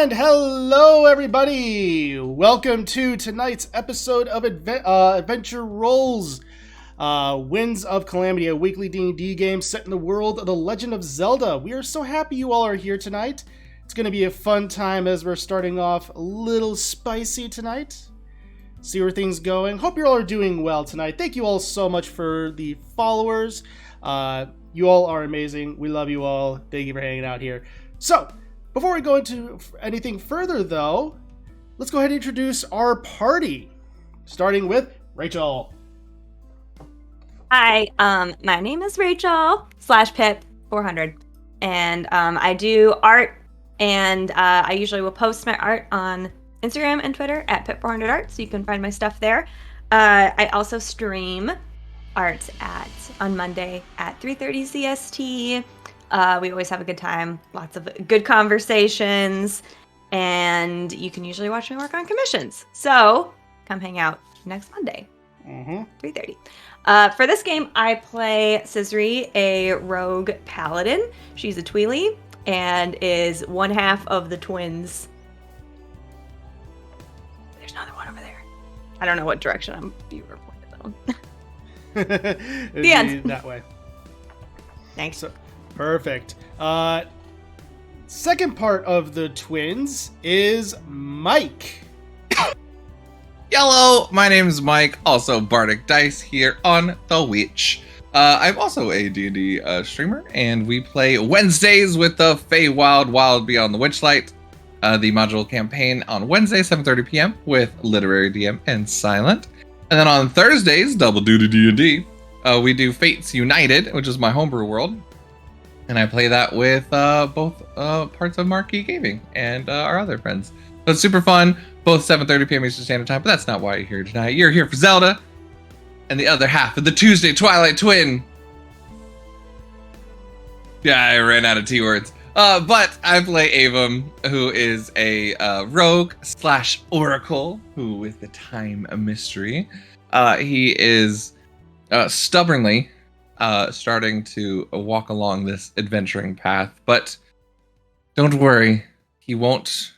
And hello, everybody! Welcome to tonight's episode of Adventure Rolls, Winds of Calamity, a weekly D&D game set in the world of The Legend of Zelda. We are so happy you all are here tonight. It's going to be a fun time as we're starting off a little spicy tonight. See where things going. Hope you all are doing well tonight. Thank you all so much for the followers. You all are amazing. We love you all. Thank you for hanging out here. So, before we go into anything further, though, let's go ahead and introduce our party, starting with Rachel. Hi, my name is Rachel /Pip400, and I do art, and I usually will post my art on Instagram and Twitter at Pip400art, so you can find my stuff there. I also stream art on Monday at 3:30 CST. We always have a good time, lots of good conversations, and you can usually watch me work on commissions. So come hang out next Monday, 3:30. For this game, I play Cizir, a rogue paladin. She's a Tweely and is one half of the twins. There's another one over there. I don't know what direction you were pointed though. The end. That way. Thanks. So, perfect. Second part of the twins is Mike. Hello, my name is Mike, also Bardic Dice here on The Witch. I'm also a D&D streamer, and we play Wednesdays with the Feywild Wild Beyond the Witchlight, the module campaign on Wednesday, 7:30 p.m. with Literary DM and Silent. And then on Thursdays, Double Duty D&D, we do Fates United, which is my homebrew world. And I play that with both parts of Marquee Gaming and our other friends. So it's super fun, both 7:30 p.m. Eastern Standard Time, but that's not why you're here tonight. You're here for Zelda and the other half of the Tuesday Twilight Twin. Yeah, I ran out of T-words. But I play Avum, who is a rogue / oracle, who is the time mystery. He is stubbornly starting to walk along this adventuring path, but don't worry, he won't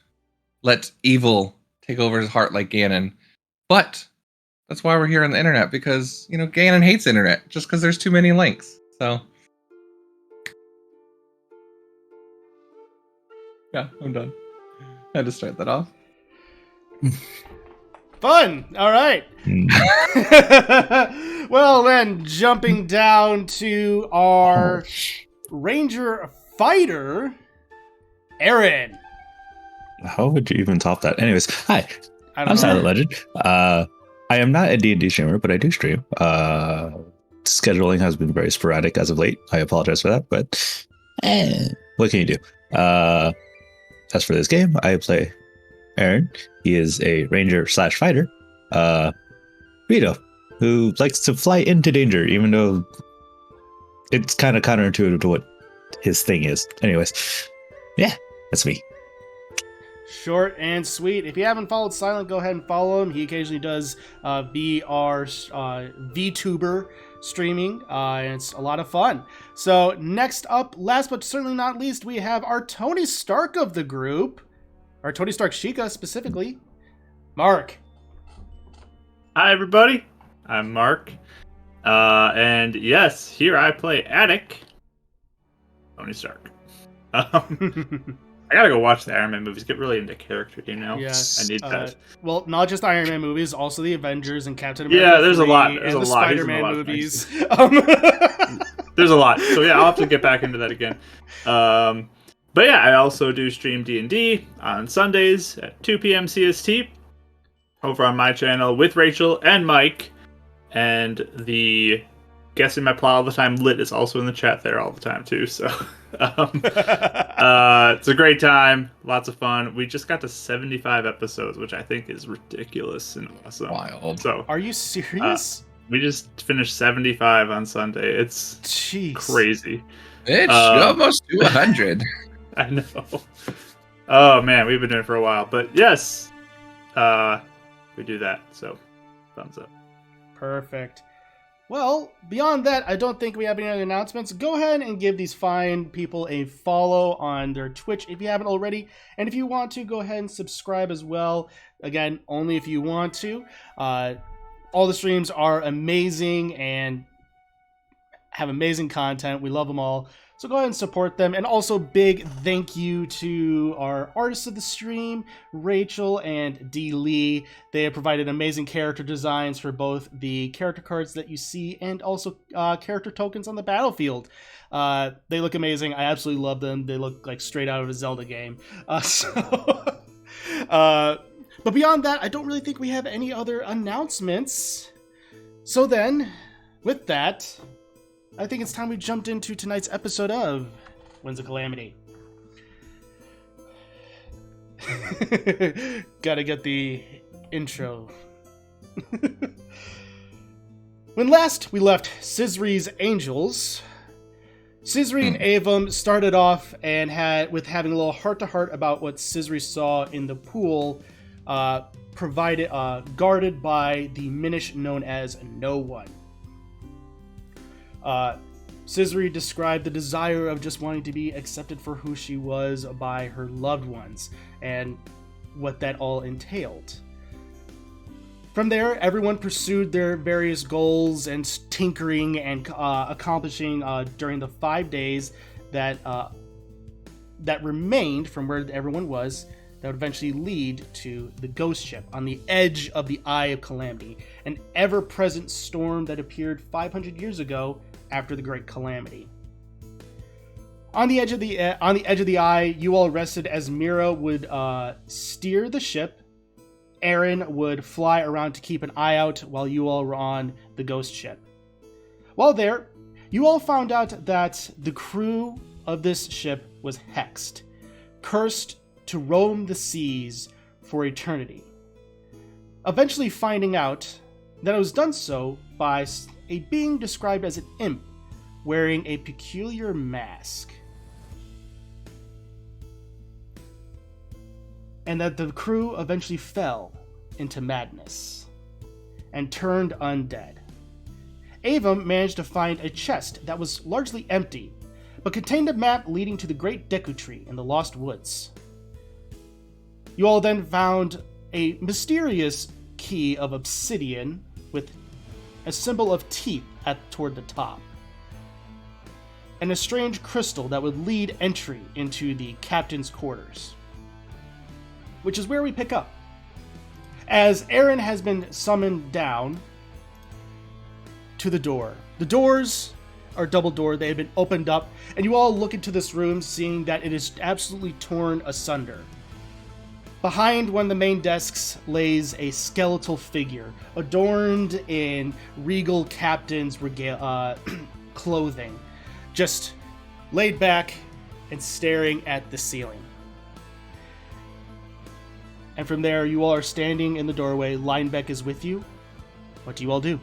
let evil take over his heart like Ganon. But that's why we're here on the internet, because, you know, Ganon hates internet, just because there's too many links. So, yeah, I'm done. I had to start that off. Fun. All right. Well, then, jumping down to our Ranger Fighter, Aaron. How would you even top that? Anyways, hi, I'm Silent Legend. I am not a D&D streamer, but I do stream. Scheduling has been very sporadic as of late. I apologize for that, but what can you do? As for this game, I play Aaron. He is a ranger / fighter, Rito, who likes to fly into danger, even though it's kind of counterintuitive to what his thing is. Anyways, yeah, that's me. Short and sweet. If you haven't followed Silent, go ahead and follow him. He occasionally does VR VTuber streaming, and it's a lot of fun. So next up, last but certainly not least, we have our Tony Stark of the group, or Tony Stark Sheikah specifically, Mark. Hi everybody, I'm Mark, and yes, here I play Attic, Tony Stark. I gotta go watch the Iron Man movies. Get really into character game now. Yes, I need that. Well, not just Iron Man movies, also the Avengers and Captain America. Yeah, there's a lot. There's and the Spider-Man movies. There's a lot. So yeah, I'll have to get back into that again. But yeah, I also do stream D&D on Sundays at 2 p.m. CST over on my channel with Rachel and Mike, and the Guessing My Plot All the Time Lit is also in the chat there all the time too. So it's a great time, lots of fun. We just got to 75 episodes, which I think is ridiculous and awesome. Wild. So are you serious? We just finished 75 on Sunday. It's crazy. It's almost 200. I know. Oh man, we've been doing it for a while, but yes, we do that. So thumbs up. Perfect. Well, beyond that, I don't think we have any other announcements. Go ahead and give these fine people a follow on their Twitch if you haven't already. And if you want to, go ahead and subscribe as well. Again, only if you want to. All the streams are amazing and have amazing content. We love them all. So go ahead and support them. And also big thank you to our artists of the stream, Rachel and Dee Lee. They have provided amazing character designs for both the character cards that you see and also character tokens on the battlefield. They look amazing. I absolutely love them. They look like straight out of a Zelda game. But beyond that, I don't really think we have any other announcements. So then, with that, I think it's time we jumped into tonight's episode of Winds of Calamity. Gotta get the intro. When last we left Cizir's Angels, Cizir and Avum started off and having a little heart-to-heart about what Cizir saw in the pool, guarded by the Minish known as No One. Cizir described the desire of just wanting to be accepted for who she was by her loved ones, and what that all entailed. From there, everyone pursued their various goals and tinkering and accomplishing during the 5 days that remained from where everyone was, that would eventually lead to the ghost ship on the edge of the Eye of Calamity, an ever-present storm that appeared 500 years ago after the Great Calamity. On the edge of the eye, you all rested as Mira would steer the ship. Aaron would fly around to keep an eye out while you all were on the ghost ship. While there, you all found out that the crew of this ship was hexed, cursed to roam the seas for eternity. Eventually finding out that it was done so by a being described as an imp wearing a peculiar mask. And that the crew eventually fell into madness and turned undead. Avum managed to find a chest that was largely empty, but contained a map leading to the Great Deku Tree in the Lost Woods. You all then found a mysterious key of obsidian with a symbol of teeth toward the top, and a strange crystal that would lead entry into the captain's quarters, which is where we pick up. As Aaron has been summoned down to the door. The doors are double door. They have been opened up, and you all look into this room, seeing that it is absolutely torn asunder. Behind one of the main desks lays a skeletal figure, adorned in regal captain's clothing, just laid back and staring at the ceiling. And from there, you all are standing in the doorway. Linebeck is with you. What do you all do?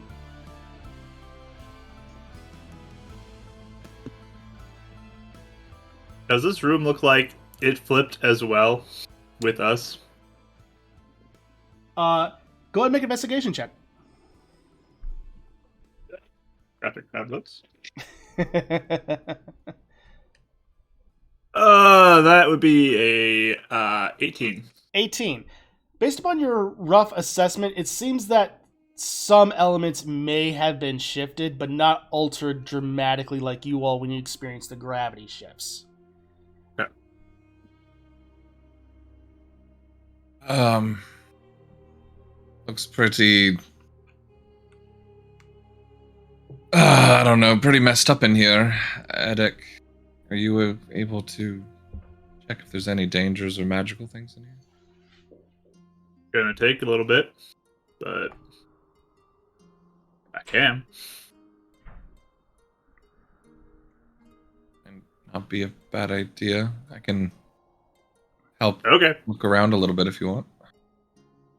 Does this room look like it flipped as well with us? Go ahead and make an investigation check. Graphic tablets. That would be a 18. 18. Based upon your rough assessment, it seems that some elements may have been shifted, but not altered dramatically like you all when you experience the gravity shifts. Looks pretty... I don't know, pretty messed up in here. Edek, are you able to check if there's any dangers or magical things in here? Gonna take a little bit, but I can. And not be a bad idea. I can help look around a little bit if you want.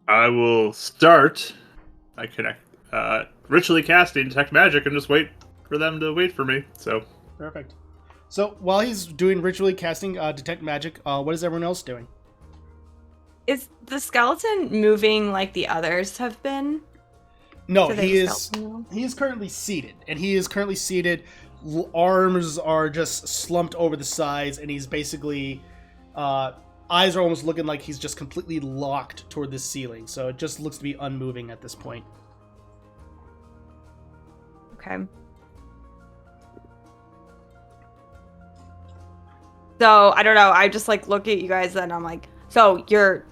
I will start. I connect ritually casting detect magic and just wait for them to wait for me. So perfect. So while he's doing ritually casting detect magic, what is everyone else doing? Is the skeleton moving like the others have been? No, So he they is. stealth him. He is currently seated, and he is currently seated. Arms are just slumped over the sides, and he's basically eyes are almost looking like he's just completely locked toward the ceiling. So it just looks to be unmoving at this point. Okay. So I don't know. I just like look at you guys, and I'm like, so you're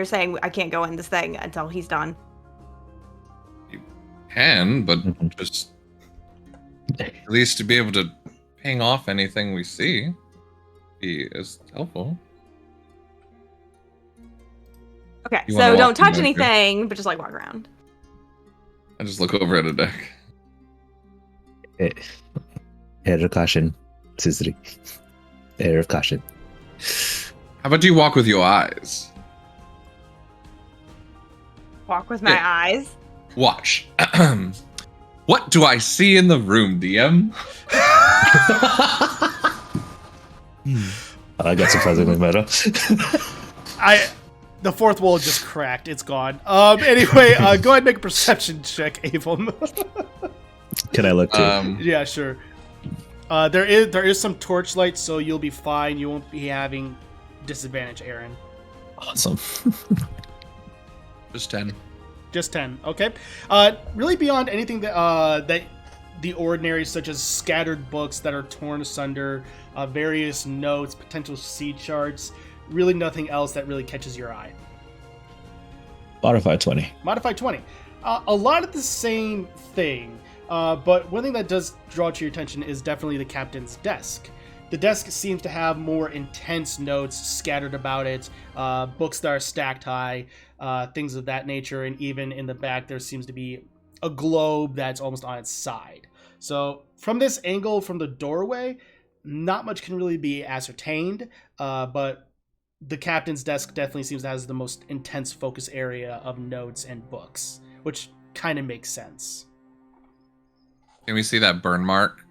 saying I can't go in this thing until he's done? You can, but just at least to be able to ping off anything we see is helpful. Okay, You wanna so walk don't touch in there, too? anything, but just like walk around. I just look over at a deck. Air of caution, Cizir. Air of caution. How about you walk with your eyes? Walk with my Yeah. eyes. Watch. What do I see in the room, DM? I got surprisingly meta. The fourth wall just cracked. It's gone. Anyway, go ahead and make a perception check, Avon. Can I look too? Yeah, sure. There is some torchlight, so you'll be fine. You won't be having disadvantage, Aaron. Awesome. Just 10. Just 10. Okay. Really beyond anything that the ordinary, such as scattered books that are torn asunder, various notes, potential seed charts. Really nothing else that really catches your eye. Modify 20. Modify 20. A lot of the same thing, but one thing that does draw to your attention is definitely the captain's desk. The desk seems to have more intense notes scattered about it, books that are stacked high, things of that nature, and even in the back there seems to be a globe that's almost on its side. So from this angle, from the doorway, not much can really be ascertained, but the captain's desk definitely seems to have the most intense focus area of notes and books, which kind of makes sense. Can we see that burn mark?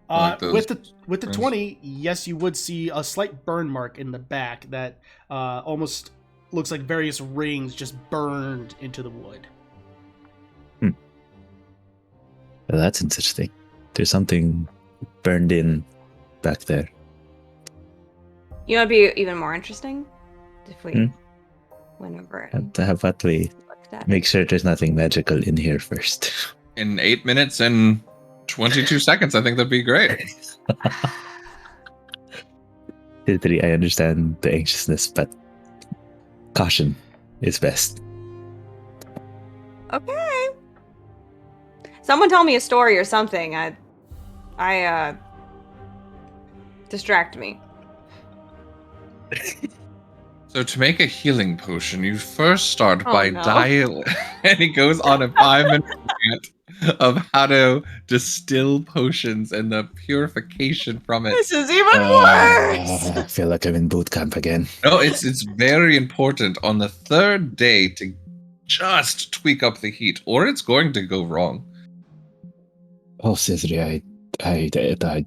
Like those With the rings? 20, yes, you would see a slight burn mark in the back that almost looks like various rings just burned into the wood. Well, that's interesting. There's something burned in back there. You know, it'd be even more interesting if we went over and How about we looked at make sure there's nothing magical in here first? In 8 minutes and 22 seconds, I think that'd be great. Cizir, I understand the anxiousness, but caution is best. Okay. Someone tell me a story or something. I distract me. So to make a healing potion, you first start Oh, by no. and he goes on a 5-minute rant of how to distill potions and the purification from it. This is even worse. I feel like I'm in boot camp again. No, it's very important on the third day to just tweak up the heat, or it's going to go wrong. Oh, Cizir, I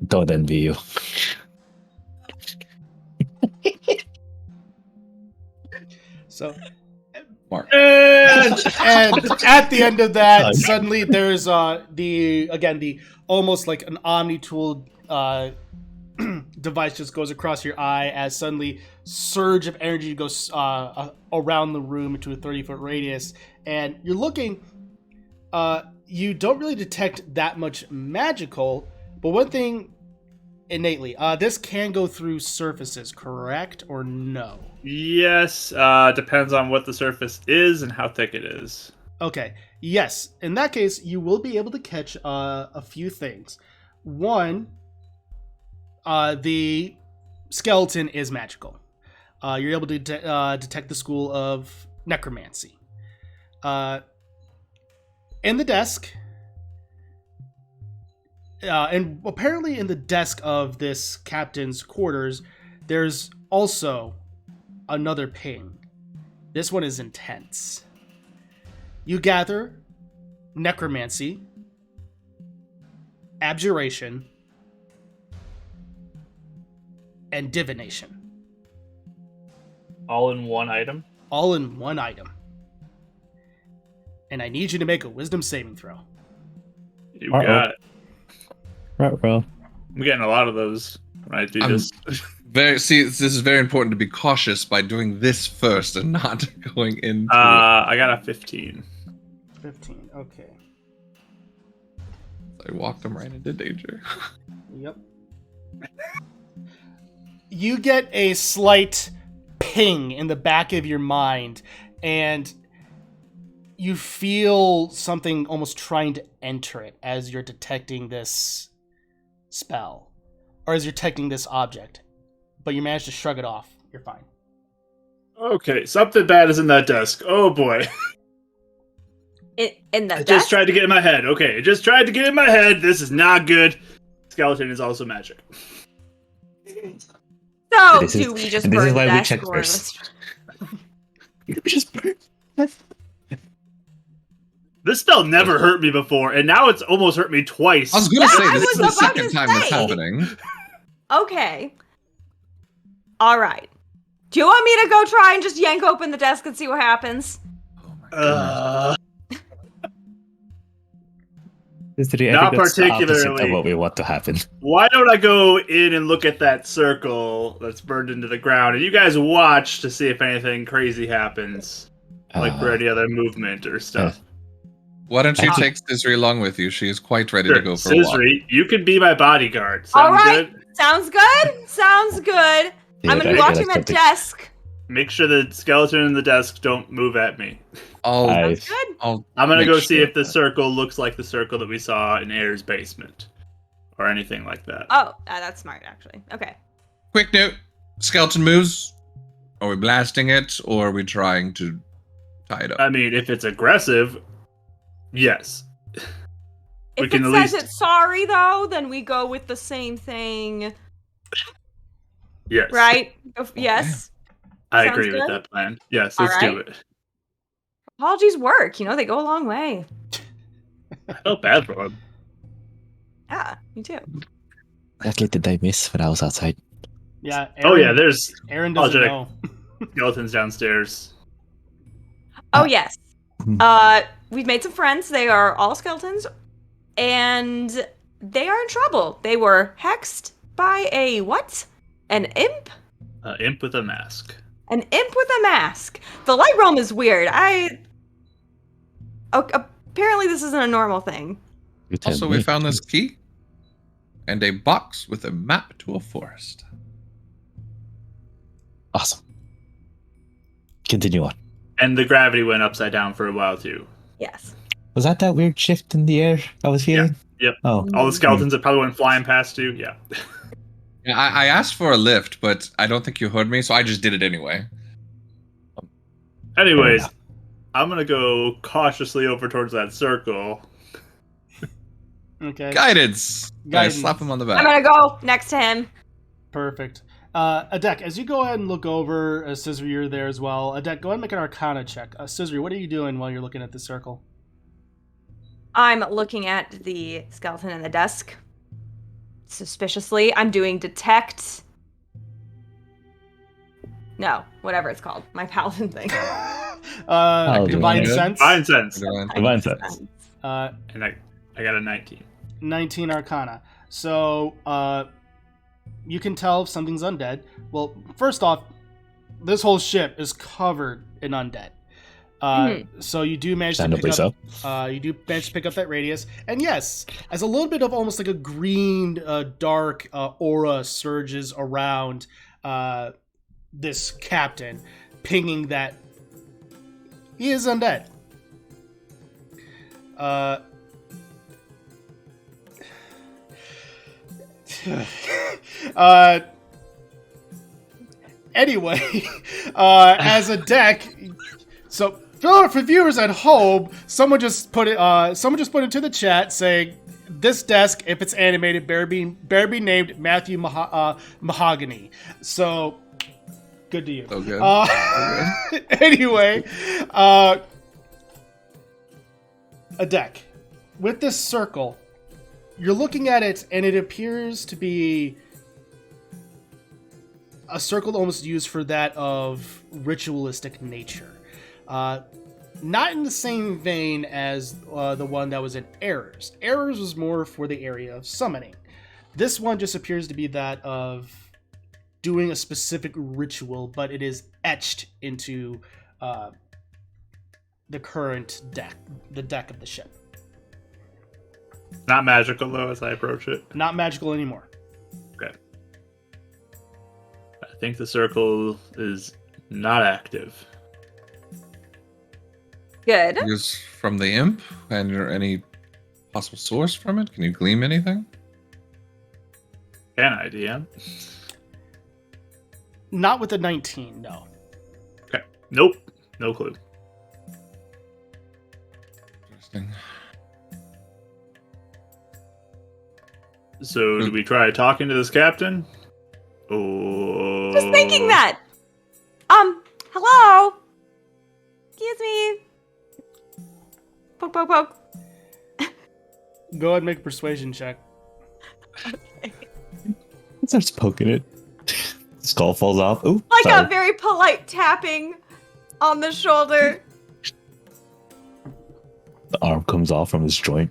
don't envy you. So, Mark. and at the end of that, suddenly there's the almost like an omni-tool device just goes across your eye as suddenly surge of energy goes around the room into a 30-foot radius, and you're looking. You don't really detect that much magical, but one thing innately, this can go through surfaces, correct or no? Yes, depends on what the surface is and how thick it is. Okay, yes. In that case, you will be able to catch a few things. One, the skeleton is magical. You're able to detect the school of necromancy. In the desk, and apparently in the desk of this captain's quarters, there's also another ping. This one is intense. You gather necromancy, abjuration, and divination. All in one item? All in one item. and I need you to make a wisdom saving throw. You got it. Right, bro. I'm getting a lot of those when I do this. This is very important to be cautious by doing this first and not going into. I got a 15. 15, okay. I walked him right into danger. Yep. You get a slight ping in the back of your mind, and you feel something almost trying to enter it as you're detecting this spell, or as you're detecting this object, but you manage to shrug it off. You're fine. Okay, something bad is in that desk. Oh boy. In the I just tried to get in my head. Okay, I just tried to get in my head. This is not good. Skeleton is also magic. So, This is- do we just this burn is the why we desk check or first. We just This spell never hurt me before, and now it's almost hurt me twice. I was gonna Yeah, say I this is was the about second to time that's say. happening. Okay. All right. Do you want me to go try and just yank open the desk and see what happens? Oh my goodness. Not particularly. Of what we want to happen. Why don't I go in and look at that circle that's burned into the ground, and you guys watch to see if anything crazy happens, like for any other movement or stuff. Why don't you Ah. take Cizir along with you? She is quite ready to go for a walk. Cizri, you can be my bodyguard. All Sound right. good? Sounds good. Sounds good. Yeah, I'm gonna be I watching like that something. desk. Make sure the skeleton and the desk don't move at me. I'll, Nice. Good. I'll I'm gonna make go see sure if the of that. circle looks like the circle that we saw in Air's basement, or anything like that. Oh, that's smart, actually. Okay. Quick note: skeleton moves. Are we blasting it, or are we trying to tie it up? I mean, if it's aggressive, yes. We If can it at says least- it's sorry, though, then we go with the same thing, Yes. right? Yes. I Sounds agree with good. that plan. Yes, All let's do right. it. Apologies work. You know, they go a long way. I felt bad for him. Yeah, me too. Luckily, did I miss when I was outside? Yeah. Oh yeah, there's Aaron doesn't apologetic. know. skeletons downstairs. Oh, yes. Hmm. We've made some friends. They are all skeletons, and they are in trouble. They were hexed by a what? An imp? Imp with a mask. An imp with a mask. The light realm is weird. Apparently this isn't a normal thing. You tell Also, me. we found this key and a box with a map to a forest. Awesome. Continue on. And the gravity went upside down for a while too. Yes. Was that weird shift in the air I was feeling? Yep. Oh, All the skeletons that probably went flying past you. Yeah. Yeah, I asked for a lift, but I don't think you heard me, so I just did it anyway. Anyways, enough. I'm gonna go cautiously over towards that circle. Okay. Guidance. Guidance. Guys, slap him on the I'm back. gonna go next to him. Perfect. Adek, as you go ahead and look over, Cizir, you're there as well. Adek, go ahead and make an Arcana check. Cizir, what are you doing while you're looking at the circle? I'm looking at the skeleton in the desk. Suspiciously, I'm doing detect. No, whatever it's called. My paladin thing. Divine good. Sense. Fine sense. Divine Sense. And I got a 19. 19 Arcana. So, you can tell if something's undead. Well, first off, this whole ship is covered in undead. So you do manage to pick Understandably up. You do manage to pick up that radius, and yes, as a little bit of almost like a green, dark aura surges around this captain, pinging that he is undead. Anyway, as a deck, so for viewers at home, someone just put into the chat saying this desk, if it's animated, better be named Matthew Mahogany. So good to you. So good. Anyway, a deck with this circle. You're looking at it, and it appears to be a circle almost used for that of ritualistic nature. not in the same vein as the one that was in Errors. Errors was more for the area of summoning. This one just appears to be that of doing a specific ritual, but it is etched into the current deck, the deck of the ship. Not magical, though, as I approach it. Not magical anymore. Okay. I think the circle is not active. Good. Is from the imp, and any possible source from it? Can you glean anything? Can I, DM? Not with the 19, no. Okay. Nope. No clue. Interesting. So, do we try talking to this captain? Oh. Just thinking that. Hello. Excuse me. Poke, poke, poke. Go ahead and make a persuasion check. It starts poking it. Skull falls off. Ooh, Like sorry. a very polite tapping on the shoulder. The arm comes off from his joint.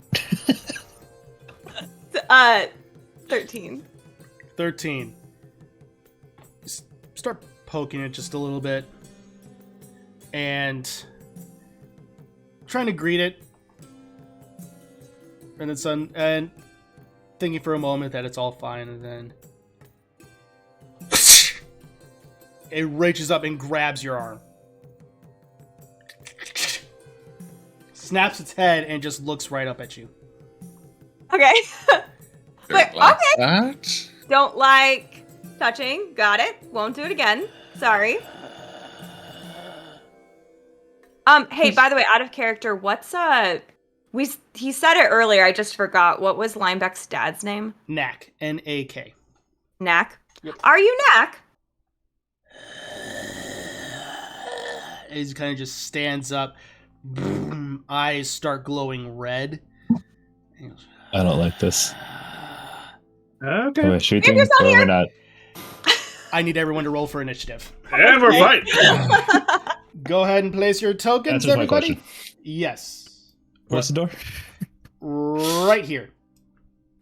13. 13. Start poking it just a little bit. And trying to greet it. And and thinking for a moment that it's all fine, and then it reaches up and grabs your arm. Snaps its head and just looks right up at you. Okay. Wait, Like okay. that? Don't like touching. Got it. Won't do it again. Sorry. Hey, by the way, out of character, what's he said it earlier, I just forgot. What was Linebeck's dad's name? Knack. N-A-K. Knack? Yep. Are you Knack? He kind of just stands up. Eyes start glowing red. I don't like this. Okay. Am I shooting Maybe it's not or am I here. not? I need everyone to roll for initiative. And we're fighting. Go ahead and place your tokens, Answers my everybody. question. Yes. Where's the door? Right here.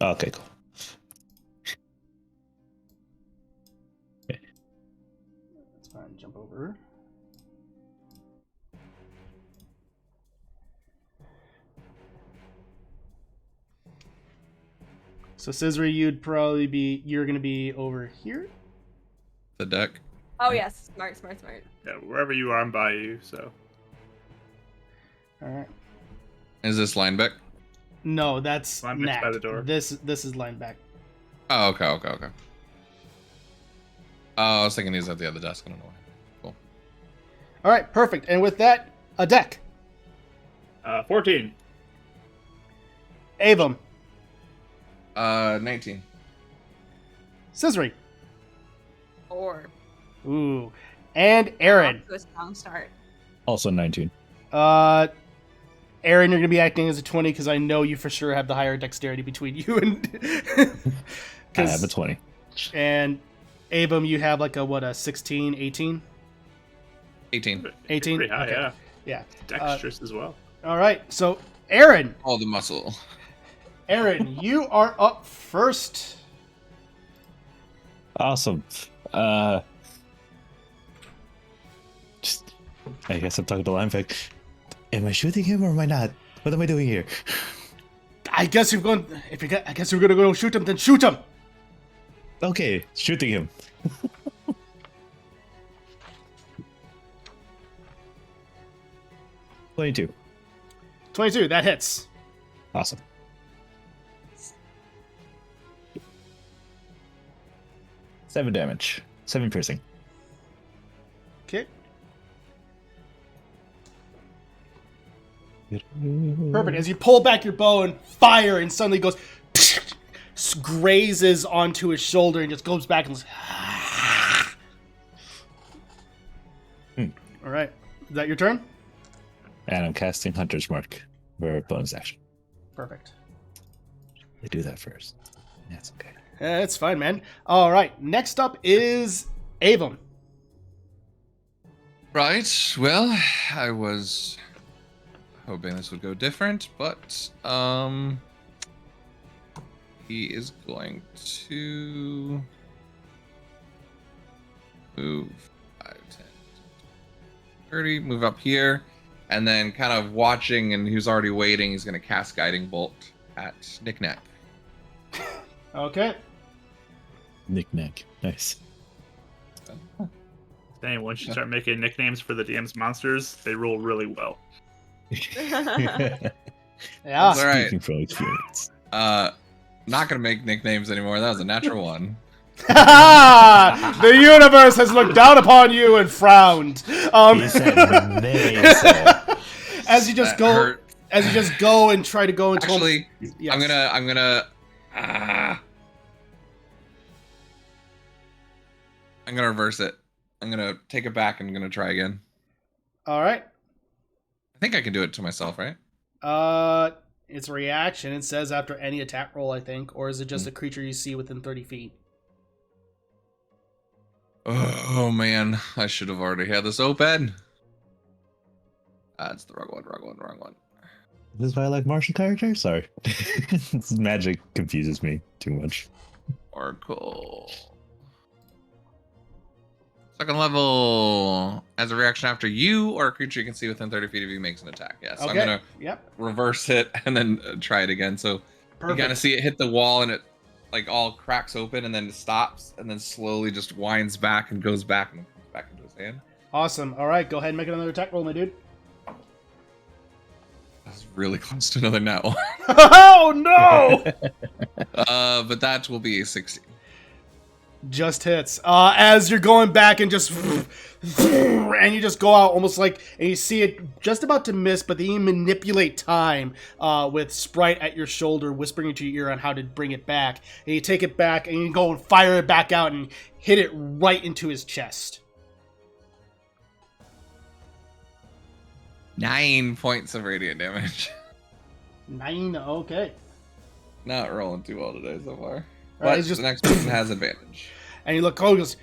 Okay, cool. Okay. That's fine. Jump over. So, Cizir, you're going to be over here. The deck. Oh, yes. Smart. Yeah, wherever you are, I'm by you, so. All right. Is this Linebeck? No, that's Linebeck's Knack. by the door. This is Lineback. Oh, okay. I was thinking he's at the other desk. I don't know why. Cool. All right, perfect. And with that, a deck. 14. Avum. 19. Cizri. 4. Ooh. And Aaron. Off to a strong start. Also 19. Aaron, you're going to be acting as a 20 because I know you for sure have the higher dexterity between you and... I have a 20. And Avum, you have like a 16, 18? 18. 18? Pretty high, Okay. yeah. Yeah. Dexterous as well. All right. So, Aaron. All the muscle. Aaron, you are up first. Awesome. Just, I guess I'm talking to Lineback. Am I shooting him or am I not? What am I doing here? I guess you're going to go shoot him, then shoot him. Okay, shooting him. 22. 22, that hits. Awesome. Seven damage. 7 piercing. Okay. Perfect. As you pull back your bow and fire, and suddenly goes, grazes onto his shoulder and just goes back and. All right. Is that your turn? And I'm casting Hunter's Mark for a bonus action. Perfect. I do that first. That's okay. Yeah, it's fine, man. All right. Next up is Avum. Right. Well, I was hoping this would go different, but he is going to move 5, 10, 30, move up here, and then kind of watching, and he's already waiting. He's going to cast Guiding Bolt at Knack. Okay. Knack. Nice. Dang, once you start making nicknames for the DM's monsters, they roll really well. Yeah. All right. Speaking from experience. Not gonna make nicknames anymore. That was a natural one. The universe has looked down upon you and frowned. He said they said. As you just That go, hurt. as you just go and try to go into. Actually, Yes. I'm gonna reverse it. I'm gonna take it back and I'm gonna try again. All right. I think I can do it to myself, right? It's a reaction. It says after any attack roll, I think, or is it just a creature you see within 30 feet? Oh man, I should have already had this open. That's the wrong one. This is why I like Martian characters? Sorry. This magic confuses me too much. Oracle. Second level. As a reaction after you or a creature you can see within 30 feet of you makes an attack. Yeah, so Okay. I'm gonna reverse it and then try it again. So Perfect. you kind of see it hit the wall and it like all cracks open and then stops and then slowly just winds back and goes back and comes back into his hand. Awesome. All right, go ahead and make another attack roll, my dude. That's really close to another nat one. Oh no! But that will be a 16. Just hits. As you're going back and just and you just go out almost like, and you see it just about to miss, but then you manipulate time with Sprite at your shoulder, whispering into your ear on how to bring it back. And you take it back and you go and fire it back out and hit it right into his chest. 9 points of radiant damage. 9. Okay. Not rolling too well today so far. All But right, it's just the next person has advantage. And you look, oh, he goes,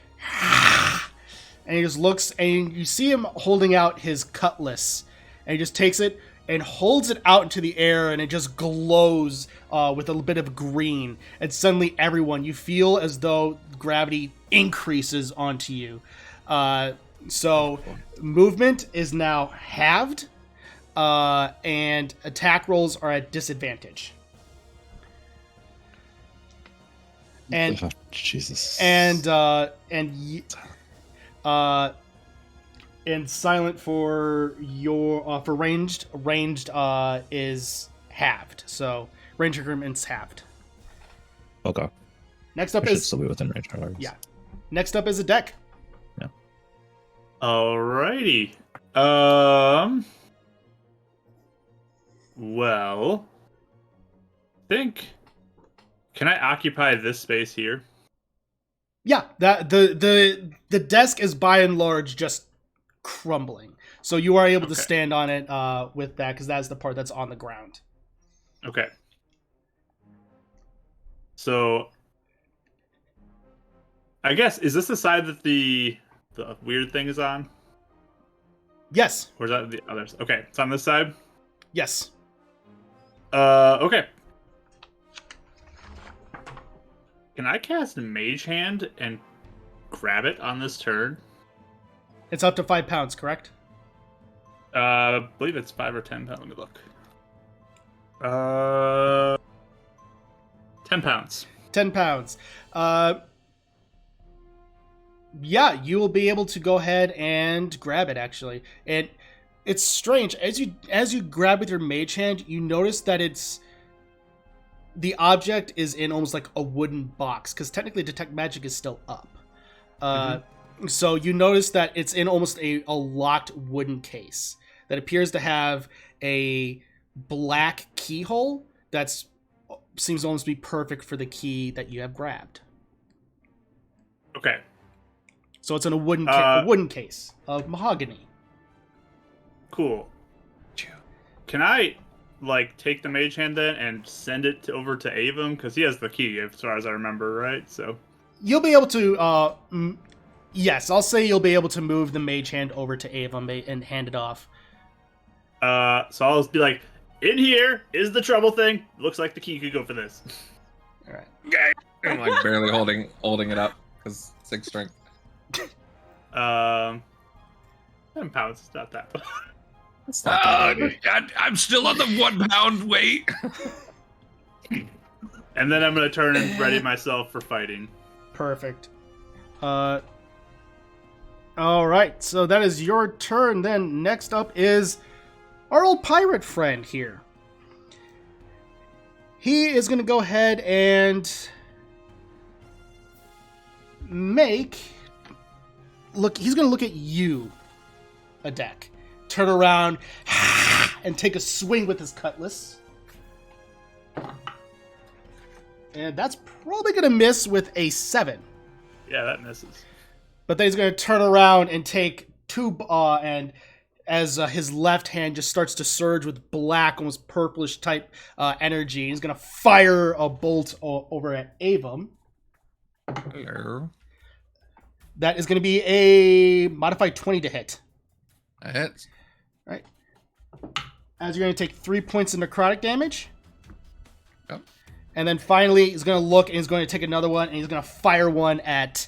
and he just looks, and you see him holding out his cutlass, and he just takes it and holds it out into the air, and it just glows with a bit of green. And suddenly, everyone, you feel as though gravity increases onto you. So movement is now halved, and attack rolls are at disadvantage. And Oh, Jesus. and silent for your for ranged is halved. So range increment's halved. Okay. Next up I should is still be within range. Hours. yeah. Next up is a deck. Alrighty. Well, can I occupy this space here? Yeah, that the desk is by and large just crumbling. So you are able to Okay. stand on it with that because that's the part that's on the ground. Okay. So, I guess, is this the side that the weird thing is on? Yes. Or is that the others? Okay, it's on this side? Yes. Okay. Can I cast Mage Hand and grab it on this turn? It's up to 5 pounds, correct? I believe it's 5 or 10 pounds. Let me look. 10 pounds. 10 pounds. Yeah, you will be able to go ahead and grab it, actually. And it's strange. As you grab with your mage hand, you notice that the object is in almost like a wooden box, because technically Detect Magic is still up. So you notice that it's in almost a locked wooden case that appears to have a black keyhole that's seems to almost be perfect for the key that you have grabbed. Okay. So it's in a wooden case of mahogany. Cool. Can I, take the Mage Hand then and send it over to Avon? Because he has the key, as far as I remember, right? So You'll be able to, yes, I'll say you'll be able to move the mage hand over to Avon and hand it off. So I'll be like, in here is the trouble thing. Looks like the key could go for this. All right. I'm like barely holding it up because 6 strength. 10 pounds is not that much. I'm still on the 1 pound weight. And then I'm going to turn and ready myself for fighting. Perfect. All right, so that is your turn. Then next up is our old pirate friend here. He is going to go ahead and he's going to look at you, Adek. Turn around and take a swing with his cutlass. And that's probably going to miss with a 7. Yeah, that misses. But then he's going to turn around and take 2, and as his left hand just starts to surge with black, almost purplish type energy, he's going to fire a bolt over at Avum. Hello. That is going to be a modified 20 to hit. That hits. Right. As you're going to take 3 points of necrotic damage. Yep. And then finally, he's going to look and he's going to take another one and he's going to fire one at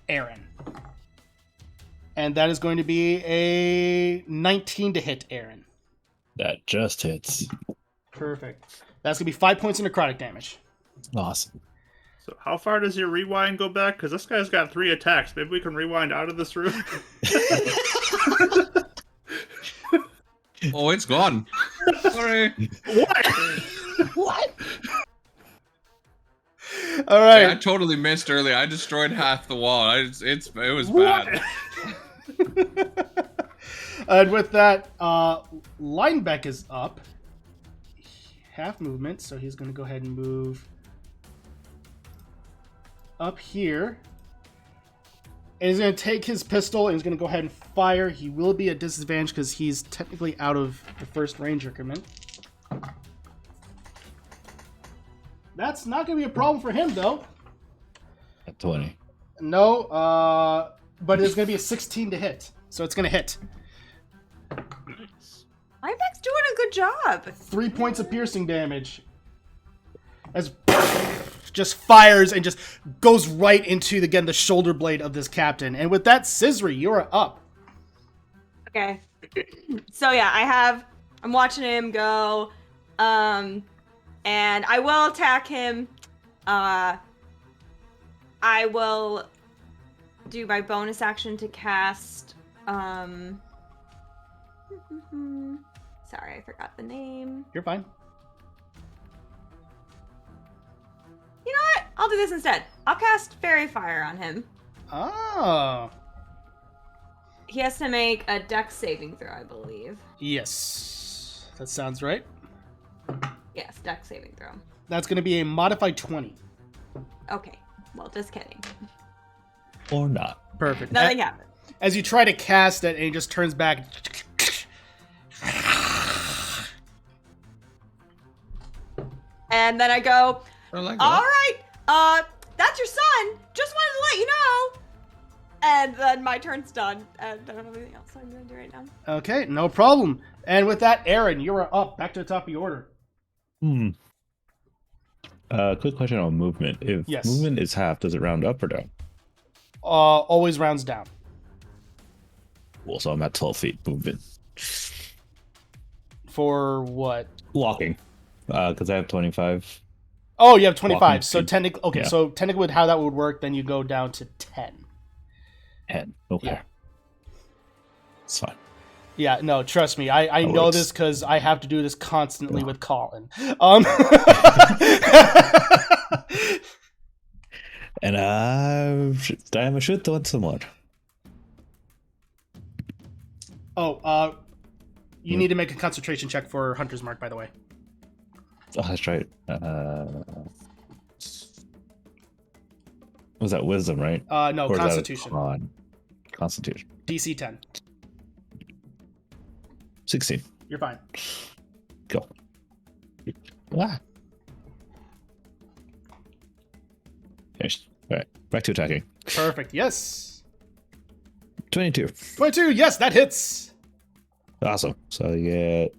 Aaron. And that is going to be a 19 to hit Aaron. That just hits. Perfect. That's going to be 5 points of necrotic damage. Awesome. So how far does your rewind go back? Because this guy's got 3 attacks. Maybe we can rewind out of this room. Oh, it's gone. Sorry. What? All right. Yeah, I totally missed earlier. I destroyed half the wall. It was bad. And with that, Linebeck is up. Half movement, so he's going to go ahead and move up here. And he's going to take his pistol and he's going to go ahead and fire. He will be at disadvantage because he's technically out of the first range increment. That's not going to be a problem for him, though. At 20. No, but it's going to be a 16 to hit. So it's going to hit. Nice. Linebeck's doing a good job. 3 points of piercing damage. As just fires and just goes right into, again, the shoulder blade of this captain. And with that, Cizir, you are up. Okay. So yeah, I'm watching him go, and I will attack him. I will do my bonus action to cast, sorry, I forgot the name. You're fine. You know what? I'll do this instead. I'll cast Fairy Fire on him. Oh. He has to make a Dex saving throw, I believe. Yes. That sounds right. Yes, Dex saving throw. That's going to be a modified 20. Okay. Well, just kidding. Or not. Perfect. Nothing happened. As you try to cast it, and he just turns back. And then I go, Like all right, that's your son. Just wanted to let you know. And then my turn's done. And I don't have anything else I'm going to do right now. Okay, no problem. And with that, Aaron, you are up. Back to the top of your order. Quick question on movement. If Yes. movement is half, does it round up or down? Always rounds down. Well, so I'm at 12 feet movement. For what? Walking. Because I have 25. Oh, you have 25. Walking So speed. technically, okay. Yeah. So technically, with how that would work, then you go down to 10. 10. Okay. Yeah. It's fine. Yeah, no, trust me. I That know works. this because I have to do this constantly Yeah. with Colin. And I'm a shoot on someone. You need to make a concentration check for Hunter's Mark, by the way. Oh, that's right. Was that wisdom, right? No, Or is that Constitution. con? Constitution. DC 10. 16. You're fine. Go. Ah. Finished. All right. Back to attacking. Perfect. Yes. 22. 22. Yes, that hits. Awesome. So I get.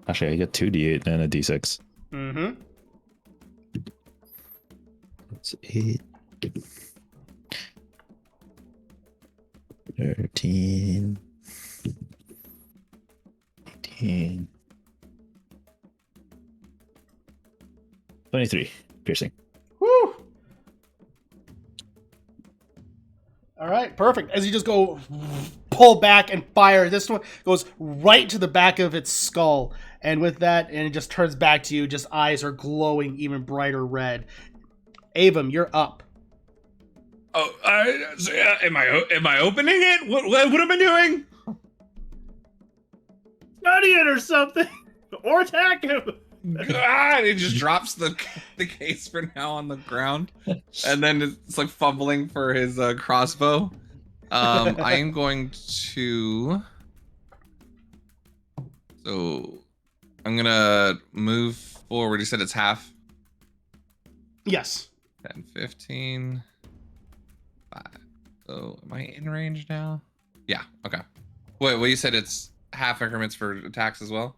Actually, I get 2d8 and a d6. Mm-hmm. That's 8. 13. 18. 23. Piercing. Woo! All right, perfect. As you just go pull back and fire, this one goes right to the back of its skull. And with that, and it just turns back to you, just eyes are glowing even brighter red. Avum, you're up. Oh, so, am I opening it? What am I doing? Study it or something, or attack him. God, it just drops the case for now on the ground, and then it's like fumbling for his crossbow. I am going to. So, I'm gonna move forward. You said it's half. Yes. 10, 15. 5. So, am I in range now? Yeah. Okay. Wait. Well, you said it's half increments for attacks as well.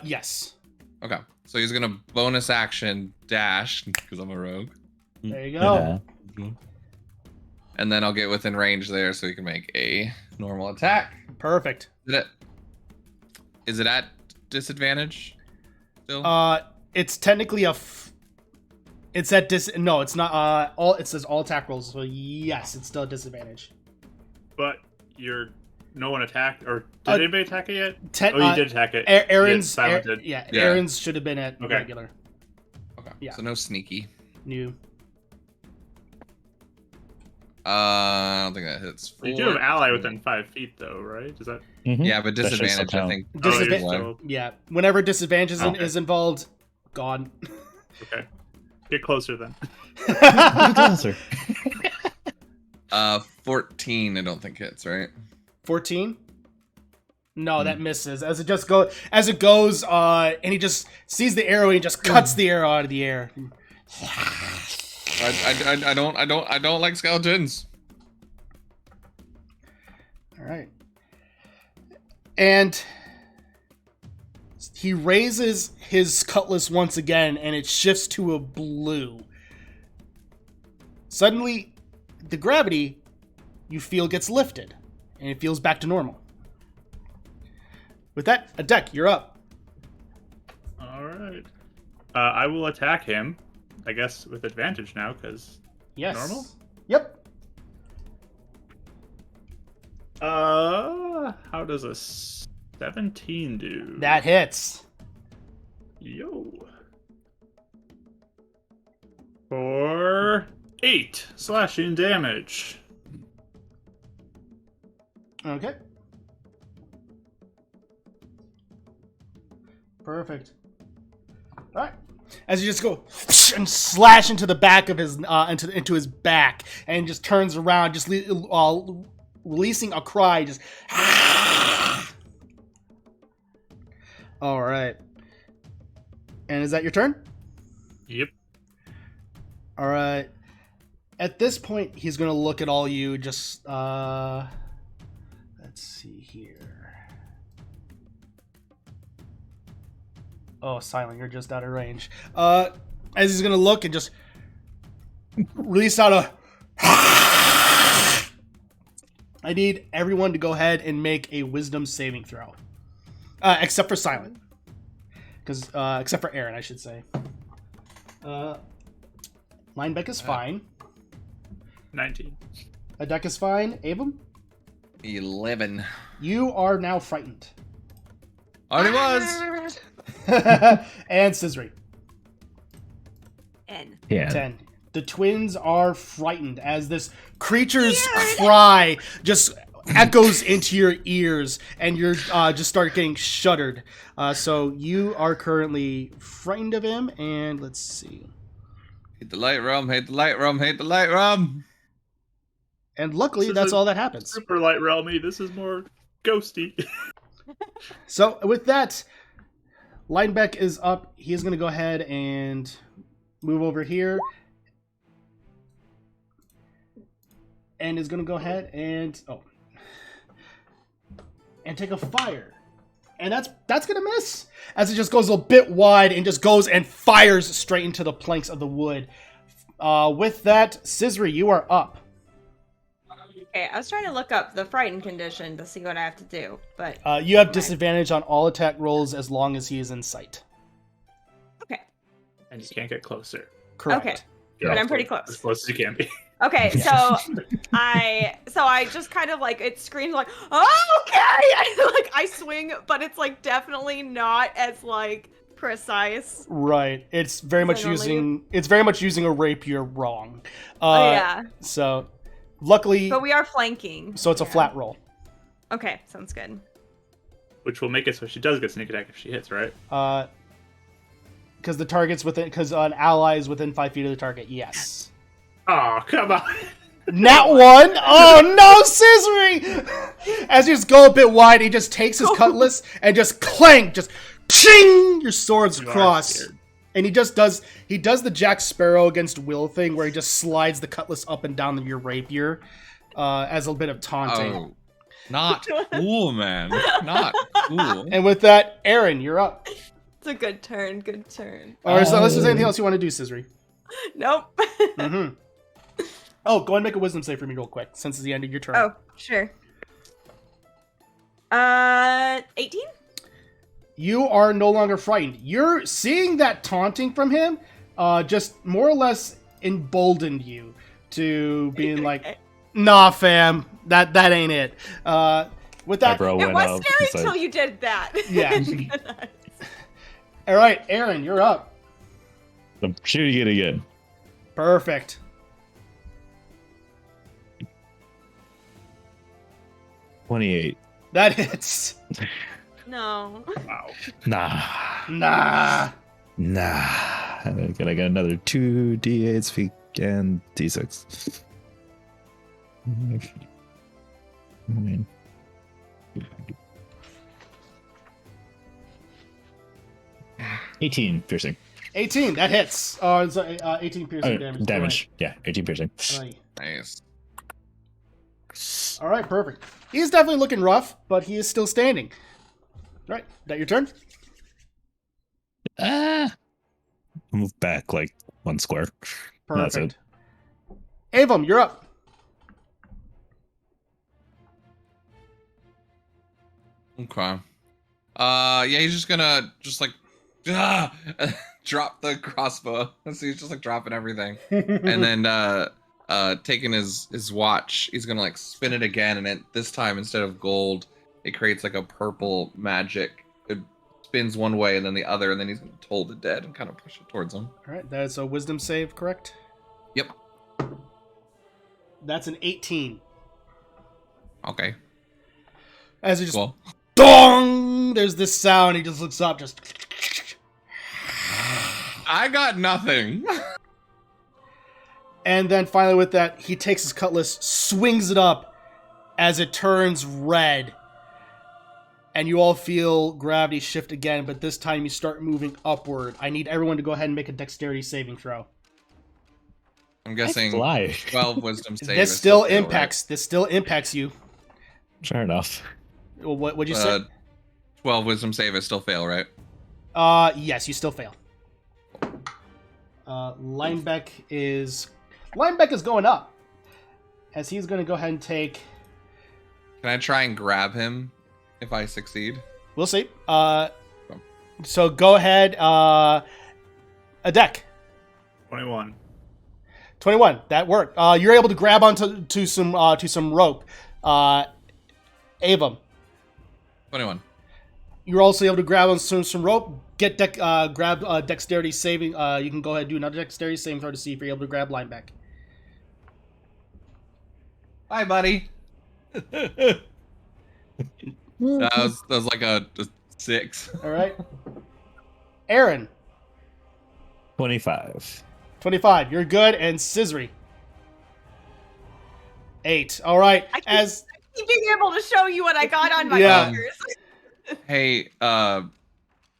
Yes. Okay. So he's gonna bonus action dash because I'm a rogue. There you go. And then I'll get within range there so he can make a normal attack. Perfect. Is it at disadvantage still? It's technically it's at no, it's not. It says all attack rolls. So yes, it's still a disadvantage. But no one attacked, or did anybody attack it yet? You did attack it. Aaron's did. Yeah, Aaron's should have been at regular. Okay. Yeah. So no sneaky. New. I don't think that hits. You do have ally within 5 feet, though, right? Is that? Mm-hmm. Yeah, but disadvantage, I think. Yeah. Whenever disadvantage is involved, gone. Okay. Get closer then. Get closer. 14. I don't think hits, right? 14. No, that misses. As it goes, and he just sees the arrow and he just cuts the arrow out of the air. I don't like skeletons. All right. And he raises his cutlass once again, and it shifts to a blue. Suddenly, the gravity you feel gets lifted, and it feels back to normal. With that, Duch, you're up. All right. I will attack him, I guess, with advantage now, because normal? Yep. How does a 17 do? That hits. Yo. For 8 slashing damage. Okay. Perfect. All right. As you just go and slash into the back of his into his back, and just turns around, just releasing a cry, just. All right. And is that your turn? Yep. All right. At this point, he's gonna look at all you. Just let's see here. Oh, Silent, you're just out of range. As he's gonna look and just release out a. I need everyone to go ahead and make a wisdom saving throw, except for Silent, because except for Aaron, I should say. Linebeck is fine. 19. Duch is fine. Avum? 11. You are now frightened. Already was. And Cizir. N. Yeah. 10. The twins are frightened as this creature's cry just echoes into your ears, and you're just start getting shuddered. So you are currently frightened of him, and let's see. Hate the light rum, hate the light rum, hate the light rum. And luckily, that's all that happens. Super light realmy. This is more ghosty. So with that, Linebeck is up. He is going to go ahead and move over here. And is going to go ahead and... Oh. and take a fire. And that's gonna miss, as it just goes a bit wide and just goes and fires straight into the planks of the wood. With that, Cizir, you are up. Okay, I was trying to look up the frightened condition to see what I have to do, but You have disadvantage on all attack rolls as long as he is in sight. okay. And you can't get closer. Correct. Okay. You're But as I'm pretty close- close. As close as you can be. Okay, so I just kind of like it screams like, oh, okay. I swing, but it's like definitely not as like precise. Right. It's very much using a rapier wrong. Yeah. So luckily, But we are flanking. so it's a flat roll. Okay, sounds good. Which will make it so she does get sneak attack if she hits, right? Because the target's because an ally is within 5 feet of the target. Yes. Oh, come on. Nat 1. Oh no, Cizir! As you just go a bit wide, he just takes his cutlass and just clank, just ching, your swords You are cross. scared. And he does the Jack Sparrow against Will thing, where he just slides the cutlass up and down your rapier as a bit of taunting. Oh, not cool, man. Not cool. And with that, Aaron, you're up. It's a good turn. Good turn. Or so unless there's anything else you want to do, Cizir. Nope. Mm-hmm. Oh, go ahead and make a wisdom save for me real quick, since it's the end of your turn. Oh, sure. 18? You are no longer frightened. You're seeing that taunting from him, just more or less emboldened you to being like, nah, fam, that ain't it. With that, Eyebrow It went was up. scary It's like, until you did that. Yeah. All right, Aaron, you're up. I'm shooting it again. Perfect. $28. That hits. No. Wow. Nah. And then I got another 2 D8s and D6. Mm. 18 piercing. 18, that hits. Oh, sorry, 18 piercing damage. Damage. Yeah, 18 piercing. Right. Nice. All right, perfect. He's definitely looking rough, but he is still standing. All right, that your turn? Move back like 1 square. That's Perfect. it. Avum, you're up. Okay. Yeah, he's just gonna drop the crossbow. So he's just like dropping everything, and then taking his watch, he's gonna like spin it again, and this time instead of gold, it creates like a purple magic. It spins one way and then the other, and then he's gonna toll the dead and kind of push it towards him. All right, that's a wisdom save, correct? Yep. That's an 18. Okay. As it just Cool. dong, there's this sound. He just looks up, just. I got nothing. And then finally, with that, he takes his cutlass, swings it up as it turns red. And you all feel gravity shift again, but this time you start moving upward. I need everyone to go ahead and make a dexterity saving throw. I'm guessing Fly. 12 wisdom save. This is still fail, impacts. This still impacts you. Fair enough. Well, what'd you right? say? 12 wisdom save is still fail, right? Yes, you still fail. Linebeck is going up, as he's going to go ahead and take. Can I try and grab him if I succeed? We'll see. So go ahead. A deck. 21. 21. That worked. You're able to grab onto some rope. Avum. 21. You're also able to grab on some rope. Grab dexterity saving. You can go ahead and do another dexterity saving throw to see if you're able to grab Lineback. Hi, buddy. that was like a 6. All right. Aaron. 25. 25. You're good. And Cizir. 8. All right. I keep being able to show you what I got on my Yeah. fingers. Hey,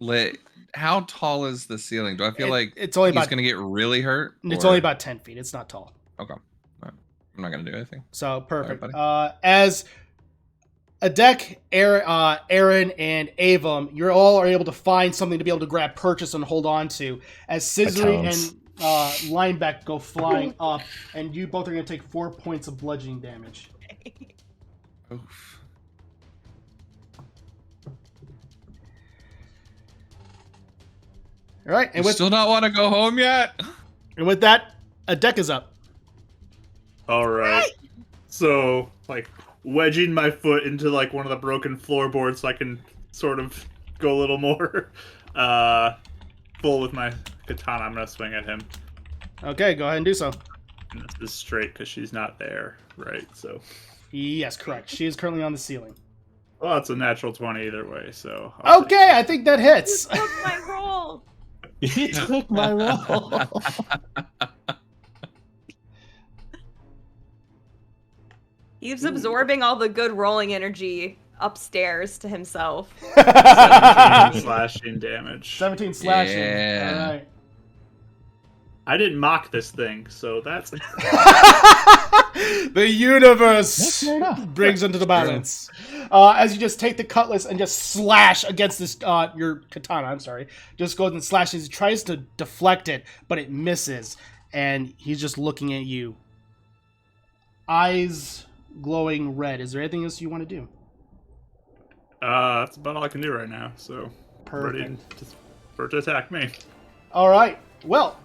Lit, how tall is the ceiling? Do I feel like it's only he's about gonna get really hurt? it's or- only about 10 feet. It's not tall. Okay. All right. I'm not gonna do anything. So perfect. All right, As Adek, Aaron, and Avum, you all are able to find something to be able to grab purchase and hold on to. As Cizir and Lineback go flying up, and you both are going to take 4 points of bludgeoning damage. Oof. All right, and You still not want to go home yet? with that, Adek is up. All right. So, like, wedging my foot into, like, one of the broken floorboards so I can sort of go a little more full with my katana. I'm going to swing at him. Okay, go ahead and do so. And this is straight because she's not there, right? So, Yes, correct. She is currently on the ceiling. well, it's a natural 20 either way, so... I'll Okay, I think that hits. Took my roll. He took my roll. He's absorbing all the good rolling energy upstairs to himself. 17 slashing damage. 17 slashing. Yeah. All right. I didn't mock this thing, so that's... The universe That's fair enough. brings into the balance. As you just take the cutlass and just slash against this, your katana, I'm sorry. Just goes and slashes. He tries to deflect it, but it misses. And he's just looking at you. Eyes glowing red. Is there anything else you want to do? That's about all I can do right now, so... Ready for it to attack me. All right. Well,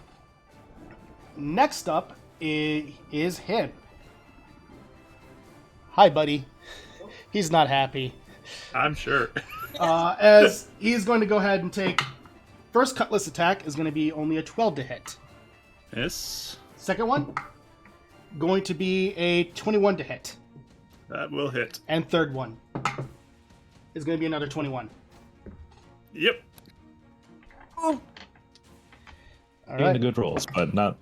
next up is him. Hi, buddy. He's not happy. I'm sure. As he's going to go ahead and take... First cutlass attack is going to be only a 12 to hit. Yes. Second one, going to be a 21 to hit. That will hit. And third one is going to be another 21. Yep. All Getting the right. good rolls, but not.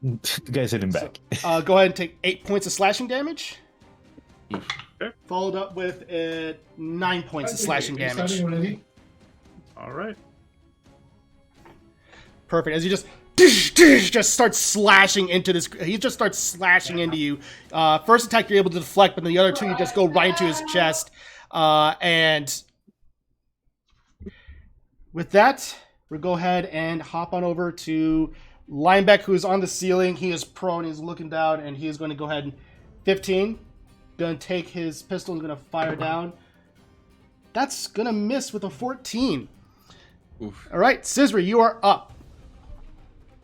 The guy's hitting back. Go ahead and take 8 points of slashing damage. Okay. Followed up with 9 points of slashing damage. All right. Perfect. As you just starts slashing into this. He just starts slashing into you. First attack you're able to deflect, but then the other two you just go right into his chest. And with that, we'll go ahead and hop on over to Lineback, who is on the ceiling. He is prone. He's looking down, and he is going to go ahead and 15. Going to take his pistol and going to fire down. That's going to miss with a 14. Oof. All right, Cizir, you are up.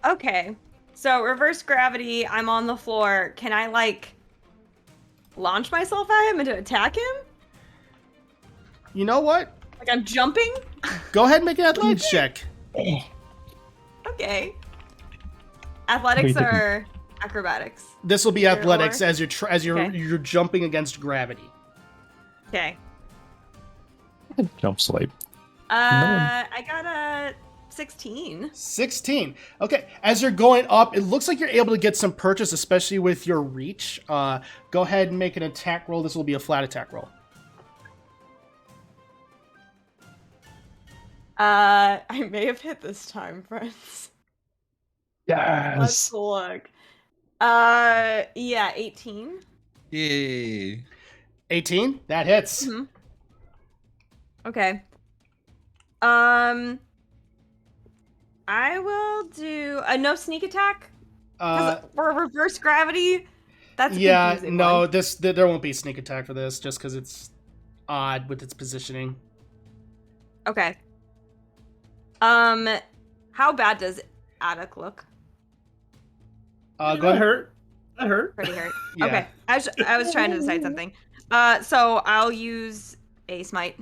Okay. So reverse gravity, I'm on the floor. Can I like launch myself at him and to attack him? You know what? Like I'm jumping? Go ahead and make an athletics check. Okay. Athletics What are you or acrobatics? This will be Either athletics or? as you're Okay. you're jumping against gravity. Okay. Jump swipe. I got a 16. 16. Okay, as you're going up, it looks like you're able to get some purchase, especially with your reach. Go ahead and make an attack roll. This will be a flat attack roll. I may have hit this time, friends. Let's Yes. look. Yeah, 18. Yay. 18. That hits. Mm-hmm. Okay. I will do a no sneak attack. 'Cause for reverse gravity, that's a Yeah. confusing No. one. There won't be a sneak attack for this, just because it's odd with its positioning. Okay. How bad does Attic look? Go That ahead. hurt. That hurt. Pretty hurt. Yeah. Okay. I was trying to decide something. So I'll use a smite.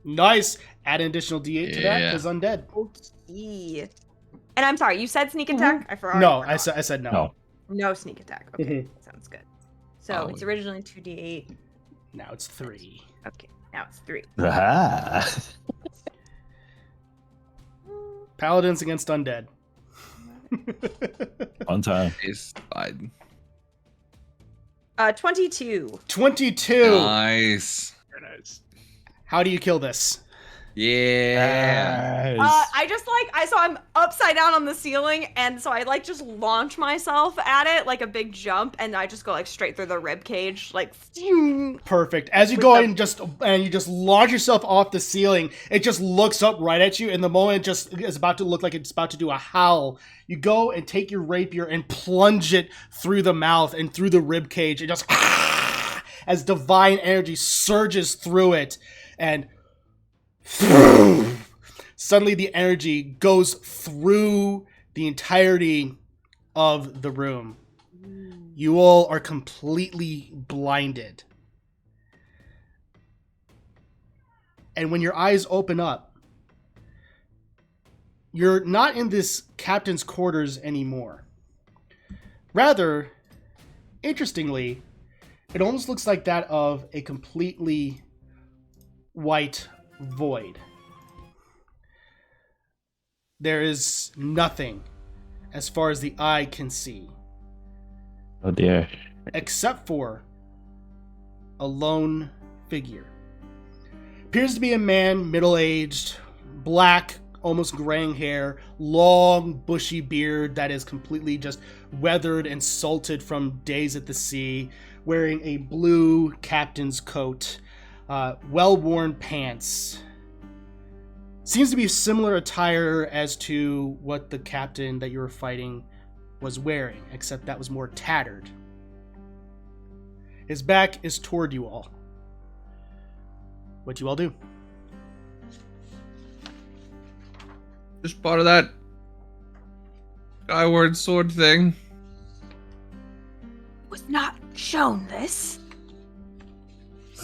Nice. Add an additional D8 to that Yeah. because undead. Okay. And I'm sorry, you said sneak attack? I forgot. No, I said no. No. No sneak attack. Okay, Mhm. sounds good. So Oh. it's originally 2d8. Now it's 3. Okay, now it's 3. Aha. Paladins against undead. One time. It's fine. 22. 22. Nice. Very nice. How do you kill this? Yeah. So I'm upside down on the ceiling, and so I just launch myself at it like a big jump, and I just go straight through the rib cage, Perfect. As you go in, you just launch yourself off the ceiling, it just looks up right at you, and the moment it just is about to look like it's about to do a howl, you go and take your rapier and plunge it through the mouth and through the rib cage, and just as divine energy surges through it, and suddenly the energy goes through the entirety of the room. You all are completely blinded. And when your eyes open up, you're not in this captain's quarters anymore. Rather, interestingly, it almost looks like that of a completely white void. There is nothing as far as the eye can see. Oh dear. Except for a lone figure. Appears to be a man, middle-aged, black, almost graying hair, long, bushy beard that is completely just weathered and salted from days at the sea, wearing a blue captain's coat, well-worn pants. Seems to be similar attire as to what the captain that you were fighting was wearing, except that was more tattered. His back is toward you all. What you all do? Just part of that skyward sword thing. Was not shown this.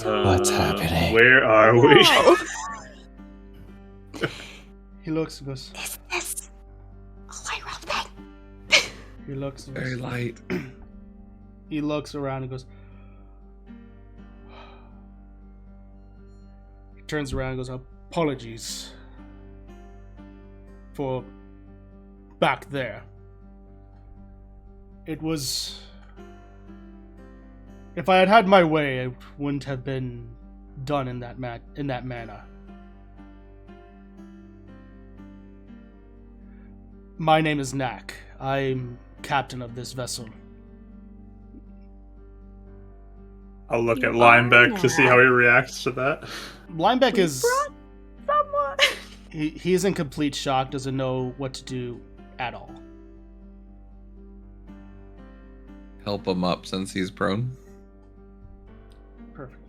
What's happening? Where are we? He looks and goes. Is this a light round thing? He looks and Very goes. light. He looks around and goes. He turns around and goes, apologies for back there. It was... If I had had my way, it wouldn't have been done in that manner. My name is Knack. I'm captain of this vessel. I'll look at Linebeck to see how he reacts to that. Linebeck is... Someone. He's in complete shock, doesn't know what to do at all. Help him up since he's prone. Perfect.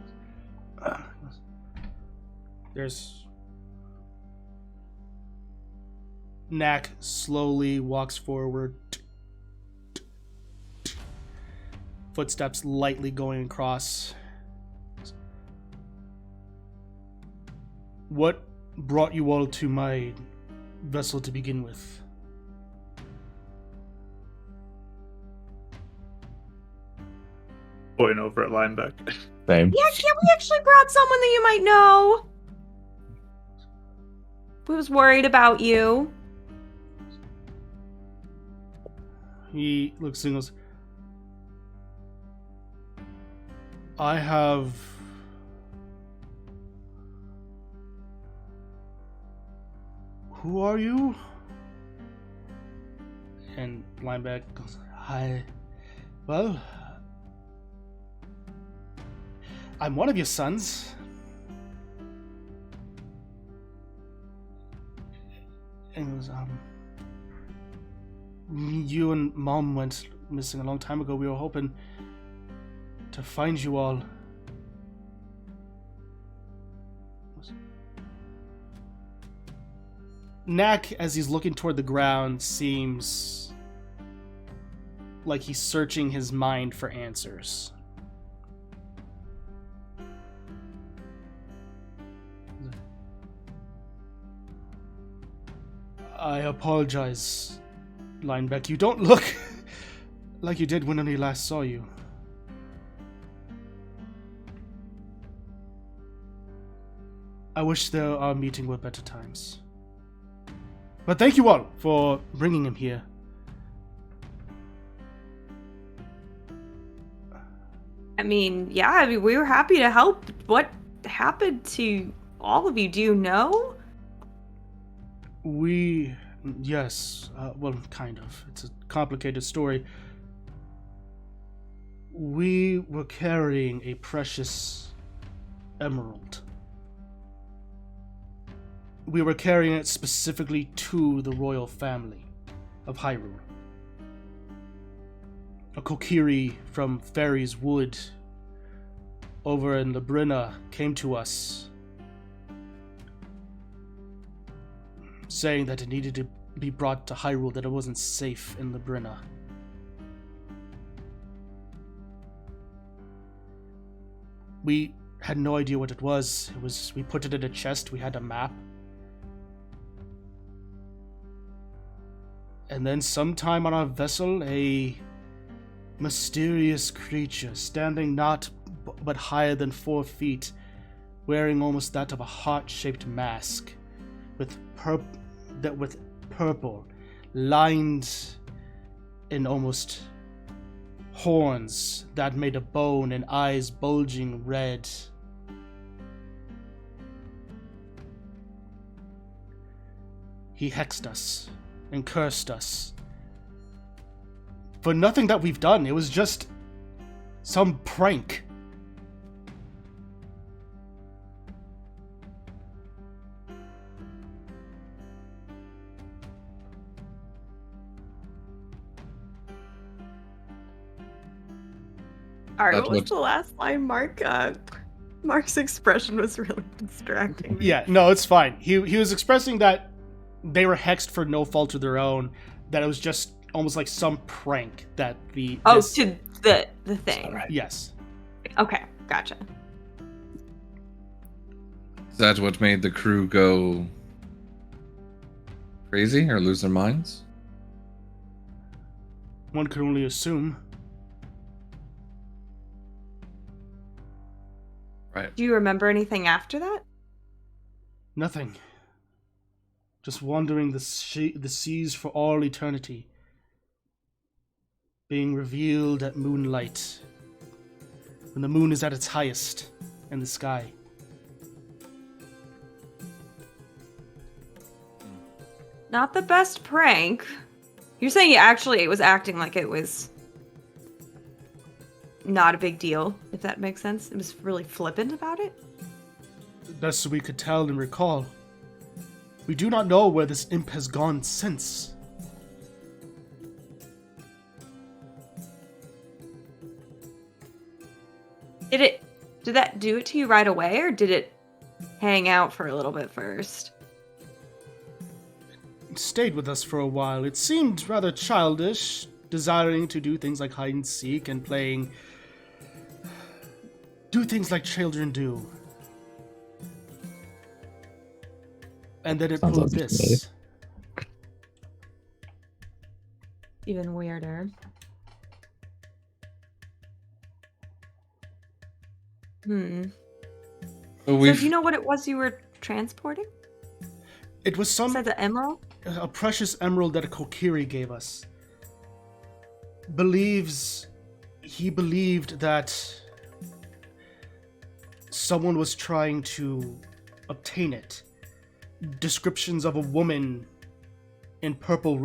There's... Knack slowly walks forward. Footsteps lightly going across. What brought you all to my vessel to begin with? Pointing over at Linebeck. Same. Yeah, we actually brought someone that you might know. We was worried about you. He looks and goes, I have... Who are you? And Lineback goes, well, I'm one of your sons. And he goes, you and Mom went missing a long time ago. We were hoping to find you all. Knack, as he's looking toward the ground, seems like he's searching his mind for answers. I apologize, Linebeck. You don't look like you did when we last saw you. I wish our meeting were better times. But thank you all for bringing him here. I mean, we were happy to help. What happened to all of you. Do you know? Yes, well, kind of. It's a complicated story. We were carrying a precious emerald. We were carrying it specifically to the royal family of Hyrule. A kokiri from Fairy's Wood over in Labrina came to us saying that it needed to be brought to Hyrule, that it wasn't safe in Labrina. We had no idea what it was. We put it in a chest, we had a map. And then sometime on our vessel, a mysterious creature, standing not but higher than 4 feet, wearing almost that of a heart-shaped mask, with purple, lined in almost horns that made a bone and eyes bulging red. He hexed us and cursed us for nothing that we've done. It was just some prank. Alright, That's what was what- the last line, Mark? Mark's expression was really distracting. Yeah, no, it's fine. He was expressing that they were hexed for no fault of their own, that it was just almost like some prank that To the thing. All right. Yes. Okay, gotcha. Is that what made the crew go crazy or lose their minds? One could only assume. Right. Do you remember anything after that? Nothing. Just wandering the seas for all eternity. Being revealed at moonlight. When the moon is at its highest in the sky. Not the best prank. You're saying it was acting like it was not a big deal, if that makes sense. It was really flippant about it. Best we could tell and recall. We do not know where this imp has gone since. Did that do it to you right away, or did it hang out for a little bit first? It stayed with us for a while. It seemed rather childish, desiring to do things like hide and seek and do things like children do. And then it Sounds pulled like this. Even weirder. So So do you know what it was you were transporting? It was Besides the emerald? a precious emerald that a Kokiri gave us. He believed that someone was trying to obtain it. Descriptions of a woman in purple,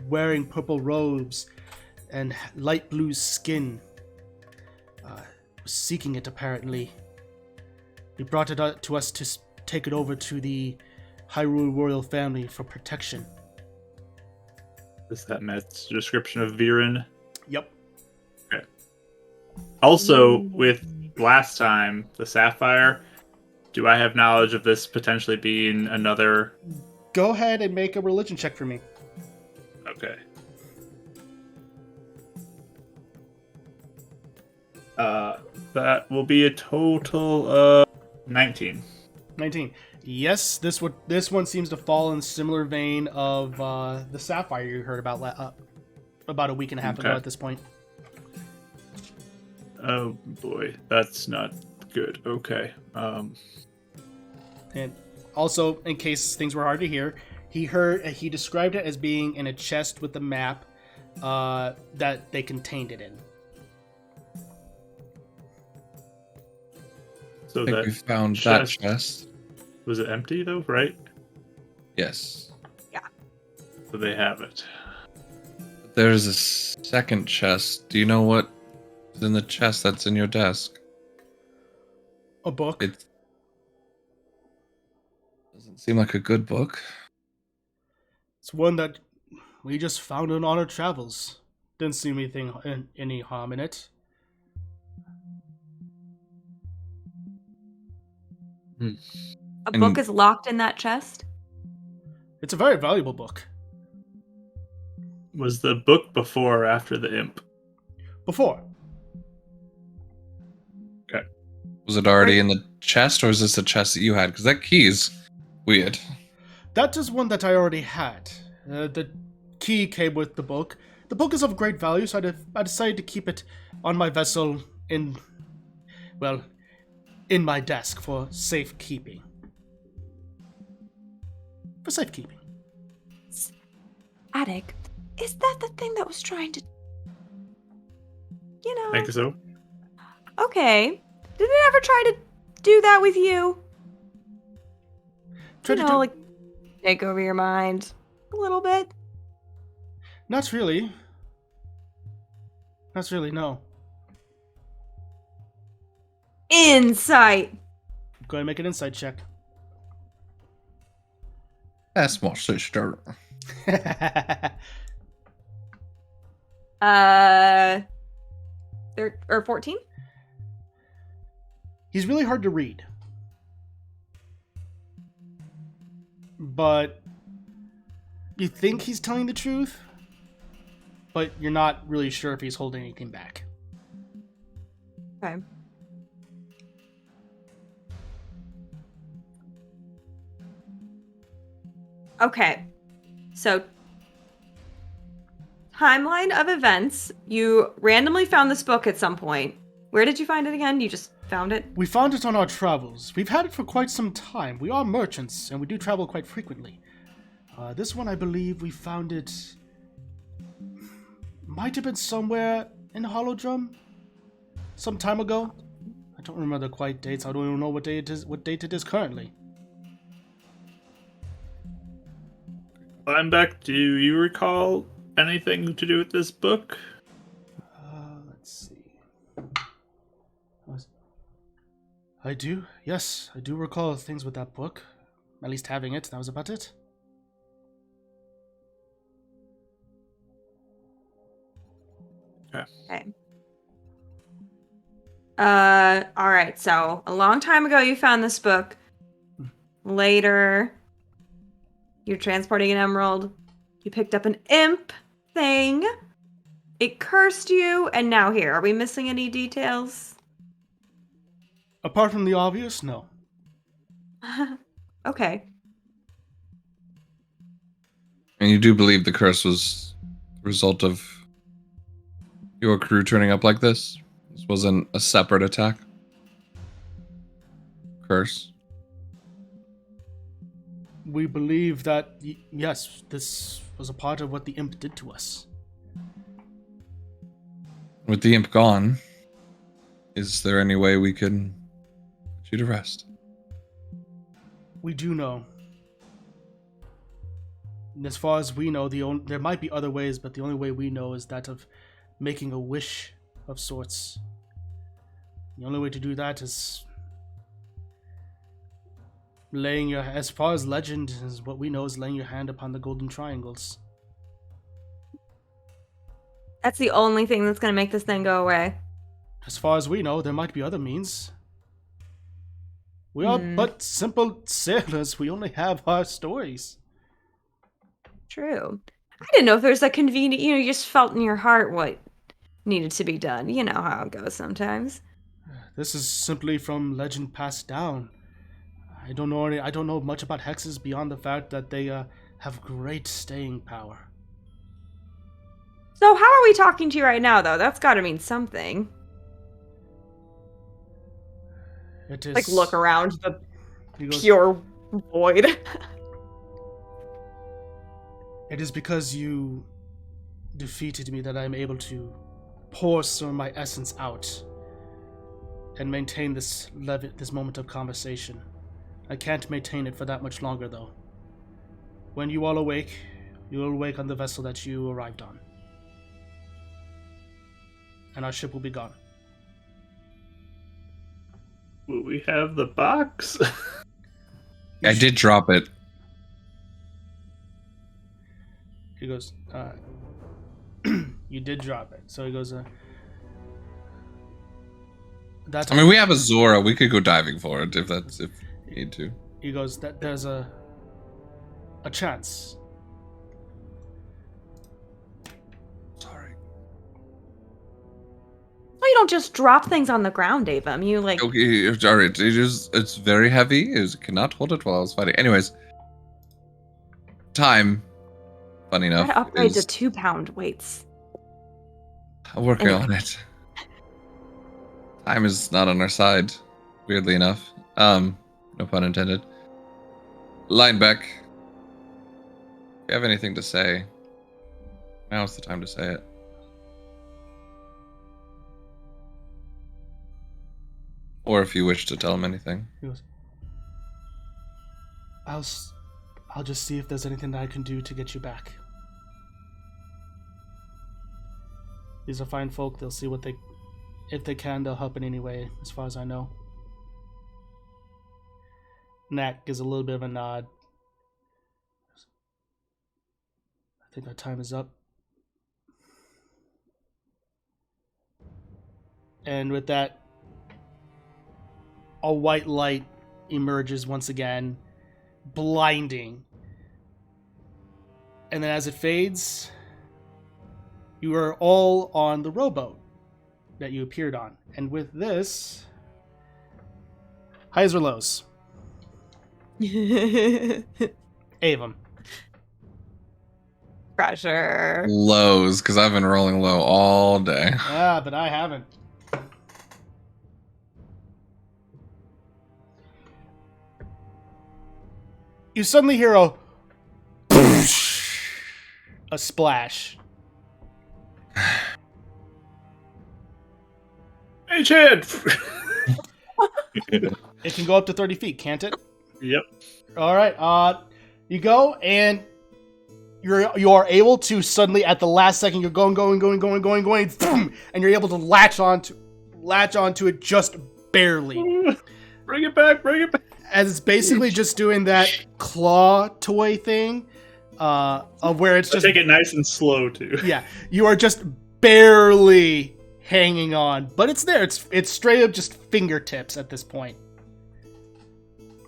wearing purple robes and light blue skin, seeking it apparently. He brought it to us to take it over to the Hyrule royal family for protection. Is that Matt's description of Viren? Yep. Also, with last time, the Sapphire, do I have knowledge of this potentially being another... Go ahead and make a religion check for me. Okay. That will be a total of 19. 19. Yes, this one seems to fall in similar vein of the Sapphire you heard about a week and a half ago Okay. at this point. Oh boy, that's not good. Okay. And also, in case things were hard to hear, he described it as being in a chest with the map that they contained it in. So I think that we found that chest- chest. Was it empty though? Right. Yes. So they have it. There's a second chest. Do you know what is in the chest that's in your desk? A book. It doesn't seem like a good book. It's one that we just found on our travels. Didn't see any harm in it. A book is locked in that chest? It's a very valuable book. Was the book before or after the imp? Before. Was it already in the chest, or is this a chest that you had? Because that key's weird. That is one that I already had. The key came with the book. The book is of great value, so I decided to keep it on my vessel in my desk for safekeeping. For safekeeping. Attic, is that the thing that was trying to... I think so. Okay. Did it ever try to do that with you? Like, take over your mind a little bit? Not really. Not really, no. Insight! Go ahead and make an insight check. That's my sister. 14? He's really hard to read. But you think he's telling the truth, but you're not really sure if he's holding anything back. Okay. Okay. So, timeline of events. You randomly found this book at some point. Where did you find it again? You just found it? We found it on our travels. We've had it for quite some time. We are merchants, and we do travel quite frequently. This one, I believe, we found it... might have been somewhere in Holodrum? Some time ago? I don't remember the quite dates. I don't even know what date it is currently. Lineback, do you recall anything to do with this book? Let's see. I do. Yes, I do recall things with that book. At least having it. That was about it. Okay. Alright, so a long time ago you found this book. Later, you're transporting an emerald. You picked up an imp thing. It cursed you, and now here. Are we missing any details? Apart from the obvious, no. Okay. And you do believe the curse was the result of your crew turning up like this? This wasn't a separate attack? Curse? We believe that, yes, this was a part of what the imp did to us. With the imp gone, is there any way we can put you to rest? We do know. And as far as we know, there might be other ways, but the only way we know is that of making a wish of sorts. The only way to do that is as far as legend is what we know, is laying your hand upon the golden triangles. That's the only thing that's going to make this thing go away. As far as we know, there might be other means. We are but simple sailors. We only have our stories. True. I didn't know if there's a convenient, you just felt in your heart what needed to be done. You know how it goes sometimes. This is simply from legend passed down. I don't know much about hexes beyond the fact that they have great staying power. So how are we talking to you right now, though? That's got to mean something. It is like look around the pure void. It is because you defeated me that I am able to pour some of my essence out and maintain this moment of conversation. I can't maintain it for that much longer, though. When you all awake, you will awake on the vessel that you arrived on. And our ship will be gone. Will we have the box? I did drop it. He goes, you did drop it. So he goes, that's. I mean, we have a Zora. We could go diving for it if we need to. He goes, that there's a chance. Sorry. Well, you don't just drop things on the ground, Avum. You like. Okay, all right. It's very heavy. It cannot hold it while I was fighting. Anyways, time. Funny enough, Gotta upgrade to 2-pound weights. I'm working on it. Time is not on our side, weirdly enough. No pun intended. Linebeck, if you have anything to say, now's the time to say it. Or if you wish to tell him anything. He goes, I'll just see if there's anything that I can do to get you back. These are fine folk. They'll see if they can, they'll help in any way, as far as I know. Knack gives a little bit of a nod. I think our time is up. And with that, a white light emerges once again, blinding. And then as it fades, you are all on the rowboat that you appeared on. And with this, highs or lows? Avum. Pressure. Lows, because I've been rolling low all day. Ah, but I haven't. You suddenly hear a splash. Hey, Chad! It can go up to 30 feet, can't it? Yep. All right. You go, and you are able to suddenly, at the last second, you're going, boom, and you're able to latch onto it just barely. Bring it back. As it's basically just doing that claw toy thing, of where it's just take it nice and slow too. Yeah, you are just barely hanging on, but it's there. It's straight up just fingertips at this point.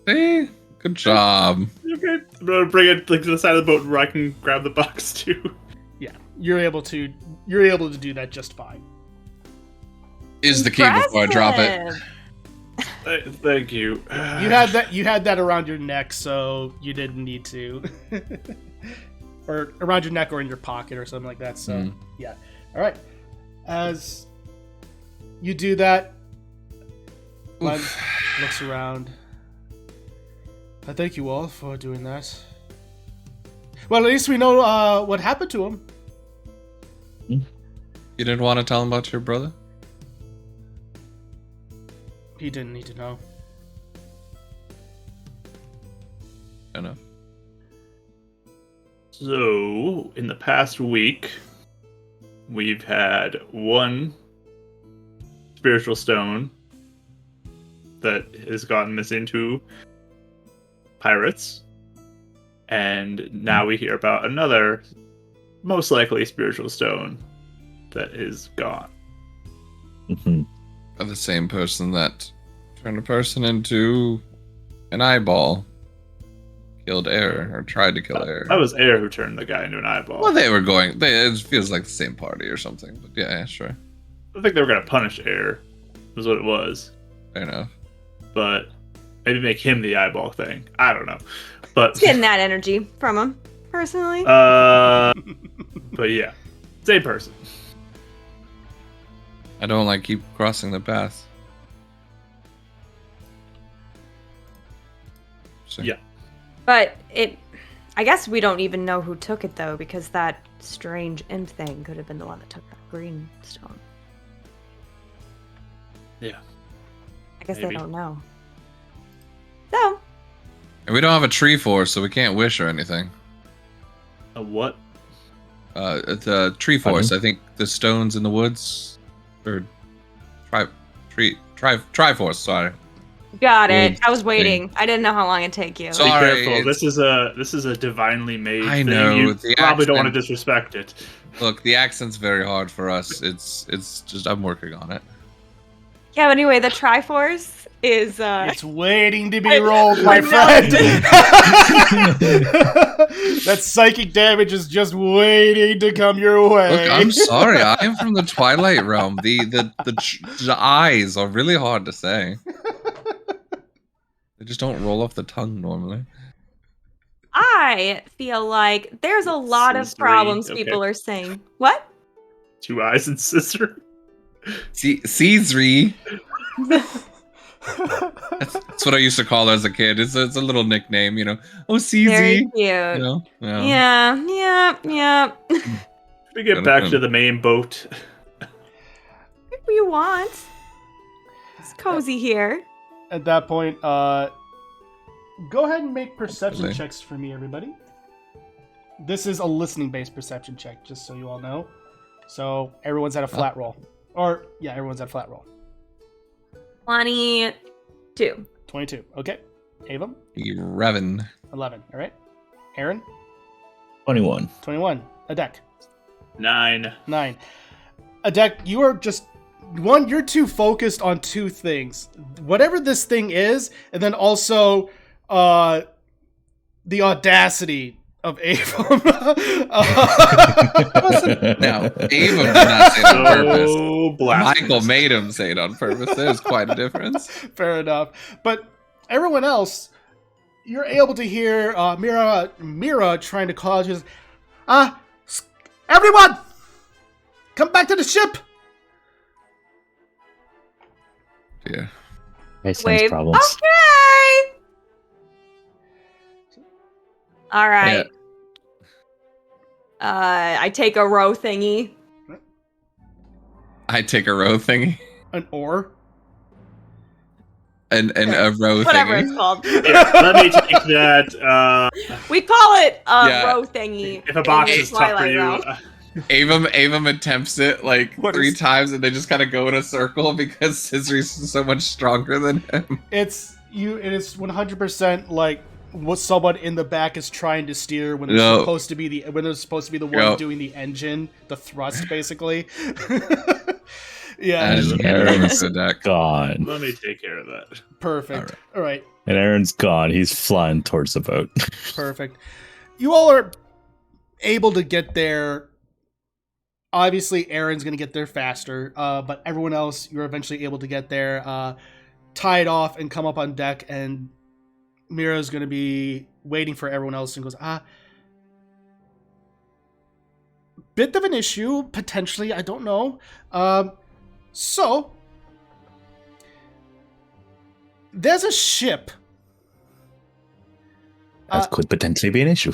Hey, good job. Okay, I'm gonna bring it to the side of the boat where I can grab the box too. Yeah, you're able to do that just fine. Is the key before I drop it. Thank you. You had that around your neck, so you didn't need to, or around your neck or in your pocket or something like that. So yeah, all right. As you do that, Glenn looks around. I thank you all for doing that. Well, at least we know what happened to him. You didn't want to tell him about your brother? He didn't need to know. I know. So, in the past week, we've had one spiritual stone that has gotten missing to pirates, and now we hear about another, most likely spiritual stone that is gone. Mm-hmm. The same person that turned a person into an eyeball, killed Air, or tried to kill Air. That was Air who turned the guy into an eyeball. Well, it feels like the same party or something, but yeah, sure. I think they were going to punish Air, was what it was. Fair enough. But maybe make him the eyeball thing. I don't know. But Getting that energy from him, personally. But yeah, same person. I don't keep crossing the path. So. Yeah. But I guess we don't even know who took it, though, because that strange imp thing could have been the one that took that green stone. Yeah. I guess Maybe. they don't know. So, And we don't have a tree force, so we can't wish or anything. A what? The tree force. I think the stones in the woods, or Triforce. Sorry. Got it. I was waiting. I didn't know how long it'd take you. Sorry, Be careful. This is a divinely made I thing. know, You the probably don't want to accent. disrespect it. Look, the accent's very hard for us. It's just I'm working on it. Yeah, but anyway, the Triforce is It's waiting to be rolled, my I know. friend. That psychic damage is just waiting to come your way. Look, I'm sorry. I am from the Twilight Realm. The eyes are really hard to say. They just don't roll off the tongue normally. I feel like there's a lot of Cizir, problems okay. people are saying. What? 2 eyes and Cizir. Cizir. That's what I used to call her as a kid. It's a little nickname, you know. Oh, Very Cizir. cute. You know? Yeah. Yeah. We get back to the main boat. What do you want? It's cozy here. At that point, go ahead and make perception Okay. checks for me, everybody. This is a listening-based perception check, just so you all know. So everyone's at a flat roll. Or, yeah, everyone's at a flat roll. 22. 22. Okay. Ava? Revan. 11. All right. Aaron? 21. 21. Adek? 9. 9. Adek, you are just... One, you're too focused on two things. Whatever this thing is, and then also the audacity of Ava. Now, Ava did not say it on purpose. So blasphemous. Michael made him say it on purpose. There's quite a difference. Fair enough. But everyone else, you're able to hear Mira trying to call you. Everyone! Come back to the ship! Yeah. I sense Wave. problems. Okay. All right. I take a row thingy. I take a row thingy. An oar? And a row Whatever thingy. it's called. Yeah, let me take that. We call it a Yeah. row thingy. If a box in the is tough for Twilight you, Realm. Avum attempts it like What 3 is- times and they just kind of go in a circle because Cizir's so much stronger than him. It is 100% like what someone in the back is trying to steer when they're No. supposed to be the one Yo. doing the engine, the thrust basically. Yeah, I just can't Aaron's remember the deck. gone. let me take care of that. perfect. All right, And Aaron's gone. He's flying towards the boat. perfect. You all are able to get there. Obviously, Aaron's going to get there faster, but everyone else, you're eventually able to get there, tie it off, and come up on deck, and Mira's going to be waiting for everyone else and goes, bit of an issue, potentially, I don't know. So, there's a ship. That could potentially be an issue.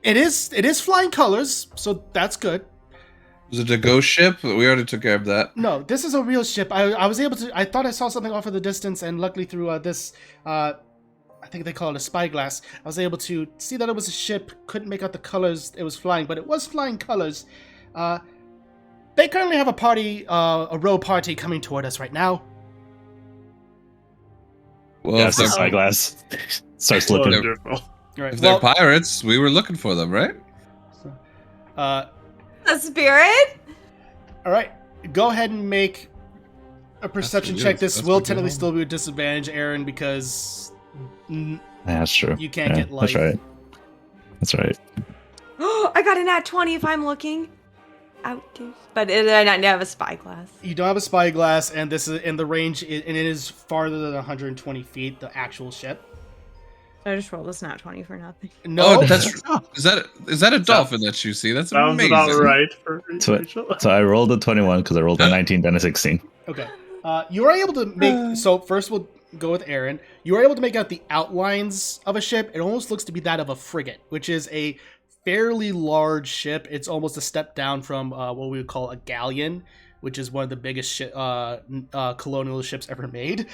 It is flying colors, so that's good. Was it a ghost ship? We already took care of that. No, this is a real ship. I was able to. I thought I saw something off in the distance, and luckily through this, I think they call it a spyglass, I was able to see that it was a ship. Couldn't make out the colors it was flying, but it was flying colors. They currently have a party, a row party coming toward us right now. Well, Yeah, if so they're, spyglass starts slipping. Wonderful. All right. if they're pirates, we were looking for them, right? The spirit? All right. Go ahead and make a perception what it check. is. This That's will what technically you still be a disadvantage, Aaron, because That's true. you can't get life. That's right. That's right. I got a nat 20 if I'm looking. Out. But I don't have a spyglass. You don't have a spyglass, and this is in the range, and it is farther than 120 feet. The actual ship. So I just rolled this nat 20 for nothing. No, Oh, that's is that a dolphin that you see? That's Sounds amazing. about right for So, Rachel. so I rolled a 21 because I rolled a 19 and a 16. okay. You are able to make. So first, we'll go with Aaron. You are able to make out the outlines of a ship. It almost looks to be that of a frigate, which is a fairly large ship. It's almost a step down from what we would call a galleon, which is one of the biggest colonial ships ever made.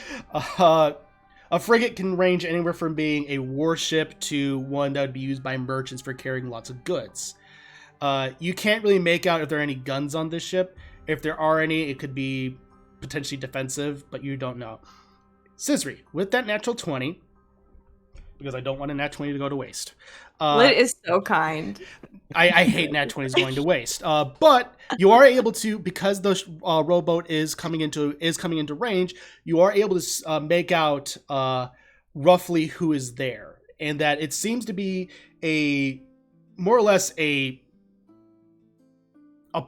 A frigate can range anywhere from being a warship to one that would be used by merchants for carrying lots of goods. You can't really make out if there are any guns on this ship. If there are any, it could be potentially defensive, but you don't know. Cizir, with that natural 20, because I don't want a nat 20 to go to waste. Lit is so kind. I hate nat 20s going to waste. But you are able to, because the rowboat is coming into range, you are able to make out roughly who is there, and that it seems to be a more or less a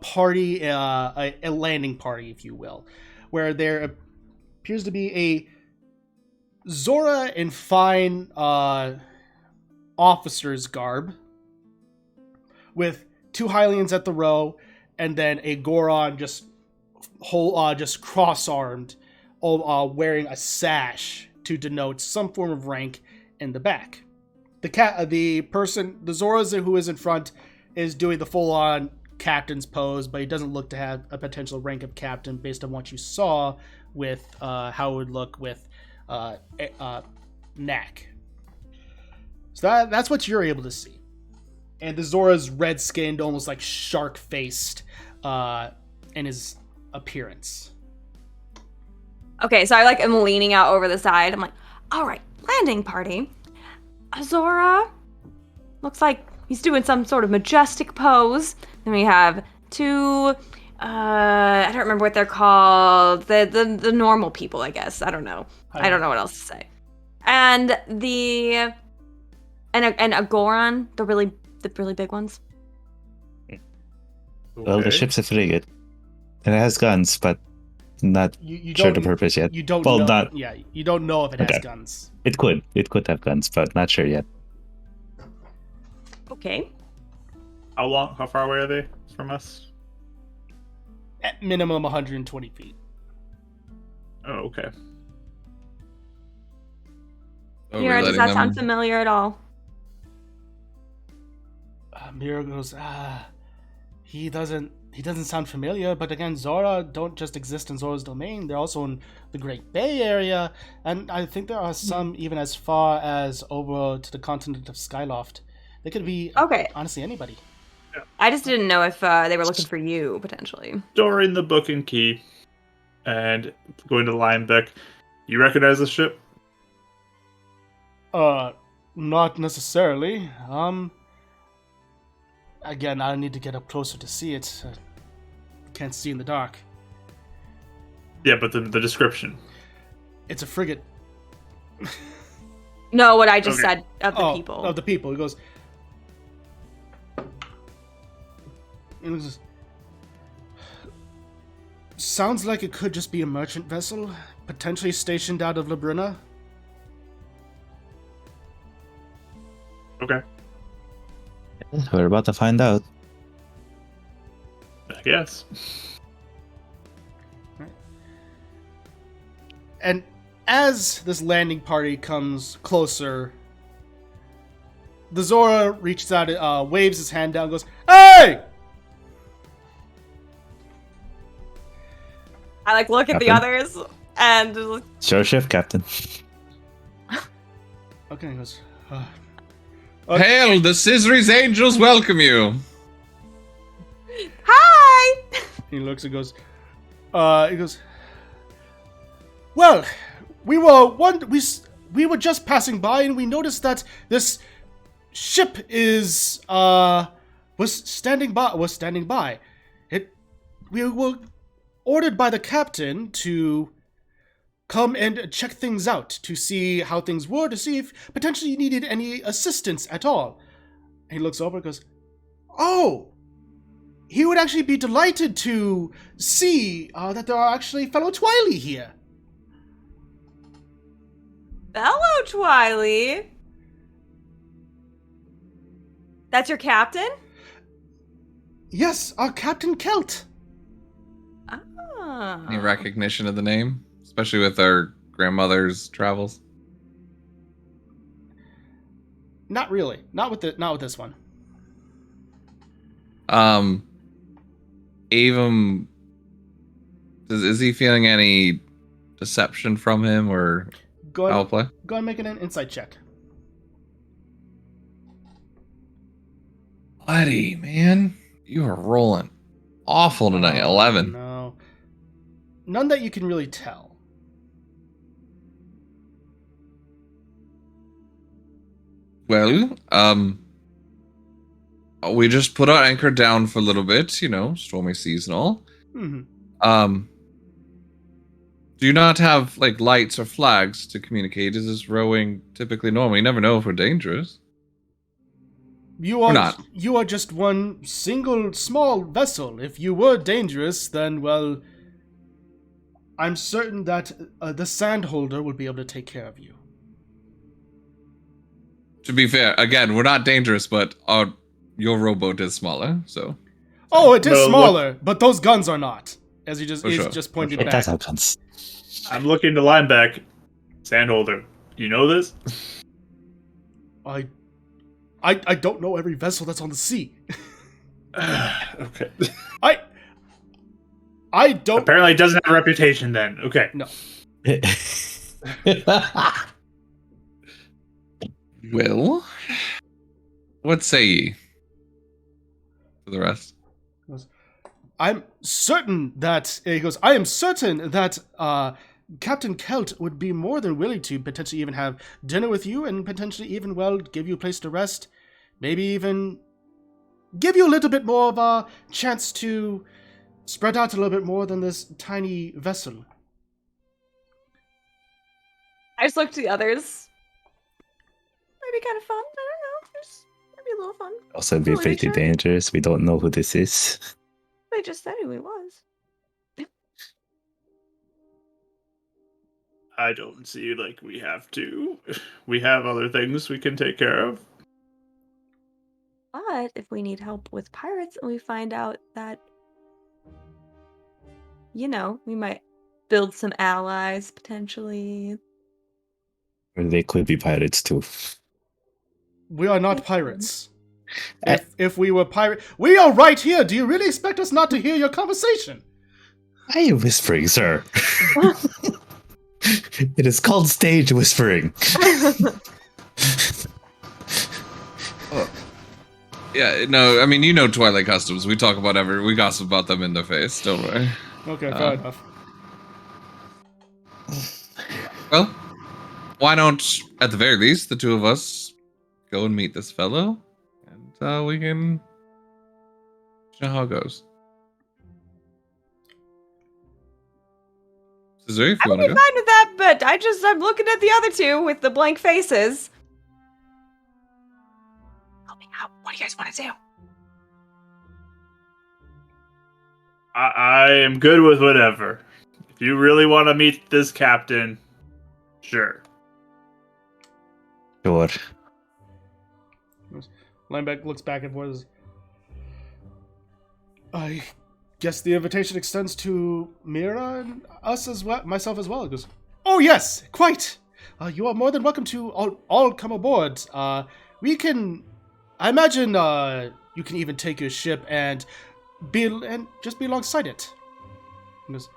party, a landing party, if you will, where there appears to be a Zora in fine officer's garb, with 2 Hylians at the row, and then a Goron just cross-armed, wearing a sash to denote some form of rank in the back. The Zora who is in front is doing the full-on captain's pose, but he doesn't look to have a potential rank of captain based on what you saw with how it would look with Knack. So that's what you're able to see. And the Zora's red-skinned, almost like shark-faced in his appearance. Okay, so I am leaning out over the side. I'm like, all right, landing party. Zora looks like he's doing some sort of majestic pose. Then we have 2, I don't remember what they're called. The normal people, I guess. I don't know. I don't know what else to say. And a Goron, the really big ones. Well, the ship's a frigate, and it has guns, but not sure the purpose yet. You don't well, know. not. Yeah, you don't know if it has guns. It could have guns, but not sure yet. Okay. How far away are they from us? At minimum 120 feet. Oh, okay. Mira, does that sound familiar at all? Mira goes, he doesn't sound familiar, but again, Zora don't just exist in Zora's domain, they're also in the Great Bay Area, and I think there are some even as far as over to the continent of Skyloft. They could be, honestly, anybody. Yeah. I just didn't know if they were looking for you, potentially. Storing the book and key, and going to Linebeck. You recognize the ship? Not necessarily. Again, I need to get up closer to see it. Can't see in the dark. Yeah, but the description. It's a frigate. No, what I just said of the people. Of the people. He goes... Sounds like it could just be a merchant vessel, potentially stationed out of Labrina. Okay. We're about to find out. I guess. And as this landing party comes closer, the Zora reaches out, waves his hand down, and goes, "Hey!" I look at the others and Show shift, Captain. Okay, he goes, Hail, the Cizir's angels welcome you. hi. He looks and goes, well, we were just passing by and we noticed that this ship was standing by. We were ordered by the captain to come and check things out, to see how things were, to see if potentially you needed any assistance at all. And he looks over and goes, oh, he would actually be delighted to see that there are actually fellow Twiley here. Fellow Twiley? That's your captain? Yes, our Captain Kelt. Ah. Any recognition of the name? Especially with our grandmother's travels? Not really. Not with this one. Avum, is he feeling any deception from him, or? Go I'll ahead. play. Go ahead and make an insight check. Buddy, man, you are rolling awful tonight. 11. No. None that you can really tell. Well, we just put our anchor down for a little bit, you know, stormy seasonal. Mm-hmm. Do you not have like lights or flags to communicate? Is this rowing typically normal? You never know if we're dangerous. You Or are not. you are just one single small vessel. If you were dangerous, then well, I'm certain that the Sandholder will be able to take care of you. To be fair, again, we're not dangerous, but your rowboat is smaller, so. Oh, it is No, look- smaller, but those guns are not. As he just For he's sure. just pointed It back. does have guns. I'm looking to Lineback. Sandholder, you know this? I don't know every vessel that's on the sea. Okay. I don't. Apparently, it doesn't have a reputation then. Okay. No. Well, what say ye? For the rest. I'm certain that he goes. I am certain that Captain Kelt would be more than willing to potentially even have dinner with you, and potentially even give you a place to rest. Maybe even give you a little bit more of a chance to spread out a little bit more than this tiny vessel. I just looked to the others. Might be kind of fun. I don't know. There's maybe a little fun. Also, be Totally pretty sure. dangerous. We don't know who this is. They just said who he was. I don't see like we have to. We have other things we can take care of. But if we need help with pirates and we find out that, you know, we might build some allies potentially. Or they could be pirates too. We are not pirates. If we were we are right here. Do you really expect us not to hear your conversation? Why are you whispering, sir? It is called stage whispering. Yeah, no, I mean, you know Twilight Customs. We talk about we gossip about them in their face, don't worry. Okay, fair enough. Well, why don't, at the very least, the two of us go and meet this fellow, and we can know how it goes. Cizir, if I you would want be to go. fine with that, but I'm looking at the other two with the blank faces. Help me out. What do you guys want to do? I am good with whatever. If you really want to meet this captain, sure. Sure. Lineback looks back and forth. I guess the invitation extends to Mira and us as well, myself as well. He goes, oh yes, quite. You are more than welcome to all come aboard. We can, I imagine, you can even take your ship and just be alongside it. He goes,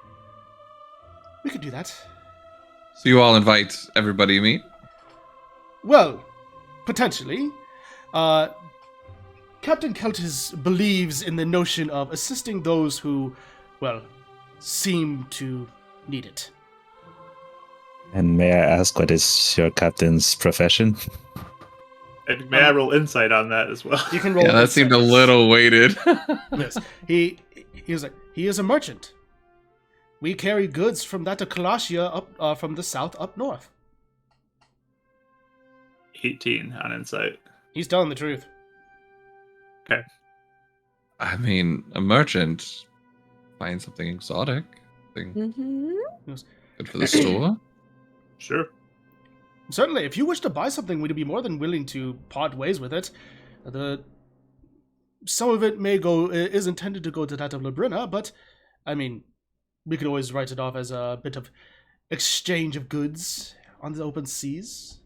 we could do that. So you all invite everybody you meet? Well, potentially. Captain Keltis believes in the notion of assisting those who, well, seem to need it. And may I ask, what is your captain's profession? And may I roll insight on that as well? You can roll. Yeah, that seemed a little weighted. Yes, he is a merchant. We carry goods from that of Kalasia up from the south up north. 18 on insight. He's telling the truth. Okay. I mean, a merchant finds something exotic, something Mm-hmm. good for the store. Sure. Certainly, if you wish to buy something, we'd be more than willing to part ways with it. Some of it is intended to go to that of Labrina, but I mean, we could always write it off as a bit of exchange of goods on the open seas.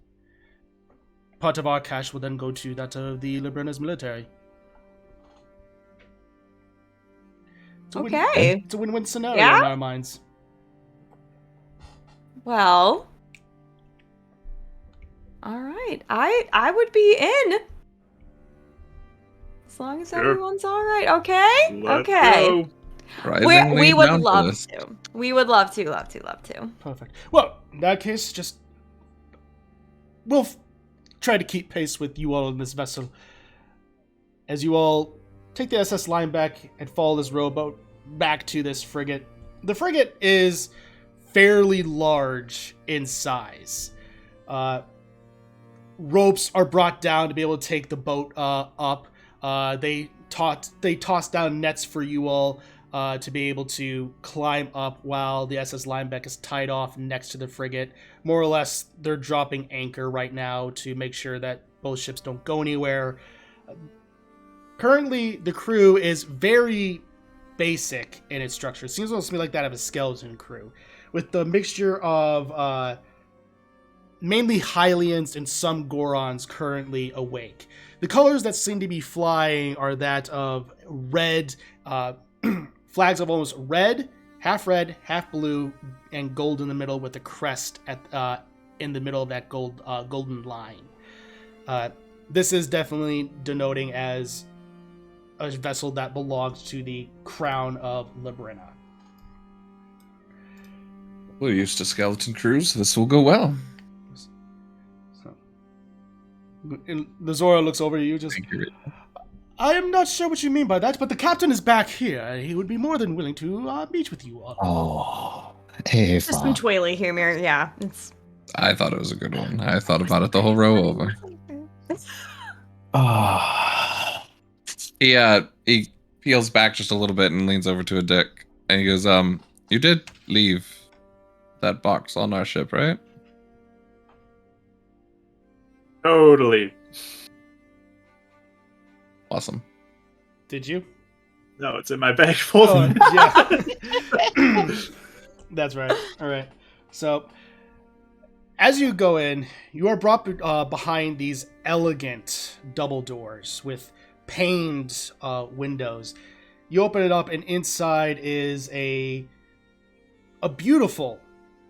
Part of our cash will then go to that of the Labrina's military. Okay. It's a win-win scenario Yeah? in our minds. Well, All right. I would be in. As long as Sure. everyone's all right. Okay. Let's okay. go. Surprisingly We would down for love this. to. We would love to. Perfect. Well, in that case, just we'll try to keep pace with you all in this vessel. As you all take the SS Lineback and follow this rowboat back to this frigate. The frigate is fairly large in size. Ropes are brought down to be able to take the boat up. They toss down nets for you all to be able to climb up while the SS Lineback is tied off next to the frigate. More or less, they're dropping anchor right now to make sure that both ships don't go anywhere. Currently, the crew is very basic in its structure. It seems almost to me like that of a skeleton crew, with the mixture of mainly Hylians and some Gorons currently awake. The colors that seem to be flying are that of red, flags of almost red, half blue, and gold in the middle with a crest in the middle of that golden line. This is definitely denoting as a vessel that belongs to the crown of Labrina. We're used to skeleton crews. This will go well. And the Zora looks over to you, just, I am not sure what you mean by that, but the captain is back here. He would be more than willing to meet with you all. Oh, hey, Just some twirly humor. Yeah. I thought it was a good one. I thought about it the whole row over. He peels back just a little bit and leans over to a deck, and he goes, you did leave that box on our ship, right? Totally. Awesome. Did you? No, it's in my bag full. Yeah. That's right. All right. So, as you go in, you are brought behind these elegant double doors with paned windows. You open it up, and inside is a beautiful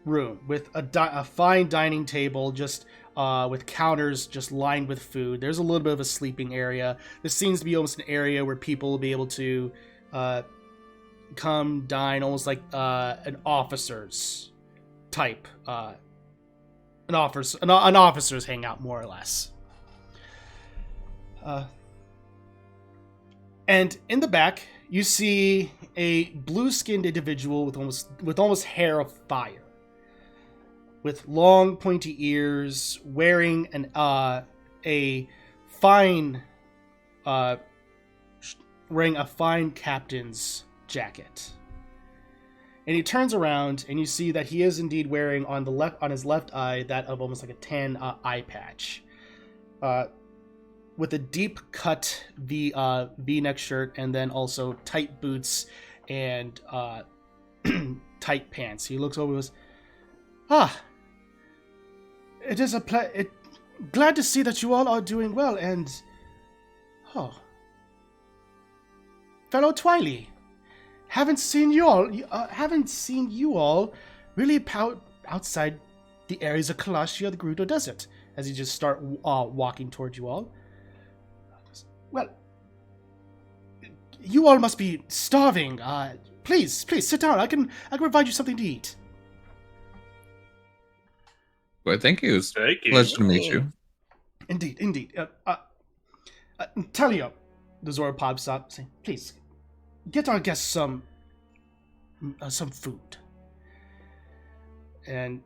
room with a fine dining table, just with counters just lined with food. There's a little bit of a sleeping area. This seems to be almost an area where people will be able to come dine, almost like an officer's type, an officer's hangout, more or less. And in the back, you see a blue-skinned individual with almost hair of fire, with long pointy ears, wearing a fine captain's jacket. And he turns around, and you see that he is indeed wearing on his left eye that of almost like a tan eye patch, with a deep cut V-neck shirt, and then also tight boots and tight pants. He looks over and goes, it is glad to see that you all are doing well, and fellow Twiley, haven't seen you all really outside the areas of Kalashia, the Gerudo Desert, as you just start walking towards you all. Well, you all must be starving. Please sit down. I can provide you something to eat. Well, thank you. It's Thank you. pleasure to meet you. Indeed. Talia, the Zora pops up, saying, please, get our guests some food. And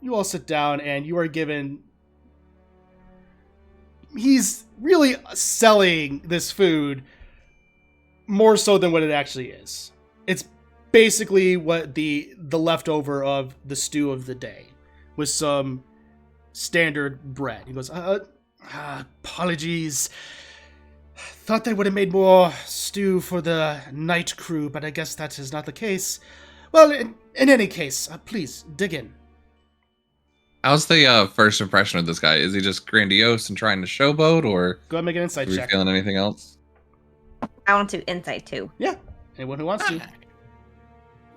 you all sit down, and you are given... He's really selling this food more so than what it actually is. It's basically what the leftover of the stew of the day, with some standard bread. He goes, apologies. Thought they would have made more stew for the night crew, but I guess that is not the case. Well, in any case, please, dig in. How's the first impression of this guy? Is he just grandiose and trying to showboat, or Go ahead and make an insight are we check. feeling anything else? I want to insight too. Yeah, anyone who wants to.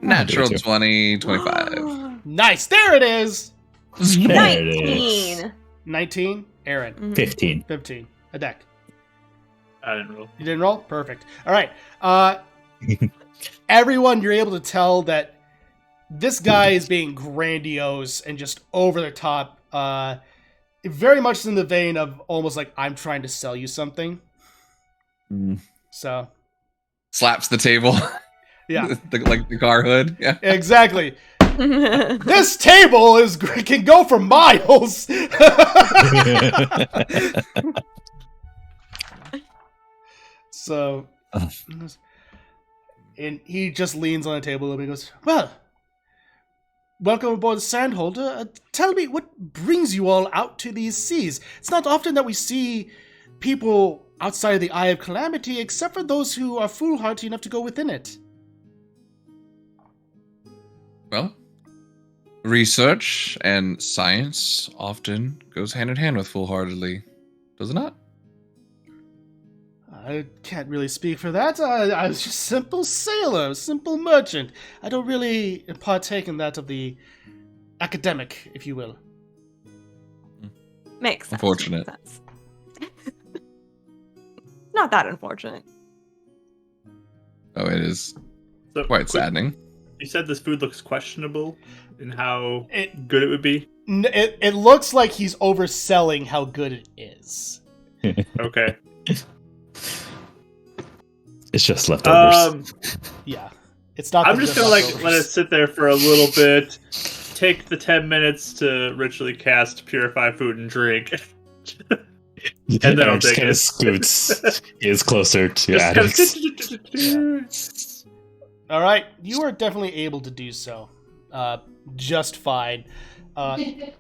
Natural too. 20, 25. Nice, there it is! There it is. 19. 19. Aaron. Mhm. 15. 15. A deck. I didn't roll. You didn't roll? Perfect. All right. Everyone, you're able to tell that this guy is being grandiose and just over the top. Very much in the vein of almost like, I'm trying to sell you something. So. Slaps the table. Yeah. Like the car hood. Yeah. Exactly. This table can go for miles. So, and he just leans on the table a little bit and goes, well, welcome aboard the Sandholder. Tell me, what brings you all out to these seas? It's not often that we see people outside of the Eye of Calamity, except for those who are foolhardy enough to go within it. Well, research and science often goes hand in hand with foolhardily, does it not? I can't really speak for that. I was just a simple sailor, simple merchant. I don't really partake in that of the academic, if you will. Makes sense. Unfortunate. Makes sense. Not that unfortunate. Oh, it is So, quite saddening. You said this food looks questionable in how good it would be. It looks like he's overselling how good it is. Okay. It's just leftovers. Yeah. It's not. I'm just gonna let it sit there for a little bit. Take the 10 minutes to ritually cast Purify Food and Drink. And then I'll take kind it. of scoots is closer to Alex. All right, you are definitely able to do so, just fine. I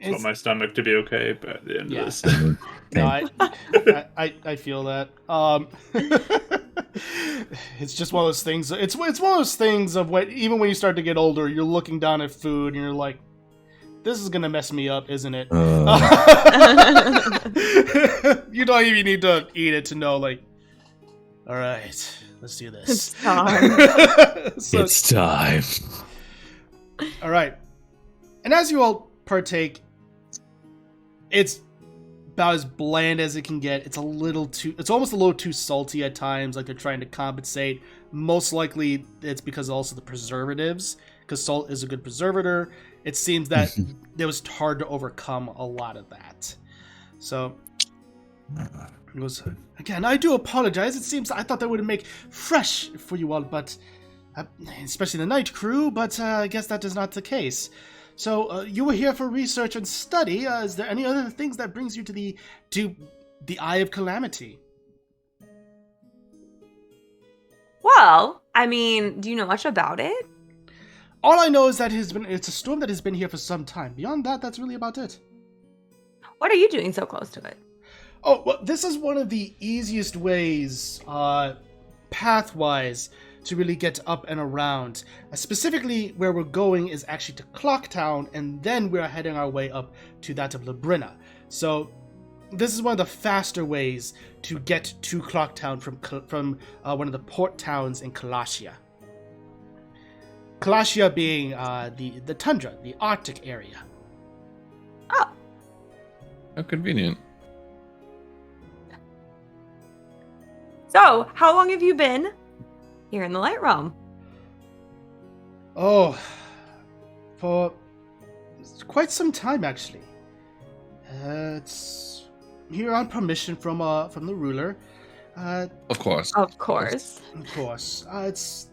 want my stomach to be okay by the end of this. No, I feel that. It's just one of those things. It's one of those things of when even when you start to get older, you're looking down at food and you're like, "This is gonna mess me up, isn't it?" You don't even need to eat it to know, like, all right, let's do this. It's time. It's time. All right, and as you all partake, it's about as bland as it can get. It's almost a little too salty at times, like they're trying to compensate. Most likely it's because also the preservatives, because salt is a good preservator. It seems that it was hard to overcome a lot of that. So it was, again, I do apologize. It seems I thought that would make fresh for you all, but especially the night crew, but I guess that is not the case. So you were here for research and study. Is there any other things that brings you to the Eye of Calamity? Well, I mean, do you know much about it? All I know is that it's a storm that has been here for some time. Beyond that, that's really about it. What are you doing so close to it? Oh, well, this is one of the easiest ways, path-wise, to really get up and around. Specifically, where we're going is actually to Clocktown, and then we're heading our way up to that of Labrina. So, this is one of the faster ways to get to Clocktown from one of the port towns in Kalashia. Kalashia being the tundra, the Arctic area. Oh. How convenient. So, how long have you been here in the Light Realm? Oh, for quite some time, actually. It's here on permission from the ruler. Of course. Of course. Of course. It's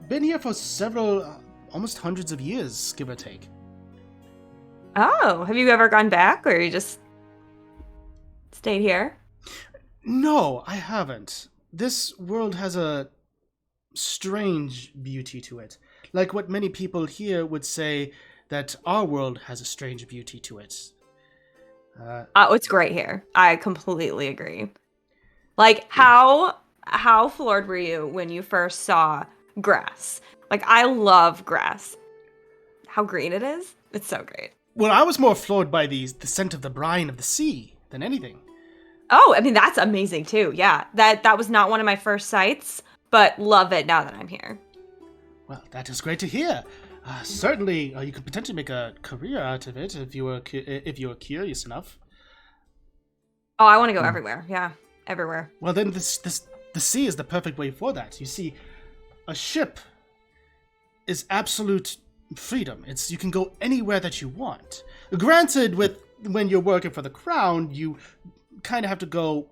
been here for several, almost hundreds of years, give or take. Oh, have you ever gone back, or you just stayed here? No, I haven't. This world has a strange beauty to it. Like what many people here would say that our world has a strange beauty to it. It's great here. I completely agree. Like, how floored were you when you first saw grass? Like, I love grass. How green it is. It's so great. Well, I was more floored by the scent of the brine of the sea than anything. Oh, I mean, that's amazing too. Yeah, that was not one of my first sights, but love it now that I'm here. Well, that is great to hear. Certainly, you could potentially make a career out of it if you were curious enough. Oh, I want to go everywhere. Yeah, everywhere. Well, then the sea is the perfect way for that. You see, a ship is absolute freedom. You can go anywhere that you want. Granted, when you're working for the crown, you kind of have to go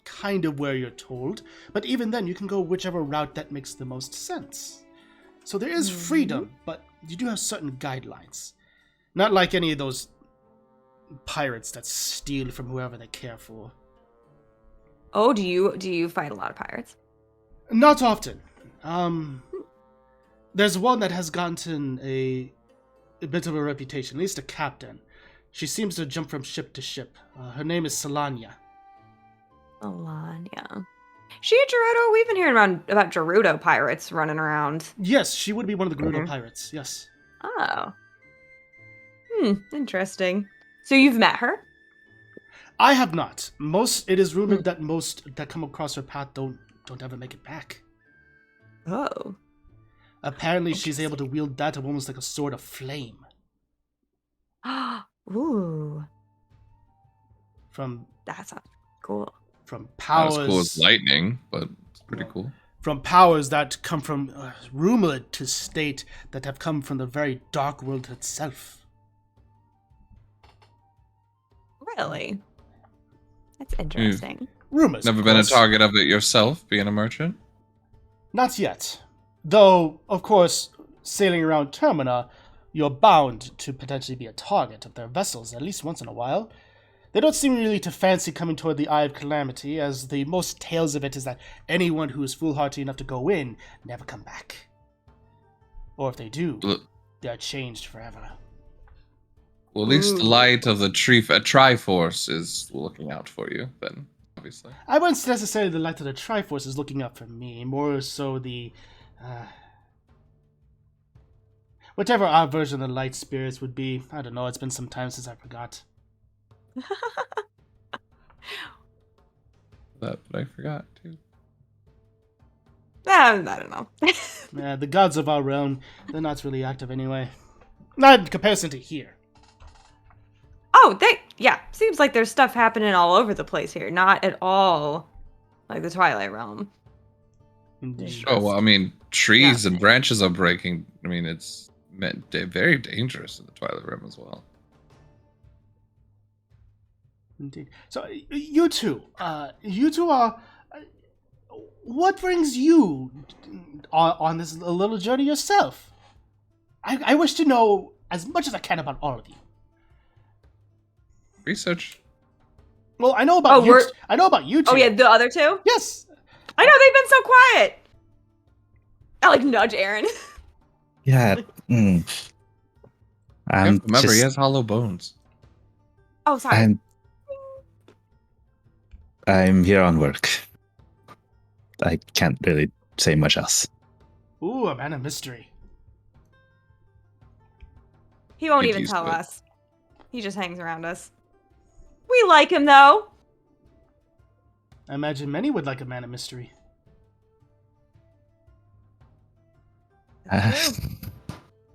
kind of where you're told, but even then you can go whichever route that makes the most sense. So there is freedom, but you do have certain guidelines. Not like any of those pirates that steal from whoever they care for. Oh, do you fight a lot of pirates? Not often. There's one that has gotten a bit of a reputation, at least a captain. She seems to jump from ship to ship. Her name is Solania. Solania. She a Gerudo? We've been hearing about Gerudo pirates running around. Yes, she would be one of the Gerudo pirates, yes. Oh. Interesting. So you've met her? I have not. It is rumored that most that come across her path don't ever make it back. Oh. Apparently she's able to wield that almost like a sword of flame. Ooh. That sounds cool. From Not powers. as cool as lightning, but it's pretty cool. From powers that come from, rumored to state, that have come from the very dark world itself. Really? That's interesting. Rumors. Never of been a course. target of it yourself, being a merchant? Not yet. Though, of course, sailing around Termina, you're bound to potentially be a target of their vessels at least once in a while. They don't seem really to fancy coming toward the Eye of Calamity, as the most tales of it is that anyone who is foolhardy enough to go in never come back. Or if they do, they are changed forever. Well, at least the light of the Triforce is looking out for you, then, obviously. I wouldn't necessarily the light of the Triforce is looking up for me, more so the... whatever our version of the light spirits would be. I don't know, it's been some time since I forgot. But I forgot, too. I don't know. Yeah, the gods of our realm, they're not really active anyway. Not in comparison to here. Oh, seems like there's stuff happening all over the place here. Not at all like the Twilight Realm. Indeed. Oh, well, I mean, trees and branches are breaking. I mean, it's very dangerous in the Twilight Realm as well. Indeed. So, you two are... what brings you on this little journey yourself? I wish to know as much as I can about all of you. Research. Well, I know about I know about you two. Oh yeah, the other two? Yes. I know, they've been so quiet. I like nudge Aaron. Yeah. Remember, he has hollow bones. Oh, sorry. I'm here on work. I can't really say much else. Ooh, a man of mystery. He won't Get even used tell to it. us. He just hangs around us. We like him, though. I imagine many would like a man of mystery.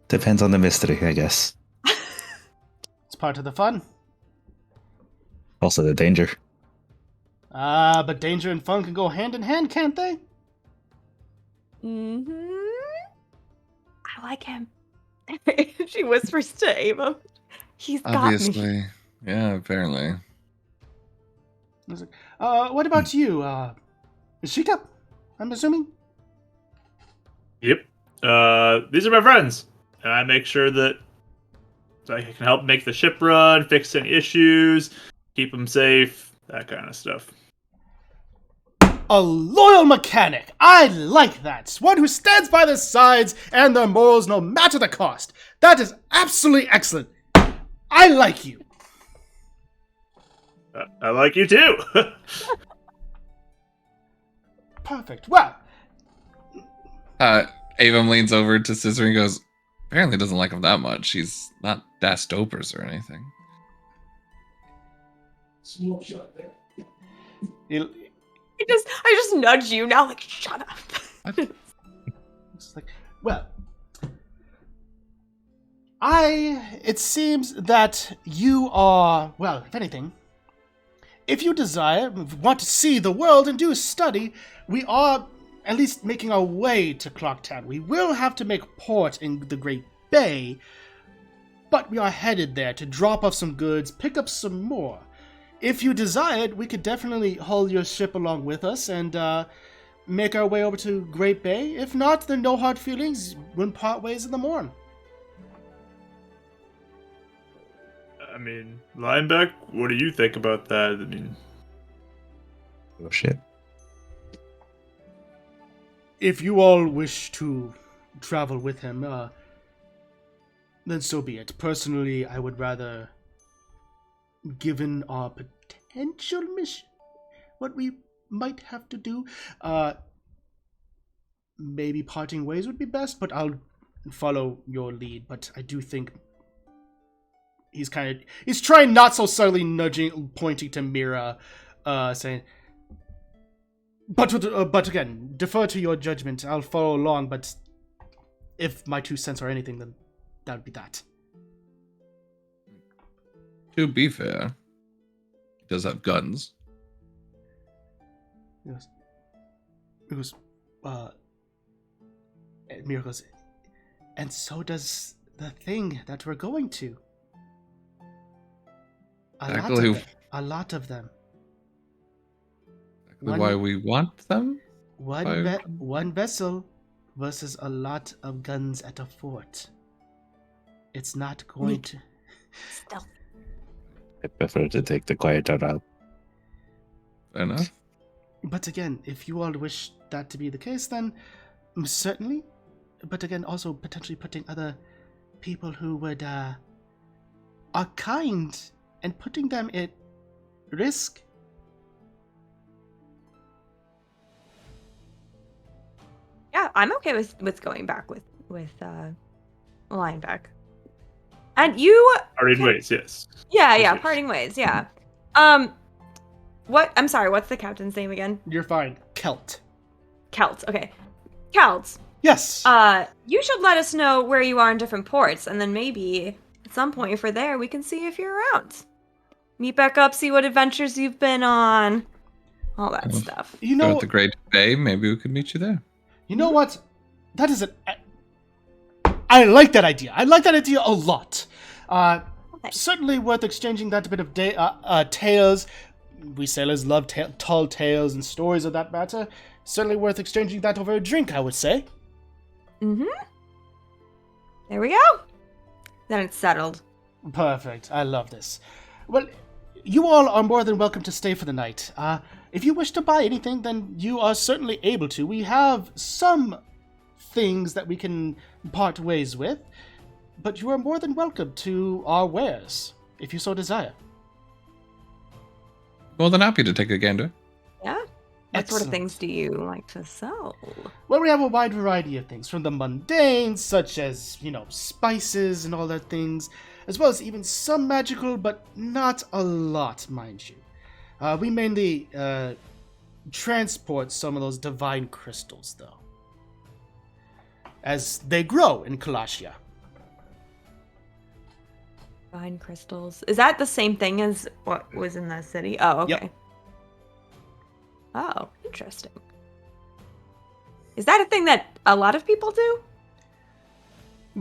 Depends on the mystery, I guess. It's part of the fun. Also the danger. But danger and fun can go hand in hand, can't they? I like him. She whispers to Ava. He's got Obviously. me. Yeah, apparently. I was like, what about you? Ishika, I'm assuming? Yep. These are my friends. And I make sure that I can help make the ship run, fix any issues, keep them safe, that kind of stuff. A loyal mechanic! I like that! One who stands by their sides and their morals no matter the cost. That is absolutely excellent. I like you. I like you too. Perfect. Well, Avon leans over to Cizir and goes, apparently doesn't like him that much. He's not Das Dopers or anything. I just nudge you now, like, shut up. it's like, well, It seems that you are, well, if anything, if you desire, want to see the world and do study, we are at least making our way to Clocktown. We will have to make port in the Great Bay, but we are headed there to drop off some goods, pick up some more. If you desired, we could definitely haul your ship along with us and make our way over to Great Bay. If not, then no hard feelings. We'll part ways in the morn. I mean, Lineback, what do you think about that? I mean, Oh shit. If you all wish to travel with him, then so be it. Personally, I would rather, given our potential mission, what we might have to do, maybe parting ways would be best, but I'll follow your lead. But I do think he's trying not so subtly pointing to Mira, saying, but again, defer to your judgment. I'll follow along, but if my 2 cents are anything, then that would be that. To be fair, he does have guns. Yes. It was, Mira goes, and so does the thing that we're going to. A lot of them. Why we want them? One vessel versus a lot of guns at a fort. It's not going to... Still. I prefer to take the quieter route. Fair enough. But again, if you all wish that to be the case, then certainly. But again, also potentially putting other people who would are kind and putting them at risk. Yeah, I'm okay with going back with Lineback. And you parting ways, yes. Yeah, parting ways, yeah. What? I'm sorry, what's the captain's name again? You're fine. Kelt, okay. Kelt. Yes. You should let us know where you are in different ports, and then maybe at some point if we're there, we can see if you're around. Meet back up, see what adventures you've been on, all that stuff. You know, at the Great Bay, maybe we could meet you there. You know what? That is I like that idea. I like that idea a lot. Okay. Certainly worth exchanging that bit of tales. We sailors love tall tales and stories of that matter. Certainly worth exchanging that over a drink, I would say. Mm-hmm. There we go. Then it's settled. Perfect. I love this. Well, you all are more than welcome to stay for the night. If you wish to buy anything, then you are certainly able to. We have some things that we can part ways with, but you are more than welcome to our wares, if you so desire. More than happy to take a gander. Yeah. What sort of things do you like to sell? Well, we have a wide variety of things, from the mundane, such as, spices and all that things, as well as even some magical, but not a lot, mind you. We mainly transport some of those divine crystals, though, as they grow in Kalashia. Divine crystals. Is that the same thing as what was in the city? Oh, okay. Yep. Oh, interesting. Is that a thing that a lot of people do?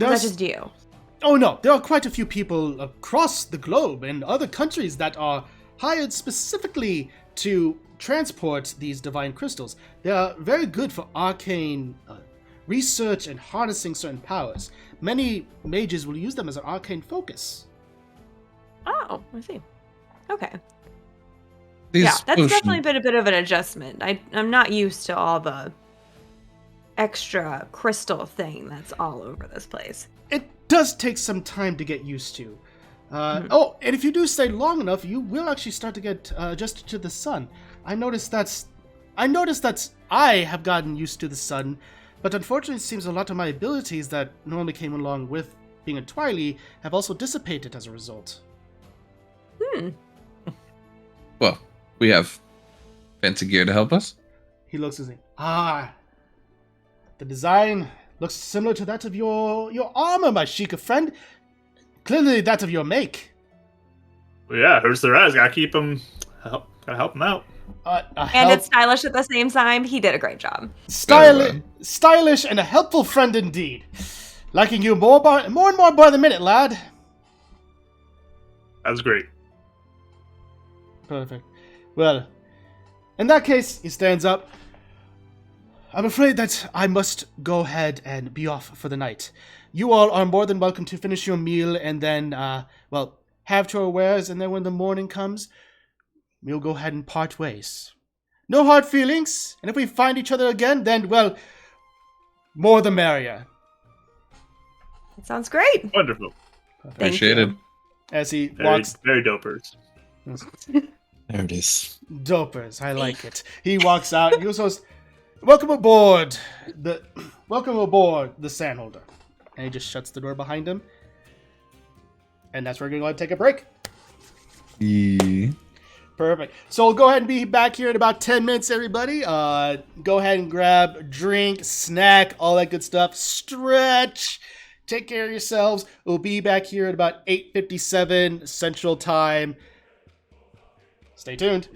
Or is that just you? Oh no, there are quite a few people across the globe and other countries that are hired specifically to transport these divine crystals. They are very good for arcane research and harnessing certain powers. Many mages will use them as an arcane focus. Oh, I see. Okay. These that's definitely been a bit of an adjustment. I'm not used to all the extra crystal thing that's all over this place. It does take some time to get used to. Oh, and if you do stay long enough, you will actually start to get adjusted to the sun. I noticed that I have gotten used to the sun, but unfortunately it seems a lot of my abilities that normally came along with being a Twily have also dissipated as a result. Well, we have fancy gear to help us. He looks and says, the design looks similar to that of your armor, my Sheikah friend. Clearly that of your make. Well, yeah, who's the rest? Gotta keep him. Gotta help him out. And it's stylish at the same time. He did a great job. Stylish and a helpful friend indeed. Liking you more and more by the minute, lad. That's great. Perfect. Well, in that case, he stands up. I'm afraid that I must go ahead and be off for the night. You all are more than welcome to finish your meal and then, have to our wares, and then when the morning comes, we'll go ahead and part ways. No hard feelings, and if we find each other again, then, well, more the merrier. That sounds great. Wonderful. Appreciated. As he walks... Very dopers. There it is. Dopers, I like it. He walks out, and he goes, welcome aboard, the Sandholder. And he just shuts the door behind him. And that's where we're going to go ahead and take a break. Yeah. Perfect. So we'll go ahead and be back here in about 10 minutes, everybody. Go ahead and grab a drink, snack, all that good stuff. Stretch. Take care of yourselves. We'll be back here at about 8:57 Central Time. Stay tuned.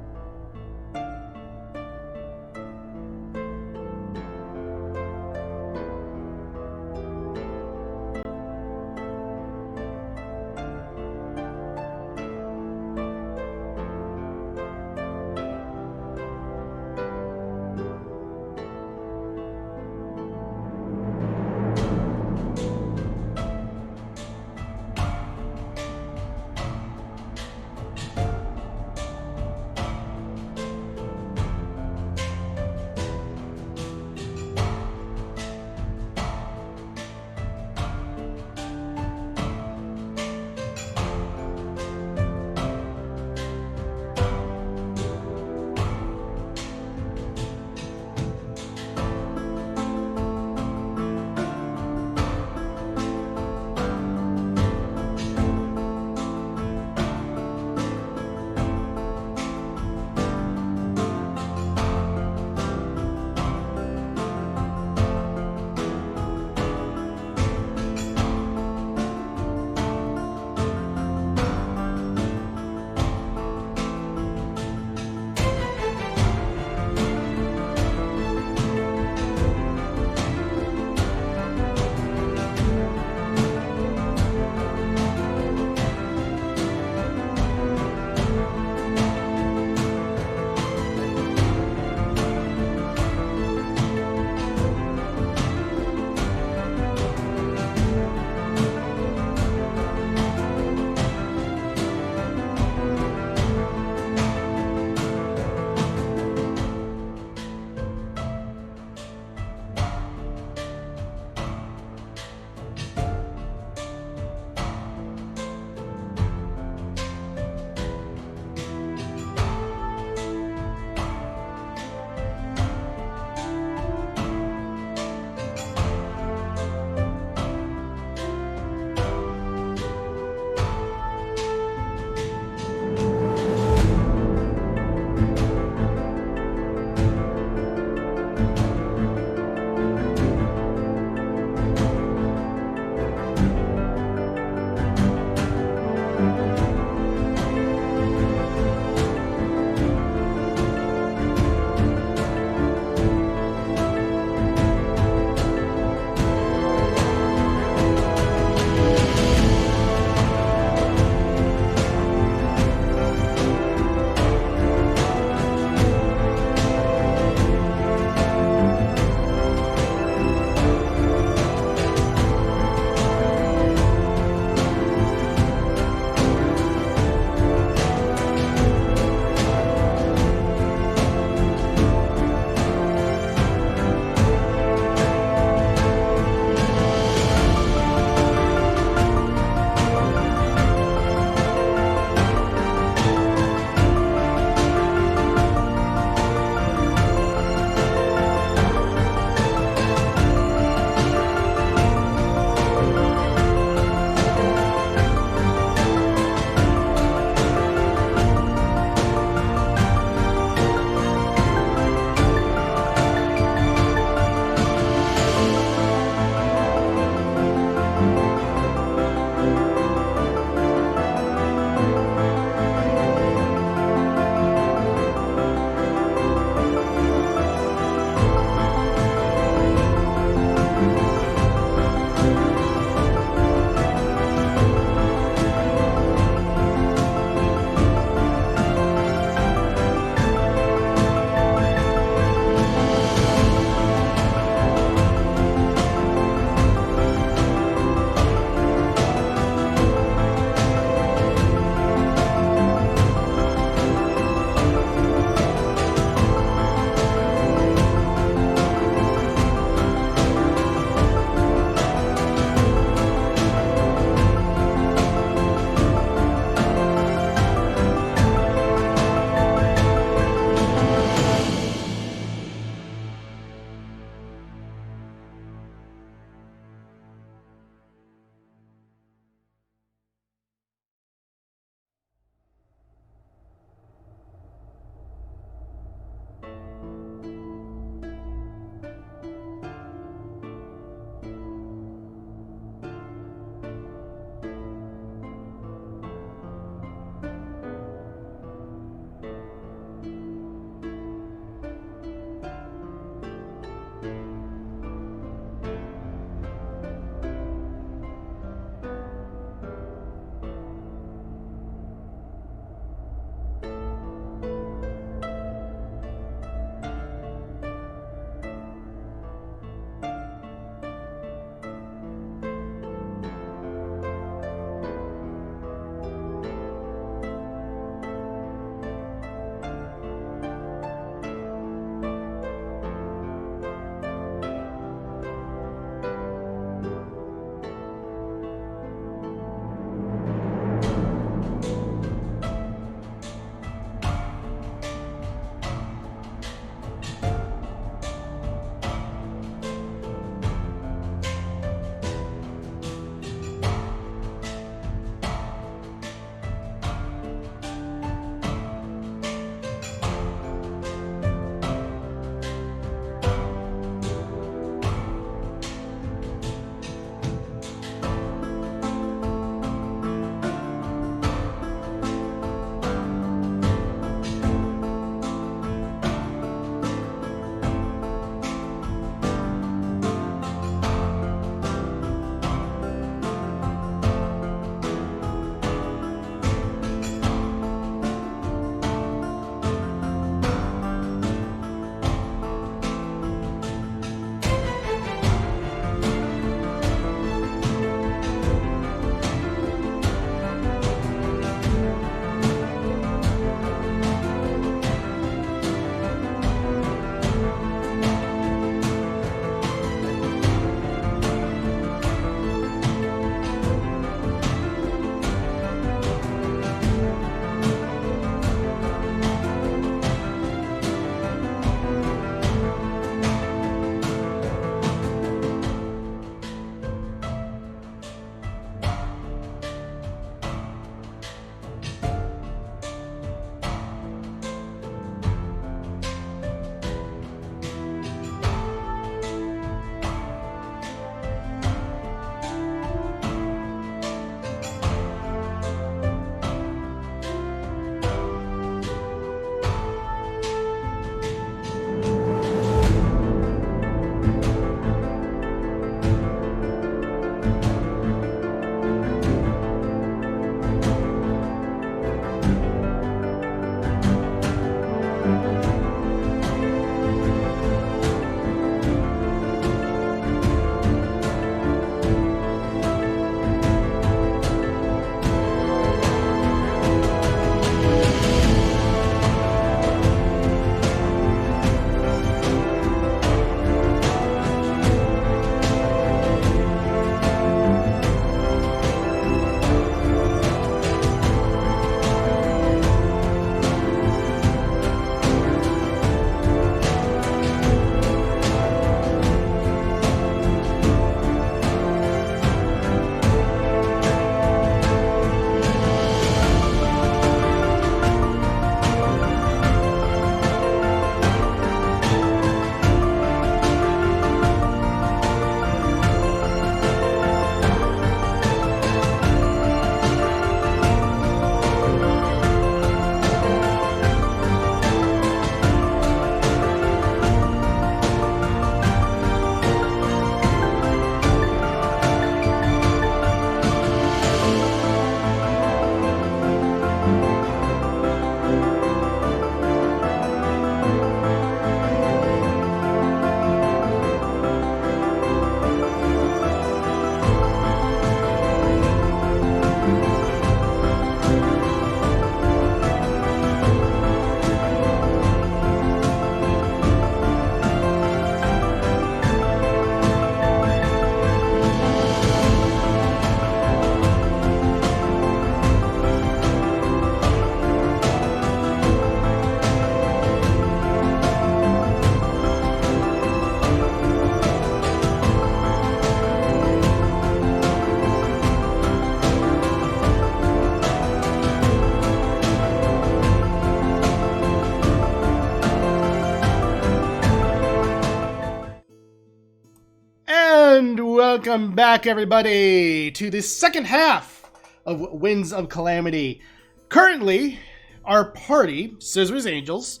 And welcome back, everybody, to the second half of Winds of Calamity. Currently, our party, Cizir's Angels,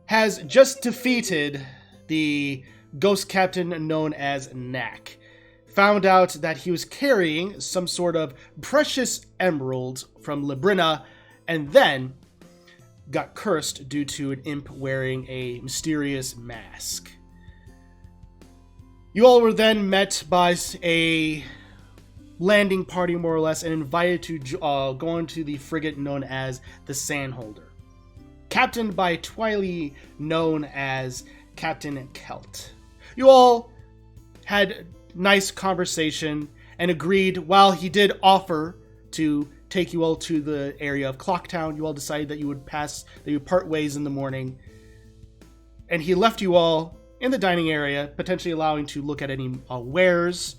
has just defeated the ghost captain known as Knack. Found out that he was carrying some sort of precious emerald from Labrina, and then got cursed due to an imp wearing a mysterious mask. You all were then met by a landing party, more or less, and invited to go onto the frigate known as the Sandholder, captained by Twiley known as Captain Kelt. You all had nice conversation and agreed, while he did offer to take you all to the area of Clocktown, you all decided that you would part ways in the morning, and he left you all in the dining area, potentially allowing to look at any wares,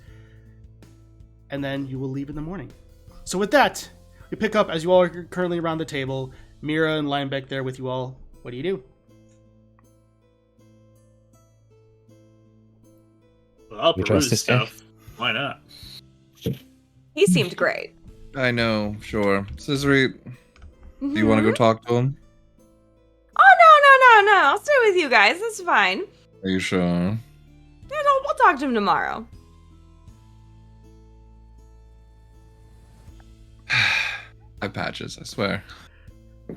and then you will leave in the morning. So with that, we pick up as you all are currently around the table. Mira and Linebeck there with you all. What do you do? Well, I'll We trust peruse this guy? stuff. Why not? He seemed great. I know, sure. Cizir, do you want to go talk to him? Oh, no. I'll stay with you guys. That's fine. Are you sure? Yeah, no, we'll talk to him tomorrow. I patches, I swear. I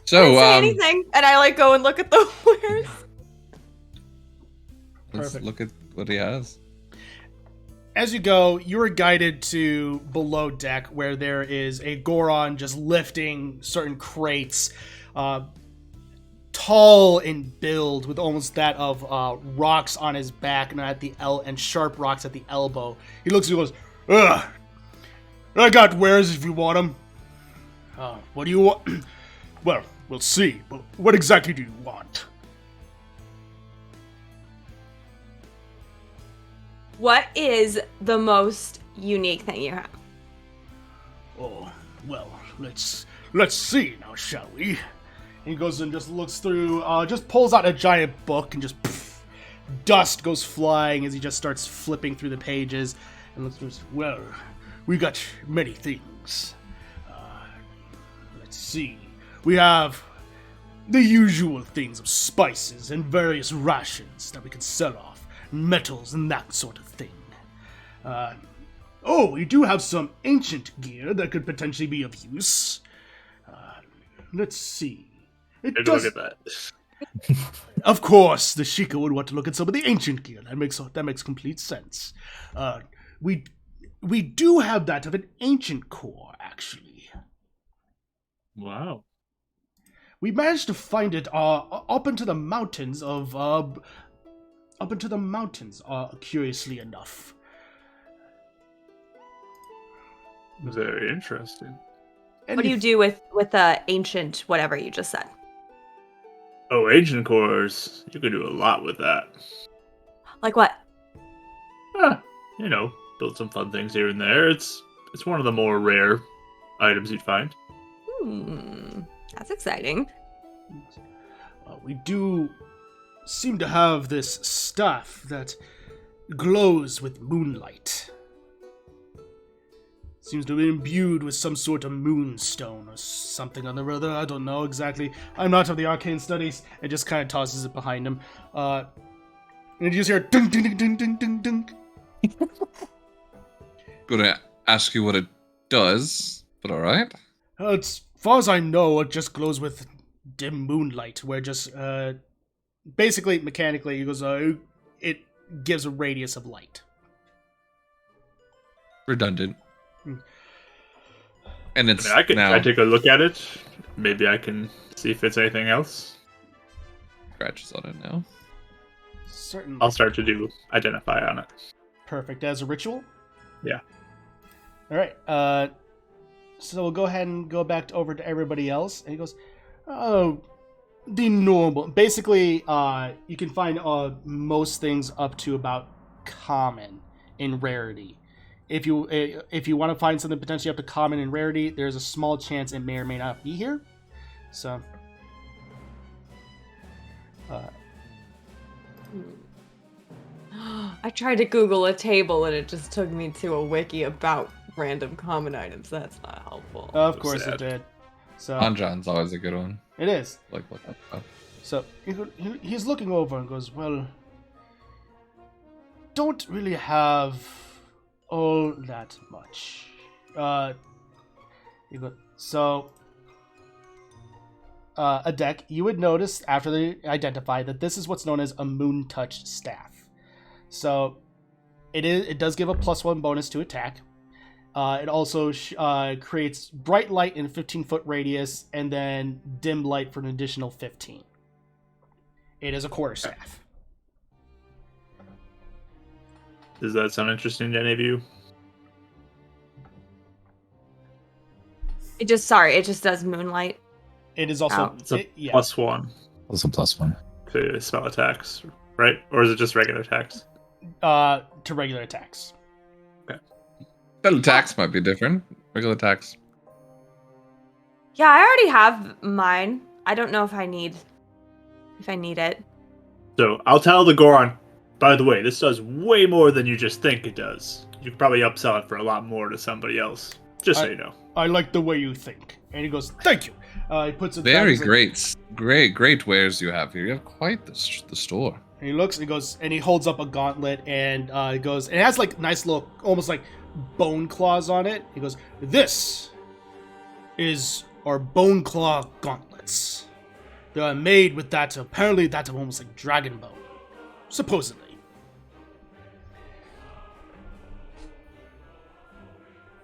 So, didn't say anything, and I go and look at the wares. let's Perfect. look at what he has. As you go, you are guided to below deck, where there is a Goron just lifting certain crates, tall in build, with almost that of rocks on his back and sharp rocks at the elbow. He looks at you and goes, "Ugh, I got wares if you want them. What do you want?" "Well, we'll see, but what exactly do you want?" What is the most unique thing you have? "Oh, well, let's see now, shall we?" He goes and just looks through, just pulls out a giant book, and just dust goes flying as he just starts flipping through the pages, and looks through. "Well, we got many things. Let's see. We have the usual things of spices and various rations that we can sell off, metals and that sort of thing. We do have some ancient gear that could potentially be of use. Let's see. Maybe look at that. Of course, the Sheikah would want to look at some of the ancient gear. That makes complete sense. We do have that of an ancient core, actually. Wow. We managed to find it up into the mountains, curiously enough. Very interesting. What do you do with ancient whatever you just said? Oh, ancient cores. You could do a lot with that. Like what? Build some fun things here and there. It's one of the more rare items you'd find. That's exciting. We do seem to have this stuff that glows with moonlight. Seems to be imbued with some sort of moonstone or something or other. I don't know exactly. I'm not of the arcane studies. It just kind of tosses it behind him. And you just hear ding ding ding ding ding ding ding. Gonna ask you what it does, but alright. As far as I know, it just glows with dim moonlight, where just basically mechanically, it goes. It gives a radius of light. Redundant. And it's I could now try to take a look at it. Maybe I can see if it's anything else. scratches on it now. Certainly. I'll start to do identify on it. Perfect. As a ritual? Yeah. All right. So we'll go ahead and go back over to everybody else. And he goes, "Oh, the normal." Basically, you can find most things up to about common in rarity. If you want to find something potentially up to common in rarity, there's a small chance it may or may not be here. So, I tried to Google a table and it just took me to a wiki about random common items. That's not helpful. Of course sad. it did. So Anjan's always a good one. it is. Like look up. So he's looking over and goes, well, don't really have all that much. So, a deck, you would notice after they identify that this is what's known as a Moon Touch staff. So, it does give a +1 bonus to attack. It also creates bright light in a 15-foot radius and then dim light for an additional 15. It is a quarterstaff. Does that sound interesting to any of you? It just does moonlight. It is also It's a +1 Also +1. to spell attacks, right? Or is it just regular attacks? to regular attacks. Spell attacks might be different. Regular attacks. Yeah, I already have mine. I don't know if I need it. So I'll tell the Goron, by the way, this does way more than you just think it does. You could probably upsell it for a lot more to somebody else. Just so you know. I like the way you think. And he goes, thank you. He puts it down. Very He's like- great wares you have here. You have quite the store. And he looks and he goes, and he holds up a gauntlet and he goes, and it has like nice little, almost like bone claws on it. He goes, this is our bone claw gauntlets. They are made with that, apparently that's almost like dragon bone. Supposedly.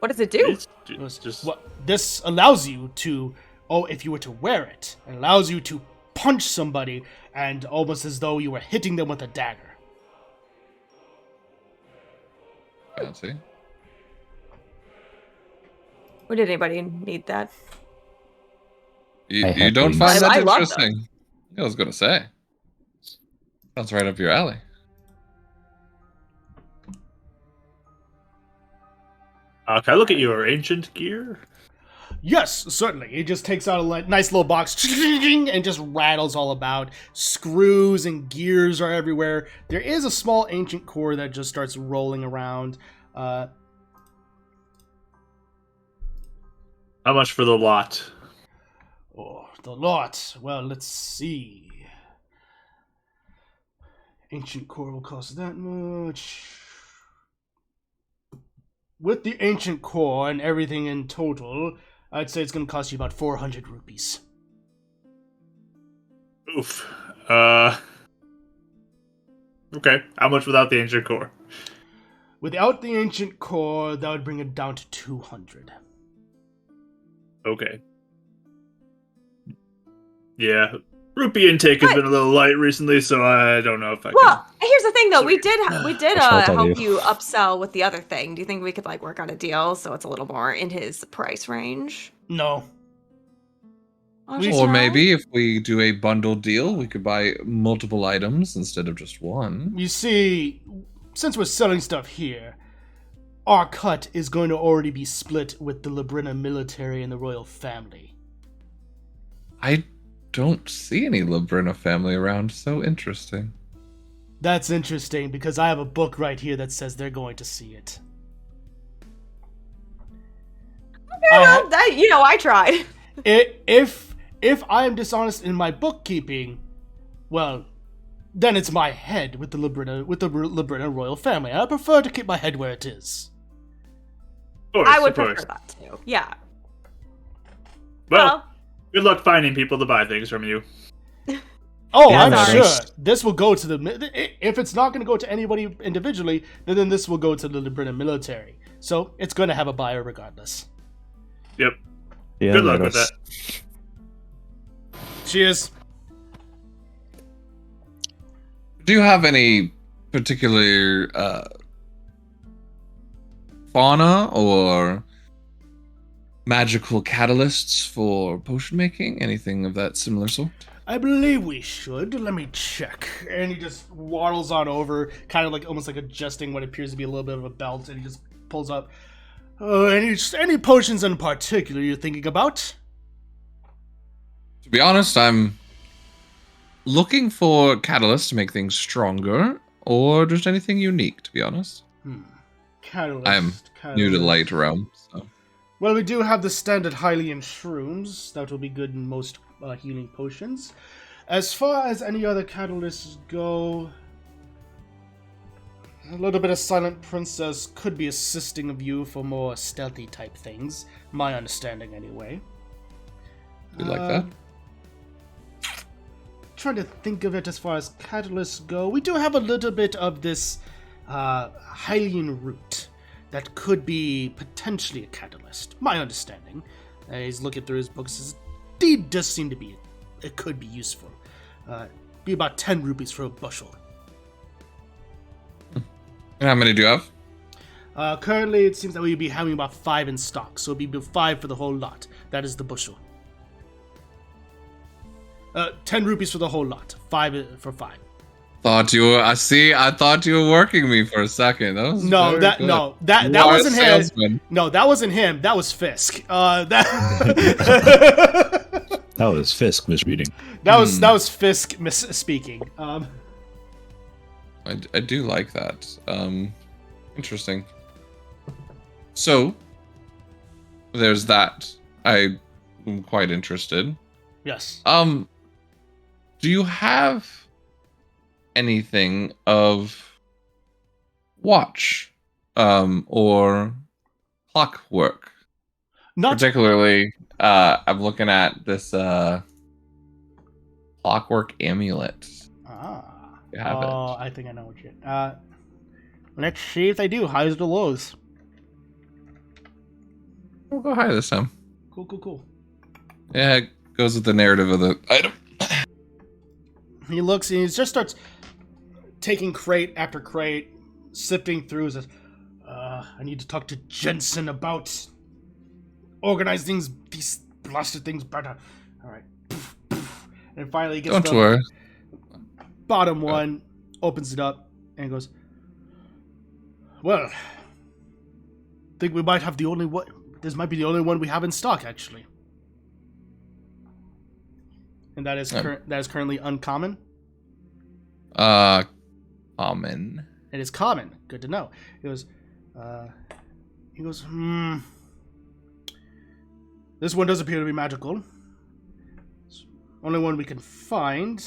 What does it do? It's just What this allows you to, if you were to wear it, it allows you to punch somebody and almost as though you were hitting them with a dagger. Fancy. Would anybody need that? You I have don't wings. find that I love interesting? I was gonna say. Sounds right up your alley. can I look at your ancient gear? Yes, certainly. He just takes out a nice little box and just rattles all about. Screws and gears are everywhere. There is a small ancient core that just starts rolling around. How much for the lot? Oh, the lot. Well, let's see. Ancient core will cost that much. With the ancient core and everything in total, I'd say it's going to cost you about 400 rupees. Oof. Okay. How much without the ancient core? Without the ancient core, that would bring it down to 200. Okay. Yeah. Rupee intake has been a little light recently, so I don't know if I Well, here's the thing though. We did I'll tell help you. you upsell with the other thing. Do you think we could like work on a deal so it's a little more in his price range? No. Or maybe if we do a bundle deal, we could buy multiple items instead of just one. You see, since we're selling stuff here, our cut is going to already be split with the Labrina military and the royal family. I don't see any Labrina family around. So interesting. That's interesting because I have a book right here that says they're going to see it. Well, I tried. If I am dishonest in my bookkeeping, well, then it's my head with the Labrina royal family. I prefer to keep my head where it is. Of course, I would of course. prefer that too. Yeah. Well, good luck finding people to buy things from you. Oh, Yeah, I'm sorry. sure this will go to if it's not going to go to anybody individually, then this will go to the Labrina military. So it's going to have a buyer regardless. Yep. Yeah, Good luck with that. Cheers. Do you have any particular fauna or magical catalysts for potion making? Anything of that similar sort? I believe we should. Let me check. And he just waddles on over, kind of like almost like adjusting what appears to be a little bit of a belt, and he just pulls up. Any potions in particular you're thinking about? To be honest, I'm looking for catalysts to make things stronger. or just anything unique, to be honest. Catalyst. I'm new to the light realm, so. Well, we do have the standard Hylian shrooms. That will be good in most healing potions. As far as any other catalysts go, a little bit of Silent Princess could be assisting of you for more stealthy type things. My understanding, anyway. You like that? Trying to think of it as far as catalysts go. We do have a little bit of this Hylian root that could be potentially a catalyst. My understanding. He's looking through his books. It does seem to be. It could be useful. Be about 10 rupees for a bushel. And how many do you have? Currently, it seems that we'd be having about 5 in stock, so it'd be 5 for the whole lot. That is the bushel. 10 rupees for the whole lot. 5 for 5. Thought you were. I thought you were working me for a second. That was that You are wasn't a salesman. him. No, that wasn't him. That was Fisk. That was Fisk misreading. that was Fisk misspeaking. I do like that. Interesting. So there's that. I'm quite interested. Yes. Do you have anything of watch or clockwork? Not particularly, I'm looking at this clockwork amulet. You have it. I think I know what you. Let's see if they do. Highs or lows. We'll go high this time. Cool. Yeah, it goes with the narrative of the item. He looks and he just starts taking crate after crate, sifting through. Says, "I need to talk to Jensen about organizing these blasted things better." All right. And finally, he gets Don't worry. Bottom one, opens it up, and goes, "Well, I think we might have the only one. This might be the only one we have in stock, actually." And that is currently uncommon. Common. It is common. Good to know. He goes, this one does appear to be magical. It's the only one we can find.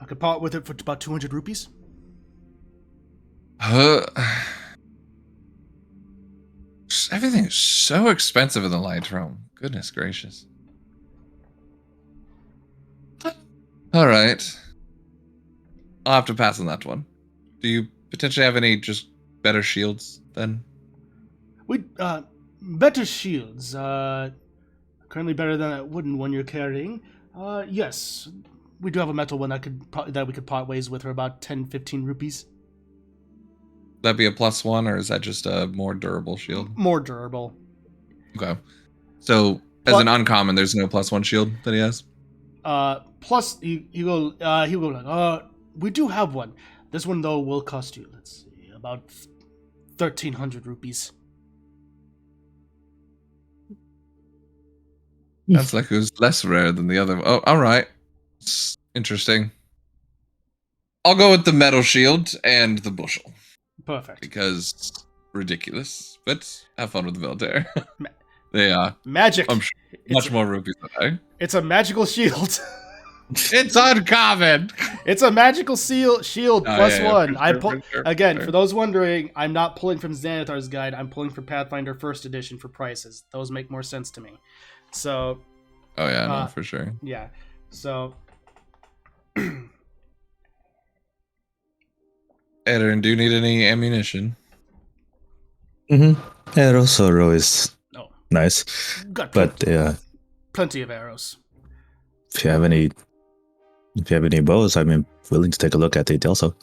I could part with it for about 200 rupees. Everything is so expensive in the light realm. Goodness gracious. All right. I'll have to pass on that one. Do you potentially have any just better shields then? Better shields. Currently better than that wooden one you're carrying. Yes. We do have a metal one that we could part ways with for about 10-15 rupees. That be a +1, or is that just a more durable shield? More durable. Okay. So, as an uncommon, there's no +1 shield that he has? Plus, he will like, we do have one. This one, though, will cost you, let's see, about 1,300 rupees. That's like it was less rare than the other. Oh, all right. It's interesting. I'll go with the metal shield and the bushel. Perfect. Because ridiculous, but have fun with the military. They are magic. I'm sure much more rupees than I. It's a magical shield. It's uncommon. It's a magical shield +1. Sure. For those wondering, I'm not pulling from Xanathar's guide. I'm pulling from Pathfinder 1st edition for prices. Those make more sense to me. So. Oh yeah, no, for sure. Yeah. So. Aaron, do you need any ammunition? Arrows are always nice. Got plenty of arrows. If you have any bows, I'm willing to take a look at it also.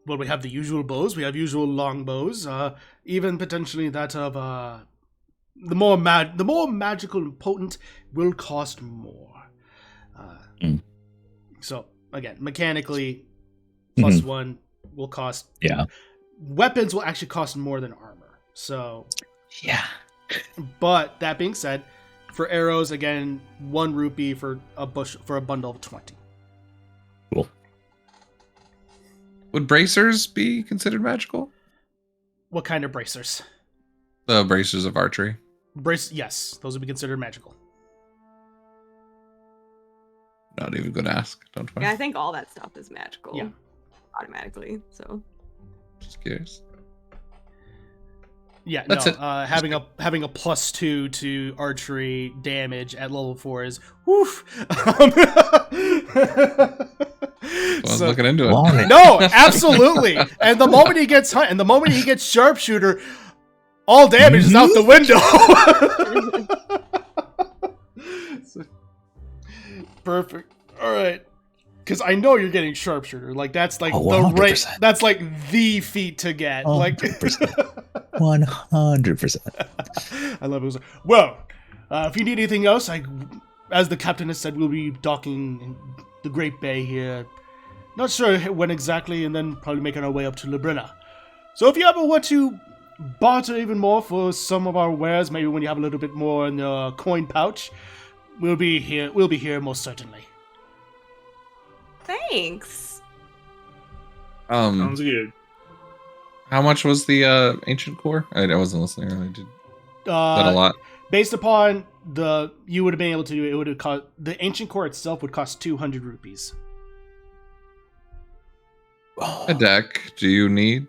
Well, we have the usual bows. We have usual long bows. Even potentially that of the more magical and potent will cost more. So again, mechanically, +1 will cost. Yeah. Weapons will actually cost more than armor. So. Yeah. But that being said, for arrows, again, 1 rupee for a bundle of 20. Cool. Would bracers be considered magical? What kind of bracers? The bracers of archery. Yes, those would be considered magical. Not even gonna ask. Don't Yeah, I worry. think all that stuff is magical. Yeah. Automatically. So Just curious. Yeah, That's no. it. Having a +2 to archery damage at level 4 is woof. I was looking into it. Want it. No, absolutely. And the moment he gets hunt, and the moment he gets sharpshooter, all damage is out the window. Perfect. All right. Because I know you're getting sharpshooter. Like that's like Oh, the right. 100%. That's like the feat to get. Like 100%. I love it. Well, if you need anything else, as the captain has said, we'll be docking in the Great Bay here. Not sure when exactly, and then probably making our way up to Labrina. So if you ever want to barter even more for some of our wares, maybe when you have a little bit more in the coin pouch, we'll be here. We'll be here most certainly. thanks. Sounds good. How much was the ancient core? I wasn't listening earlier. Is that a lot? Based upon you would have been able to do it would have cost the ancient core itself would cost 200 rupees. A deck. Do you need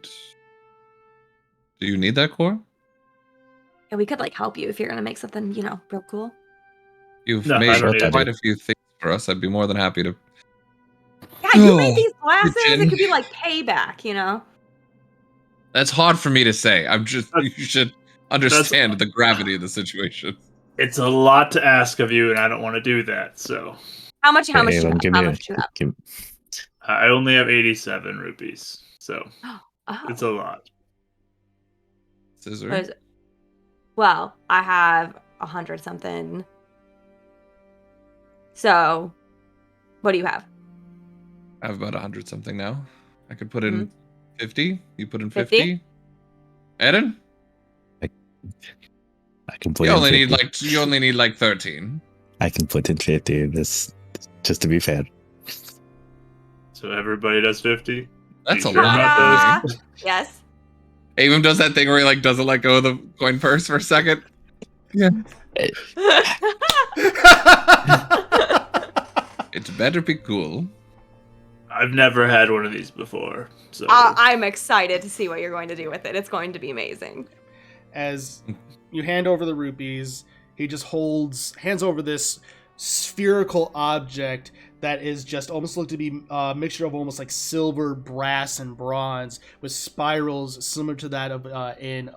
that core? Yeah, we could like help you if you're gonna make something, real cool. You've No, I made don't need quite it. a few things for us. I'd be more than happy to. Yeah, you made Oh, these glasses. Jen. It could be like payback. That's hard for me to say. You should understand the gravity of the situation. It's a lot to ask of you, and I don't want to do that. So How much? How much? Hey, do you Avon, have? How much do you have? give- I only have 87 rupees. So Oh. it's a lot. Cizir. What is it? Well, I have 100 something. So, what do you have? I have about 100 something now. I could put in Mm-hmm. 50. You put in 50? 50. Eden? I can put You in only 50. need like 13. I can put in 50. This just to be fair. So everybody does 50. That's a You sure lot. about For me. Yes. Avum does that thing where he like doesn't let go of the coin purse for a second. Yeah. It's better be cool. I've never had one of these before. So I'm excited to see what you're going to do with it. It's going to be amazing. As you hand over the rupees, he just hands over this spherical object that is just almost looked to be a mixture of almost like silver, brass, and bronze with spirals similar to that of in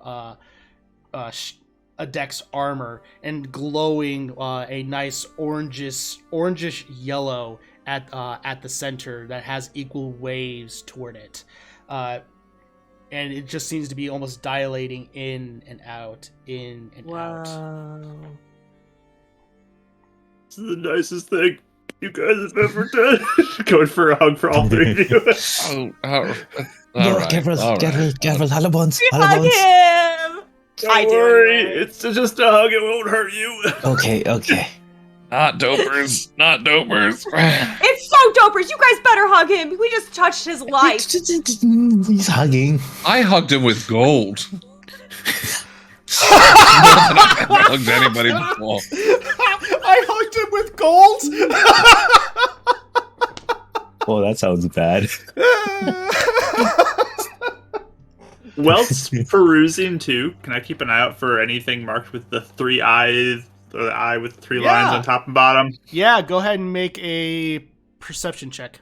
Adek's armor and glowing a nice orangish yellow at the center that has equal waves toward it. And it just seems to be almost dilating in and out, in and out. Whoa. this is the nicest thing you guys have ever done. Going for a hug for all three of you. All No, right. careful, all right. careful. Halibons. Hug him! I Don't do worry, anyway. it's just a hug. It won't hurt you. Okay. Not dopers. Not dopers. It's so dopers. You guys better hug him. We just touched his life. He's hugging. I hugged him with gold. I haven't hugged anybody before. I hugged him with gold. Oh, that sounds bad. Whilst perusing too, can I keep an eye out for anything marked with the 3 eyes, or the eye with 3 lines Yeah. on top and bottom? Yeah, go ahead and make a perception check.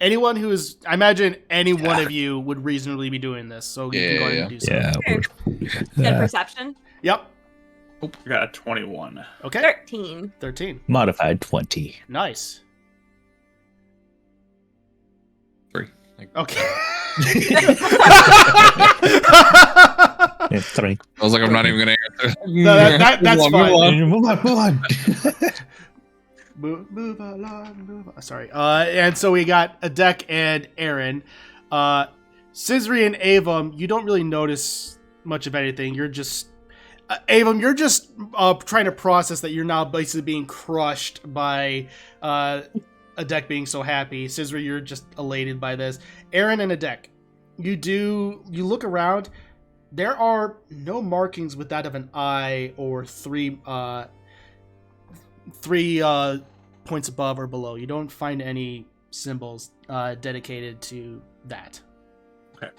Anyone who is, I imagine any one of you would reasonably be doing this, so you can go ahead and do so. Yeah. Good perception. Yep. I got a 21. Okay. 13. 13. Modified 20. Nice. 3. Okay. Yeah, 3. I was like, I'm not even gonna answer. No, that's Move fine. on. Move on. Move along. Sorry. And so we a Adek and Aaron. Cizir and Avum, you don't really notice much of anything. You're just Avum, you're just trying to process that you're now basically being crushed by Adek being so happy. Cizir, you're just elated by this. Aaron and Adek, you look around. There are no markings with that of an eye or three points above or below. You don't find any symbols dedicated to that. Okay.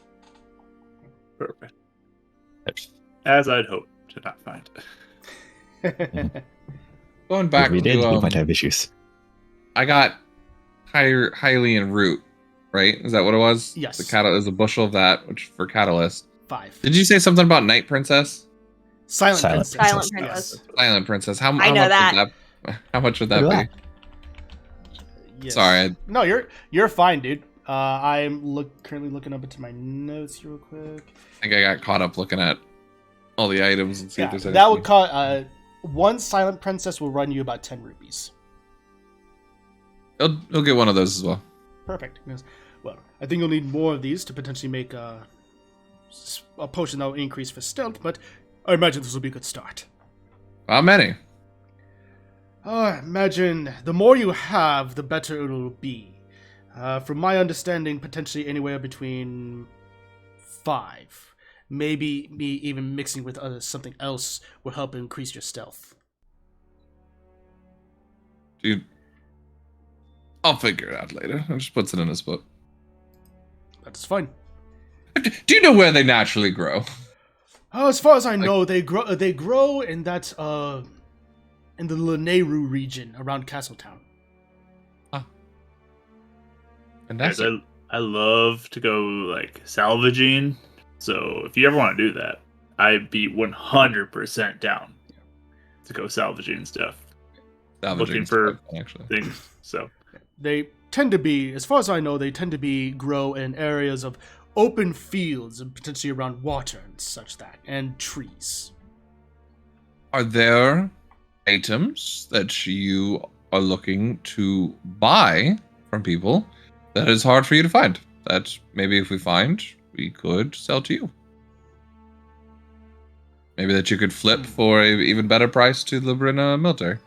Perfect. As I'd hoped to not find. Going back If we did, to we might have issues. I got Hylian root, right? Is that what it was? Yes. There's a bushel of that, which for catalyst. 5. Did you say something about Night Princess? Silent Silent Princess. Silent Yes. Princess. Silent Princess. How I much know would that. How much would that What be? Yes. Sorry. No, you're fine, dude. I'm currently looking up into my notes real quick. I think I got caught up looking at all the items and see if Yeah, there's anything. that would cost. One Silent Princess will run you about 10 rupees. He'll get one of those as well. Perfect. Yes. Well, I think you'll need more of these to potentially make a potion that will increase for stealth, but I imagine this will be a good start. How many? Imagine the more you have, the better it will be. From my understanding, potentially anywhere between 5. Maybe me even mixing with something else will help increase your stealth. Dude, I'll figure it out later. I'll just puts it in his book. That's fine. Do you know where they naturally grow? As far as I know, they grow in that in the Laneru region around Castletown. Fantastic. Guys, I love to go like salvaging. So if you ever want to do that, I'd be 100% down to go salvaging stuff. Looking for actually. things. So They tend to be, as far as I know, grow in areas of open fields and potentially around water and such that, and trees. Are there items that you are looking to buy from people that is hard for you to find? That maybe if we find, we could sell to you. Maybe that you could flip for an even better price to the Brina military.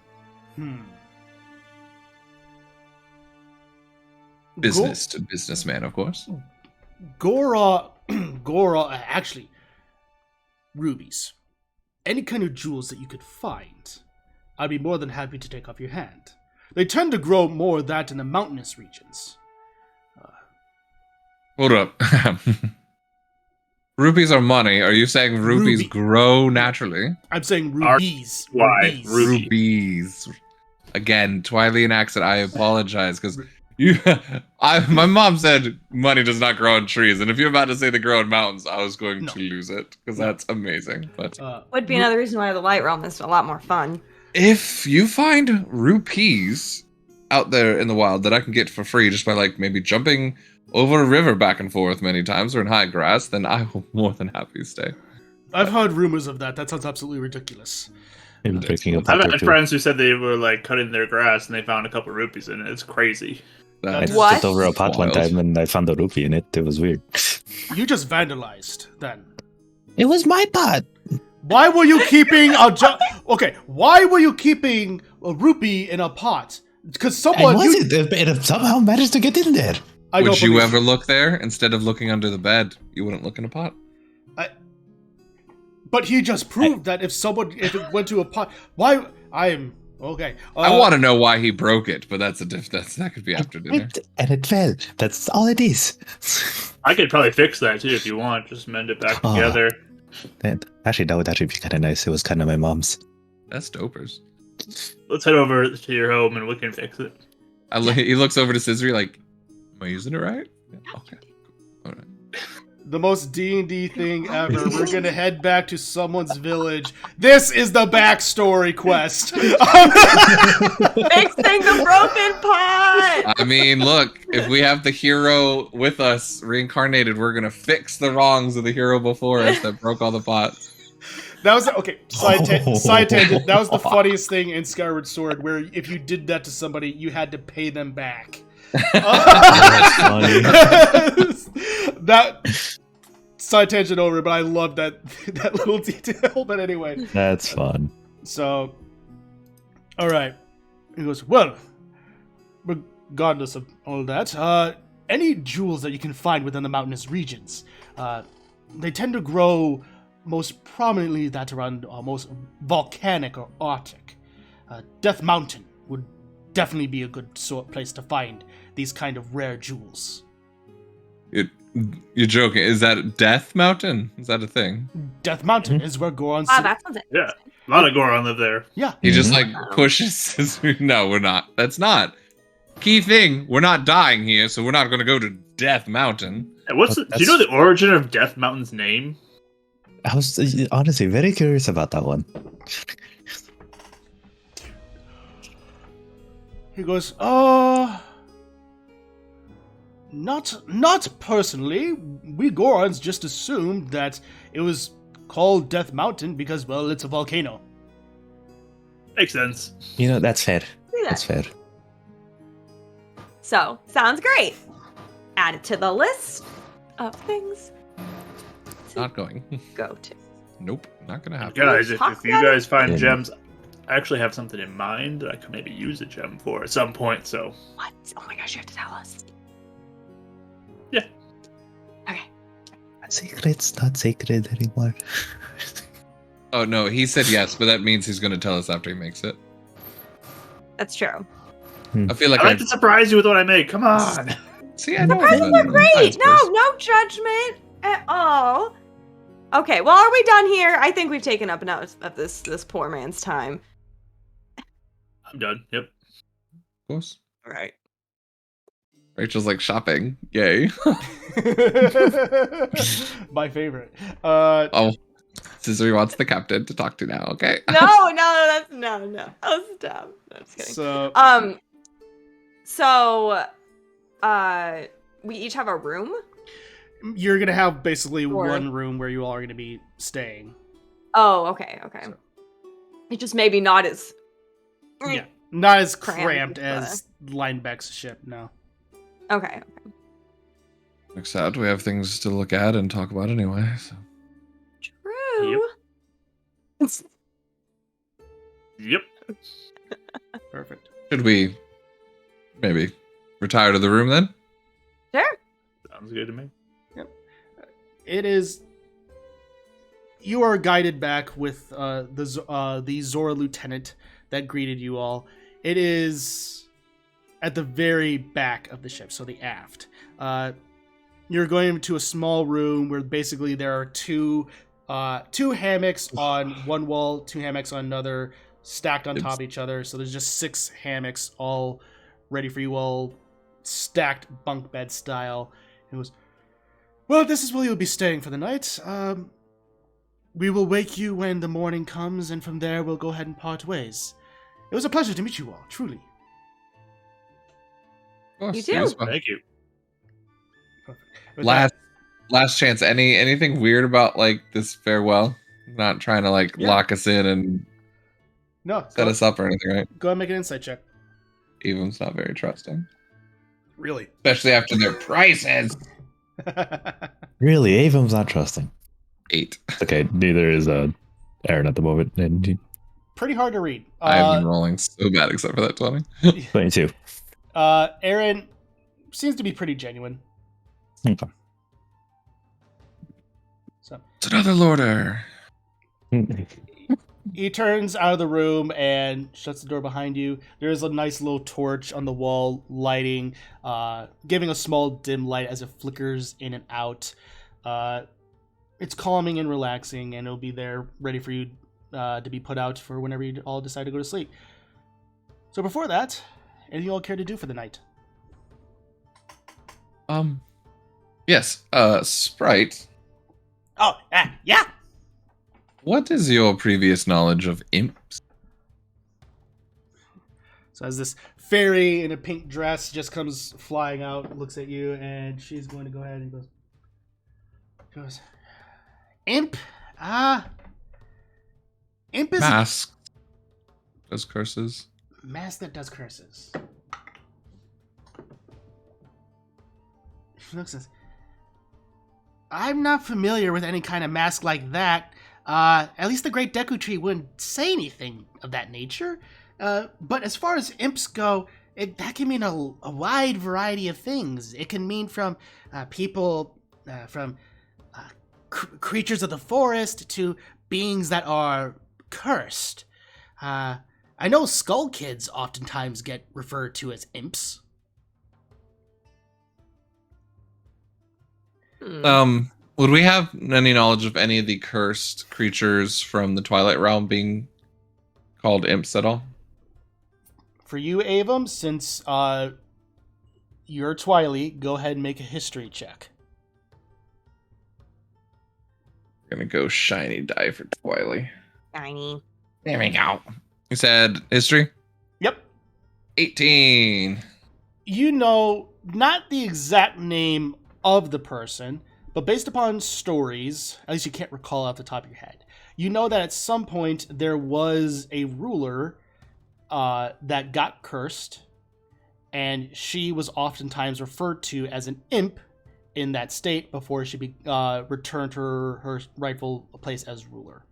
Business to businessman, of course. Gora, actually, rubies. Any kind of jewels that you could find, I'd be more than happy to take off your hand. They tend to grow more of that in the mountainous regions. Hold up. Rupees are money. Are you saying rupees grow naturally? I'm saying rubies. Why? Rubies. Again, Twilean accent. I apologize because my mom said money does not grow on trees, and if you're about to say they grow in mountains, I was going to lose it because that's amazing. But would be another reason why the light realm is a lot more fun. if you find rupees out there in the wild that I can get for free just by like maybe jumping over a river back and forth many times or in high grass, then I will more than happy stay. I've heard rumors of that. That sounds absolutely ridiculous. Maybe drinking a I've pot or had two. friends who said they were like cutting their grass and they found a couple rupees in it. It's crazy. I What? stepped over a pot one Wild. time and I found a rupee in it. It was weird. You just vandalized then. It was my pot. Why were you keeping Okay, why were you keeping a rupee in a pot? Because someone It somehow managed to get in there. I Would don't you believe- ever look there instead of looking under the bed? You wouldn't look in a pot. But he just proved that if it went to a pot, why I am okay. I want to know why he broke it, but that could be after dinner. And it fell. That's all it is. I could probably fix that too if you want. Just mend it back Oh. together. And actually, that would actually be kind of nice. It was kind of my mom's. That's dopers. Let's head over to your home and we can fix it. He looks over to Cizir like, am I using it right? Yeah, okay. All right. The most D&D thing ever. We're gonna head back to someone's village. This is the backstory quest. Fixing the broken pot! I mean, look, if we have the hero with us reincarnated, we're going to fix the wrongs of the hero before us that broke all the pots. That was okay. Side tangent. That was the funniest thing in Skyward Sword, where if you did that to somebody, you had to pay them back. That's funny. That side tangent over, but I love that little detail. But anyway, That's fun. so all right, he goes, well, regardless of all that, any jewels that you can find within the mountainous regions, they tend to grow most prominently that around most volcanic or arctic. Death Mountain would definitely be a good place to find these kind of rare jewels. You're joking. Is that Death Mountain? Is that a thing? Death Mountain is where Goron's... Wow, that sounds Yeah, a lot of Goron live there. Yeah. He just like pushes. No, we're not. That's not. Key thing, we're not dying here, so we're not going to go to Death Mountain. Hey, do you know the origin of Death Mountain's name? I was honestly very curious about that one. He goes, not personally. We Gorons just assumed that it was called Death Mountain because, well, it's a volcano. Makes sense. That's fair. That's fair. So, sounds great. Add it to the list of things Not going. go to. Nope, not gonna happen. Guys, if you guys find Yeah. gems, I actually have something in mind that I could maybe use a gem for at some point, so... What? Oh my gosh, you have to tell us. Yeah. Okay. Secret's not sacred anymore. Oh no, he said yes, but that means he's gonna tell us after he makes it. That's true. I feel like I like to surprise you with what I make. Come on. See, I know. Surprises are great! No judgment at all. Okay, well, are we done here? I think we've taken up enough of this poor man's time. I'm done. Yep. Of course. All right. Rachel's like shopping. Yay. My favorite. Oh, Cizir wants the captain to talk to now. Okay. No. Oh, stop. No, just kidding. So, We each have a room. you're gonna have basically Or- one room where you all are gonna be staying. Oh, okay. So- It just maybe not as. Yeah, not as Cramped, cramped as Linebeck's ship. No. Okay. Except we have things to look at and talk about anyway. So. True. Yep. Perfect. Should we maybe retire to the room then? Sure. Sounds good to me. It is. You are guided back with the Zora lieutenant that greeted you all. It is at the very back of the ship, so the aft. You're going into a small room where basically there are two hammocks on one wall, two hammocks on another, stacked on top of each other. So there's just 6 hammocks all ready for you all, stacked bunk bed style. It was, well, this is where you'll be staying for the night. We will wake you when the morning comes, and from there we'll go ahead and part ways. It was a pleasure to meet you all, truly. Of course. You too. as well. Thank you. With Last chance. Anything weird about like this farewell? Not trying to like Yeah. lock us in and no, set us up or anything, right? go ahead and make an insight check. Even's not very trusting, Really? especially after their prices. Really, Avon's not trusting. 8. Okay, neither is Aaron at the moment. And Pretty hard to read. I've been rolling so bad except for that 20. 22. Aaron seems to be pretty genuine. Okay. So It's another lorder. he turns out of the room and shuts the door behind you. There's a nice little torch on the wall, lighting, giving a small dim light as it flickers in and out. It's calming and relaxing, and it'll be there ready for you to be put out for whenever you all decide to go to sleep. So before that, anything you all care to do for the night? Yes, Sprite. Oh, yeah. What is your previous knowledge of imps? So as this fairy in a pink dress just comes flying out, looks at you, and she's going to go ahead and goes, Imp? Imp is Mask. Does curses. mask that does curses. She looks at us. I'm not familiar with any kind of mask like that. At least the Great Deku Tree wouldn't say anything of that nature. But as far as imps go, that can mean a wide variety of things. It can mean from people, from creatures of the forest to beings that are cursed. I know skull kids oftentimes get referred to as imps. Would we have any knowledge of any of the cursed creatures from the Twilight Realm being called imps at all? For you, Avum, since you're Twily, go ahead and make a history check. We're gonna go shiny die for Twily. Shiny. There we go. You said history? Yep. 18. You know, not the exact name of the person, but based upon stories, at least you can't recall off the top of your head, you know that at some point there was a ruler that got cursed, and she was oftentimes referred to as an imp in that state before she returned to her rightful place as ruler.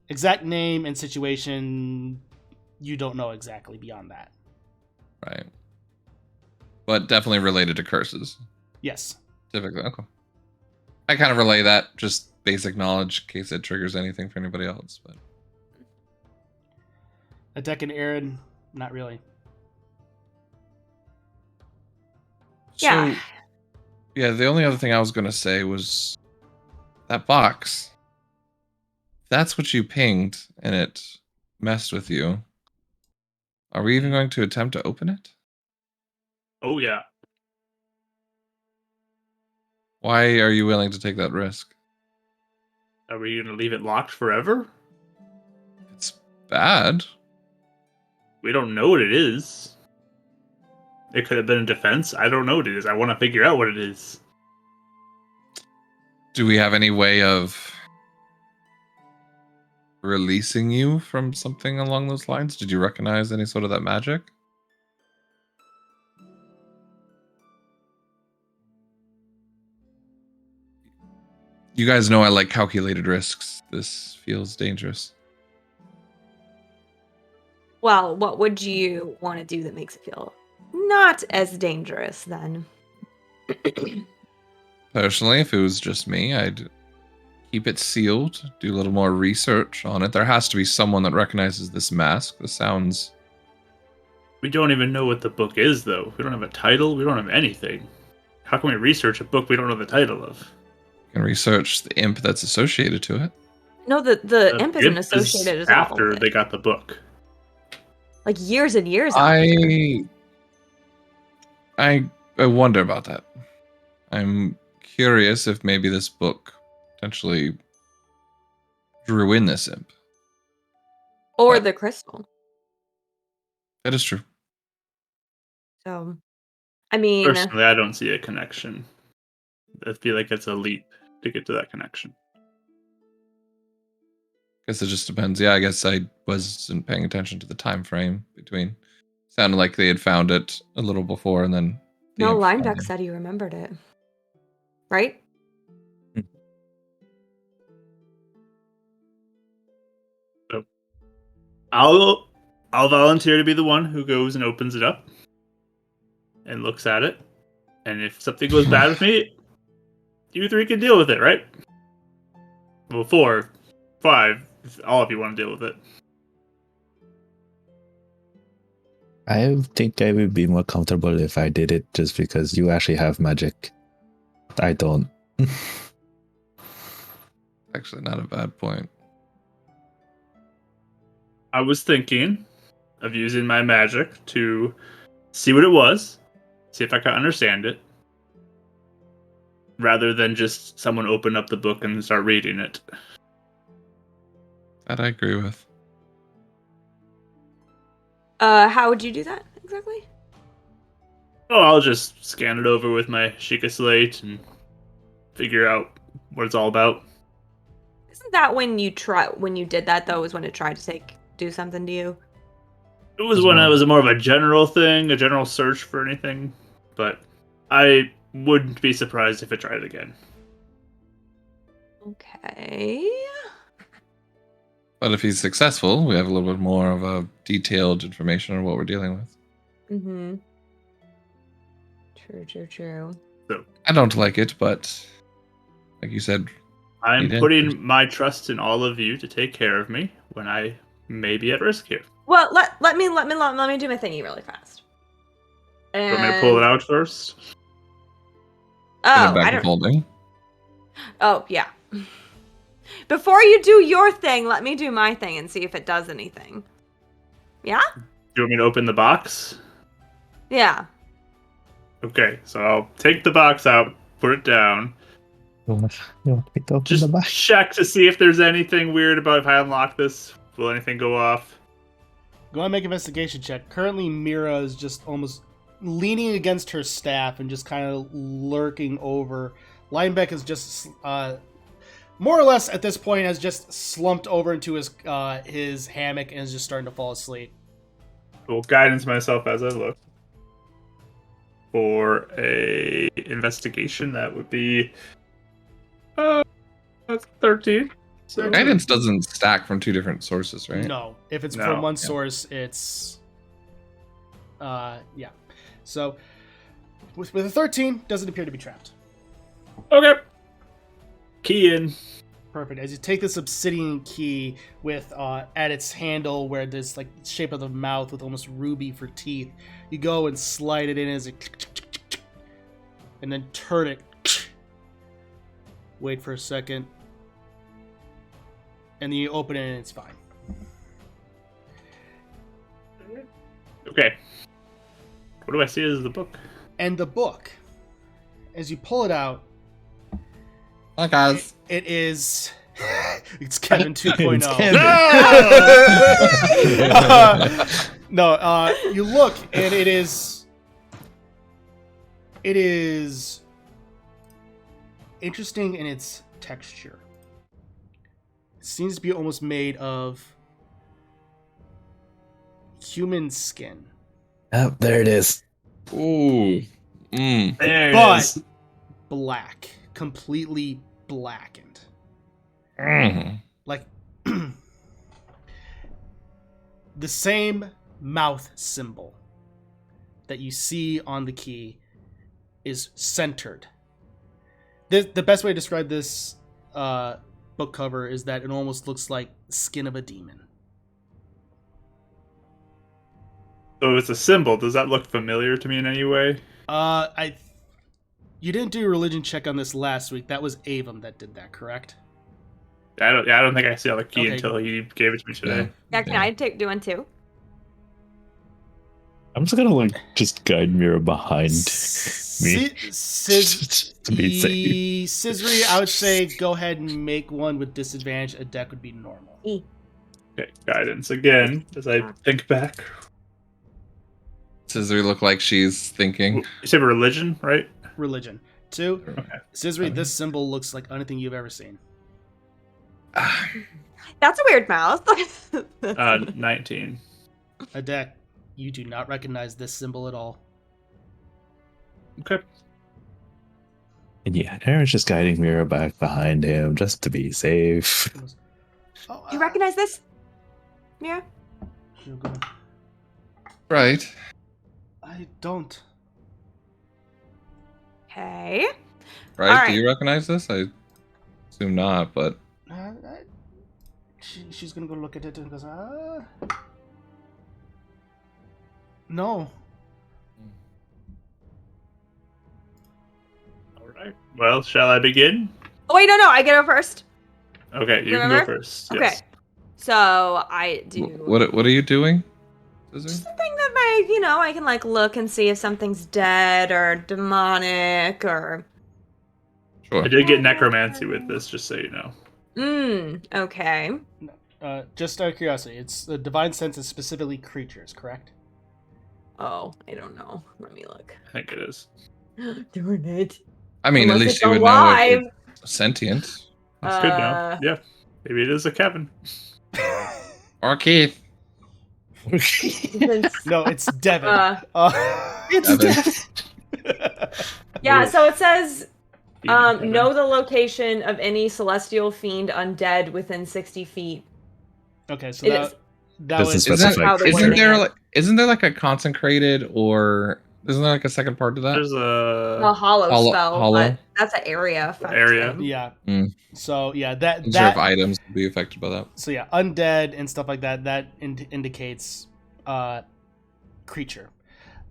Exact name and situation, you don't know exactly beyond that. Right. But definitely related to curses. Yes. Typically, okay. I kind of relay that, just basic knowledge, in case it triggers anything for anybody else. But Adek and Aaron, not really. Yeah. So, yeah, the only other thing I was going to say was that box. If that's what you pinged and it messed with you, are we even going to attempt to open it? Oh yeah. Why are you willing to take that risk? Are we gonna leave it locked forever? It's bad. We don't know what it is. It could have been a defense. I don't know what it is. I want to figure out what it is. Do we have any way of releasing you from something along those lines? Did you recognize any sort of that magic? You guys know I like calculated risks. This feels dangerous. Well, what would you want to do that makes it feel not as dangerous then? Personally, if it was just me, I'd keep it sealed, do a little more research on it. There has to be someone that recognizes this mask. This sounds... We don't even know what the book is, though. We don't have a title. We don't have anything. How can we research a book we don't know the title of? You can research the imp that's associated to it. No, the imp isn't associated at all. After with they it. got the book. Like years and years after. I wonder about that. I'm curious if maybe this book potentially drew in this imp. Or But the crystal. that is true. So, I mean, Personally, I don't see a connection. I feel like it's a leap to get to that connection. Guess it just depends. Yeah, I guess I wasn't paying attention to the time frame between. Sounded like they had found it a little before, and then the no, imp found Linebeck it. said he remembered it. Right? So, I'll volunteer to be the one who goes and opens it up and looks at it. And if something goes bad with me, you three can deal with it, right? Well, 4, 5, if all of you want to deal with it. I think I would be more comfortable if I did it just because you actually have magic. I don't. Actually, not a bad point. I was thinking of using my magic to see what it was, see if I can understand it, rather than just someone open up the book and start reading it. That I agree with. How would you do that exactly? Oh, I'll just scan it over with my Sheikah slate and figure out what it's all about. Isn't that when you did that though? Was when it tried to do something to you? It was when it was more of a general thing, a general search for anything, but I wouldn't be surprised if it tried again. Okay. But if he's successful, we have a little bit more of a detailed information on what we're dealing with. Mm-hmm. True. I don't like it, but like you said, I'm You did. putting my trust in all of you to take care of me when I may be at risk here. Well, let me do my thingy really fast. You want me to pull it out first? put Oh, it back I in don't. holding. Oh, yeah. Before you do your thing, let me do my thing and see if it does anything. Yeah? Do you want me to open the box? Yeah. Okay, so I'll take the box out, put it down. You want me to open Just the box? check to see if there's anything weird about if I unlock this. Will anything go off? Go on and make an investigation check. Currently, Mira is just almost leaning against her staff and just kind of lurking over. Linebeck is just, more or less at this point, has just slumped over into his hammock and is just starting to fall asleep. Will guidance myself as I look. For a investigation, that would be that's 13. So Guidance doesn't stack from 2 different sources, right? No. If it's No. from one Yeah. source, it's... yeah. So, with a 13, doesn't appear to be trapped. Okay. Key in. Perfect. As you take this obsidian key with at its handle where there's like shape of the mouth with almost ruby for teeth, you go and slide it in as a and then turn it. Wait for a second. And then you open it and it's fine. Okay. What do I see as the book? And the book, as you pull it out, Hi, guys. it is... it's Kevin 2.0. It's Kevin. No, you look and it is interesting in its texture. It seems to be almost made of human skin, Oh, there it is. Ooh. Mm. There it but is. black, completely blackened. Mm. Like the same mouth symbol that you see on the key is centered. The best way to describe this book cover is that it almost looks like skin of a demon. So it's a symbol. Does that look familiar to me in any way? You didn't do a religion check on this last week. That was Avum that did that, correct? I don't think I saw the key Okay. until he gave it to me today. Yeah, can I do one too? I'm just gonna just guide Mira behind me. To be safe. Cizir, I would say go ahead and make one with disadvantage. A deck would be normal. Okay, guidance again as I think back. Cizir look like she's thinking. You said religion, right? Religion. 2. Okay. Cizir, this symbol looks like anything you've ever seen. That's a weird mouth. 19. A deck. You do not recognize this symbol at all. Okay. And yeah, Aaron's just guiding Mira back behind him just to be safe. Oh, You recognize this? Yeah. Hugo. Right. I don't. Okay. Right? All right. Do you recognize this? I assume not, but She's gonna go look at it and goes, no. All right. Well, shall I begin? Oh wait, no, I get it first. Okay, you can Remember? go first. Okay. Yes. So I do what are you doing, just Cizir? the thing that I can like look and see if something's dead or demonic or. Sure. I did get necromancy with this, just so you know. Okay. Just out of curiosity, it's the divine sense is specifically creatures, correct? Oh, I don't know. Let me look. I think it is. Darn it. I mean, at Unless least it's you would alive. know if it's sentient. That's good now. Yeah. Maybe it is a Kevin. Or Keith. No, it's Devin. It's Devin. Yeah, so it says Kevin. know the location of any celestial fiend undead within 60 feet. Okay, so It that is. that Doesn't was specify how the Isn't wording there is. like Isn't there like a consecrated, or isn't there like a second part to that? There's A hollow Hollow- spell, hollow? but that's an area effect Area. thing. Yeah. Mm. So yeah, I'm that sure if items would be affected by that. so yeah, undead and stuff like that. That indicates creature.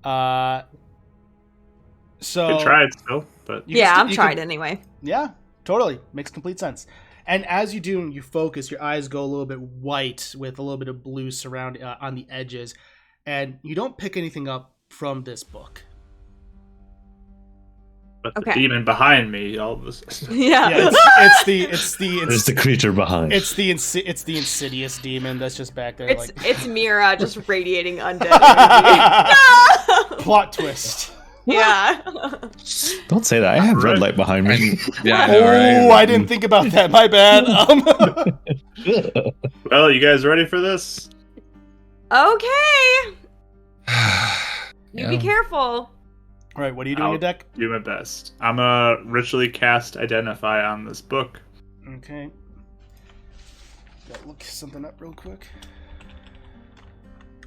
So You could try it still, but you Yeah, can I'm you tried can- anyway. Yeah, totally makes complete sense. And as you do, you focus. Your eyes go a little bit white with a little bit of blue surround on the edges, and you don't pick anything up from this book. but the Okay. demon behind me, all this. Yeah. Yeah, it's There's the creature behind. it's the insidious demon that's just back there. It's like it's Mira just radiating undead energy. No! plot twist. Yeah. Don't say that. I have red light behind me. Yeah, I know, right? Oh, I didn't think about that. My bad. Well, you guys ready for this? Okay. You Yeah. be careful. All right, what are you doing, I'll- your deck? Do my best. I'm gonna ritually cast Identify on this book. Okay. Gotta look something up real quick.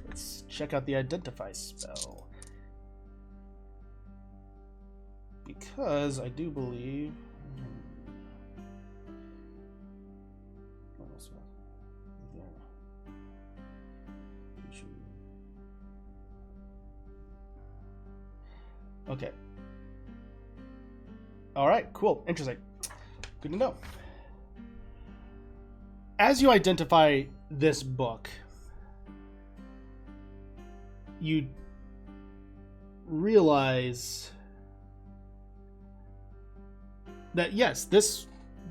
Let's check out the Identify spell. Because I do believe. Okay. All right, cool. Interesting. Good to know. As you identify this book, you realize that yes, this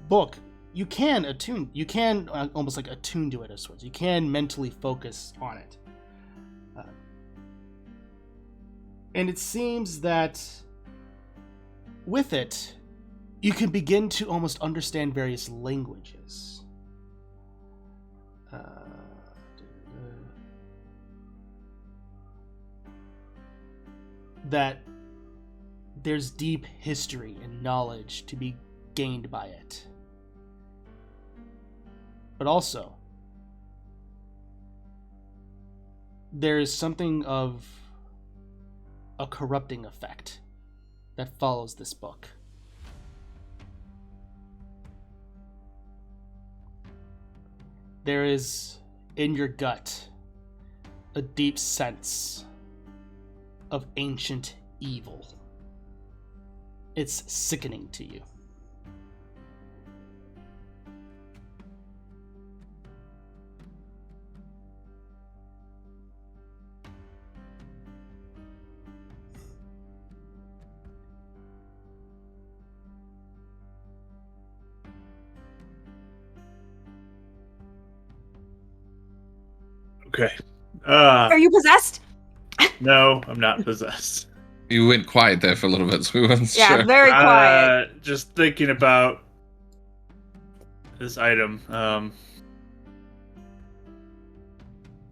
book you can almost like attune to it of sorts. You can mentally focus on it. And it seems that with it, you can begin to almost understand various languages. That there's deep history and knowledge to be gained by it. But also, there is something of a corrupting effect that follows this book. There is, in your gut, a deep sense of ancient evil. It's sickening to you. Okay. Are you possessed? No, I'm not possessed. You went quiet there for a little bit, so we wasn't Yeah, sure. very quiet. Just thinking about this item.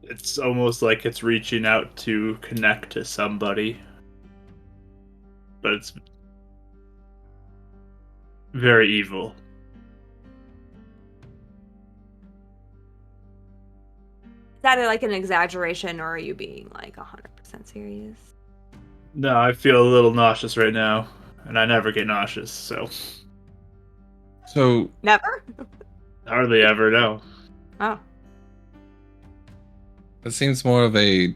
It's almost like it's reaching out to connect to somebody, but it's very evil. Is that like an exaggeration, or are you being like 100% serious? No, I feel a little nauseous right now, and I never get nauseous, so So, Never? hardly ever. No. Oh. it seems more of a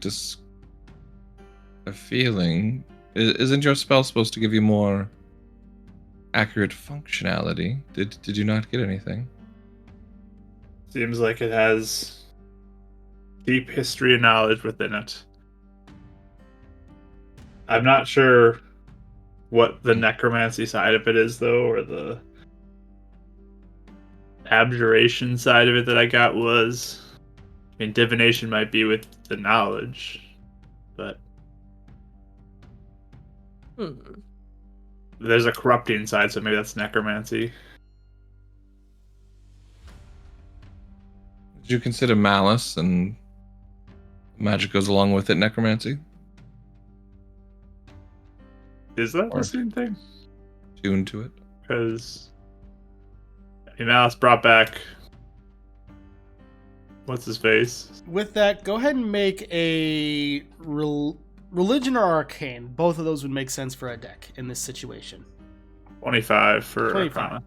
feeling. Isn't your spell supposed to give you more accurate functionality? Did you not get anything? Seems like it has deep history and knowledge within it. I'm not sure what the necromancy side of it is, though, or the abjuration side of it that I got was. I mean, divination might be with the knowledge, but there's a corrupting side, so maybe that's necromancy. Did you consider malice and magic goes along with it, necromancy? Is that Or- the same thing? Tuned to it? Because Malice brought back What's his face? With that, go ahead and make a religion or arcane. Both of those would make sense for a deck in this situation. 25 for 25.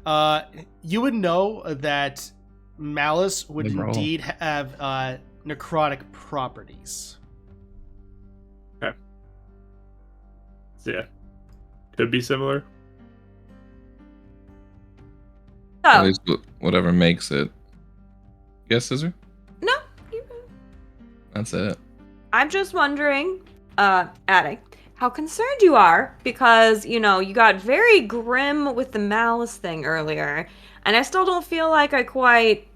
Arcana. You would know that malice would Good roll. indeed have necrotic properties. So yeah, could be similar. At So, least whatever makes it. Yes, Cizir? no, That's it. I'm just wondering, Addict, how concerned you are because, you got very grim with the malice thing earlier, and I still don't feel like I quite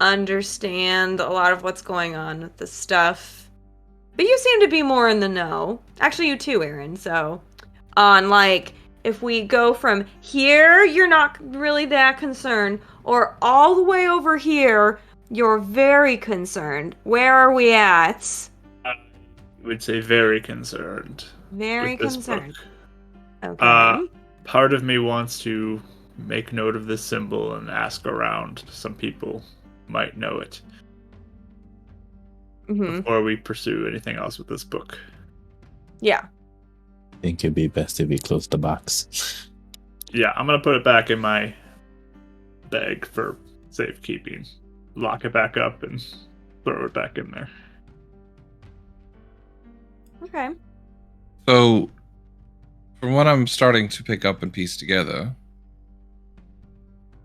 understand a lot of what's going on with this stuff. But you seem to be more in the know. Actually, you too, Aaron. So, if we go from here, you're not really that concerned, or all the way over here, you're very concerned. Where are we at? I would say very concerned. Very with this concerned. book. Okay. Part of me wants to make note of this symbol and ask around. Some people might know it before we pursue anything else with this book. Yeah. I think it'd be best if we close the box. Yeah, I'm gonna put it back in my bag for safekeeping. Lock it back up and throw it back in there. Okay. So, from what I'm starting to pick up and piece together,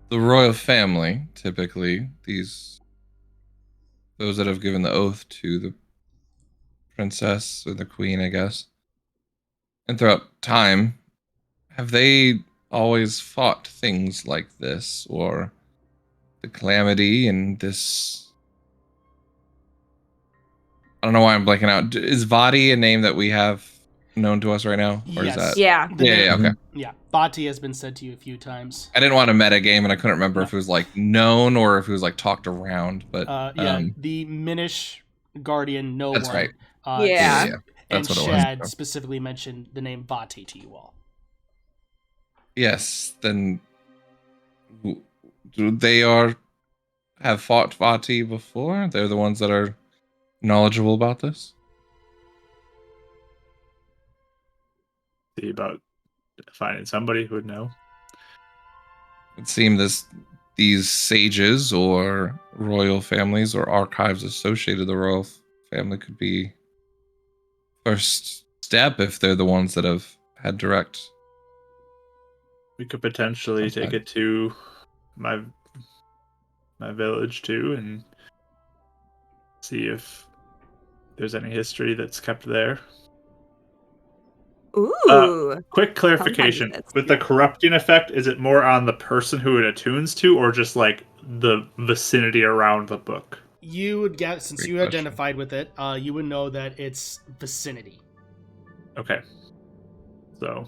the royal family, typically, those that have given the oath to the princess or the queen, I guess, and throughout time, have they always fought things like this, or the Calamity and this? I don't know why I'm blanking out. Is Vadi a name that we have known to us right now? Or Yes. is that... Yeah. Yeah, okay. Yeah, Bati has been said to you a few times. I didn't want to meta game, and I couldn't remember No. if it was like known or if it was like talked around. But The Minish Guardian, no that's one. right. Yeah. Yeah, that's and what it Shad was. specifically mentioned the name Vati to you all. Yes, then do they have fought Vati before? They're the ones that are knowledgeable about this. See about finding somebody who would know. It seemed these sages or royal families or archives associated with the royal family could be first step if they're the ones that have had direct. We could potentially take it to my village too and see if there's any history that's kept there. Ooh. Quick clarification. Sometimes it's- With the corrupting effect, is it more on the person who it attunes to or just like the vicinity around the book? You would get, since Great you question. identified with it, you would know that it's vicinity. Okay. So,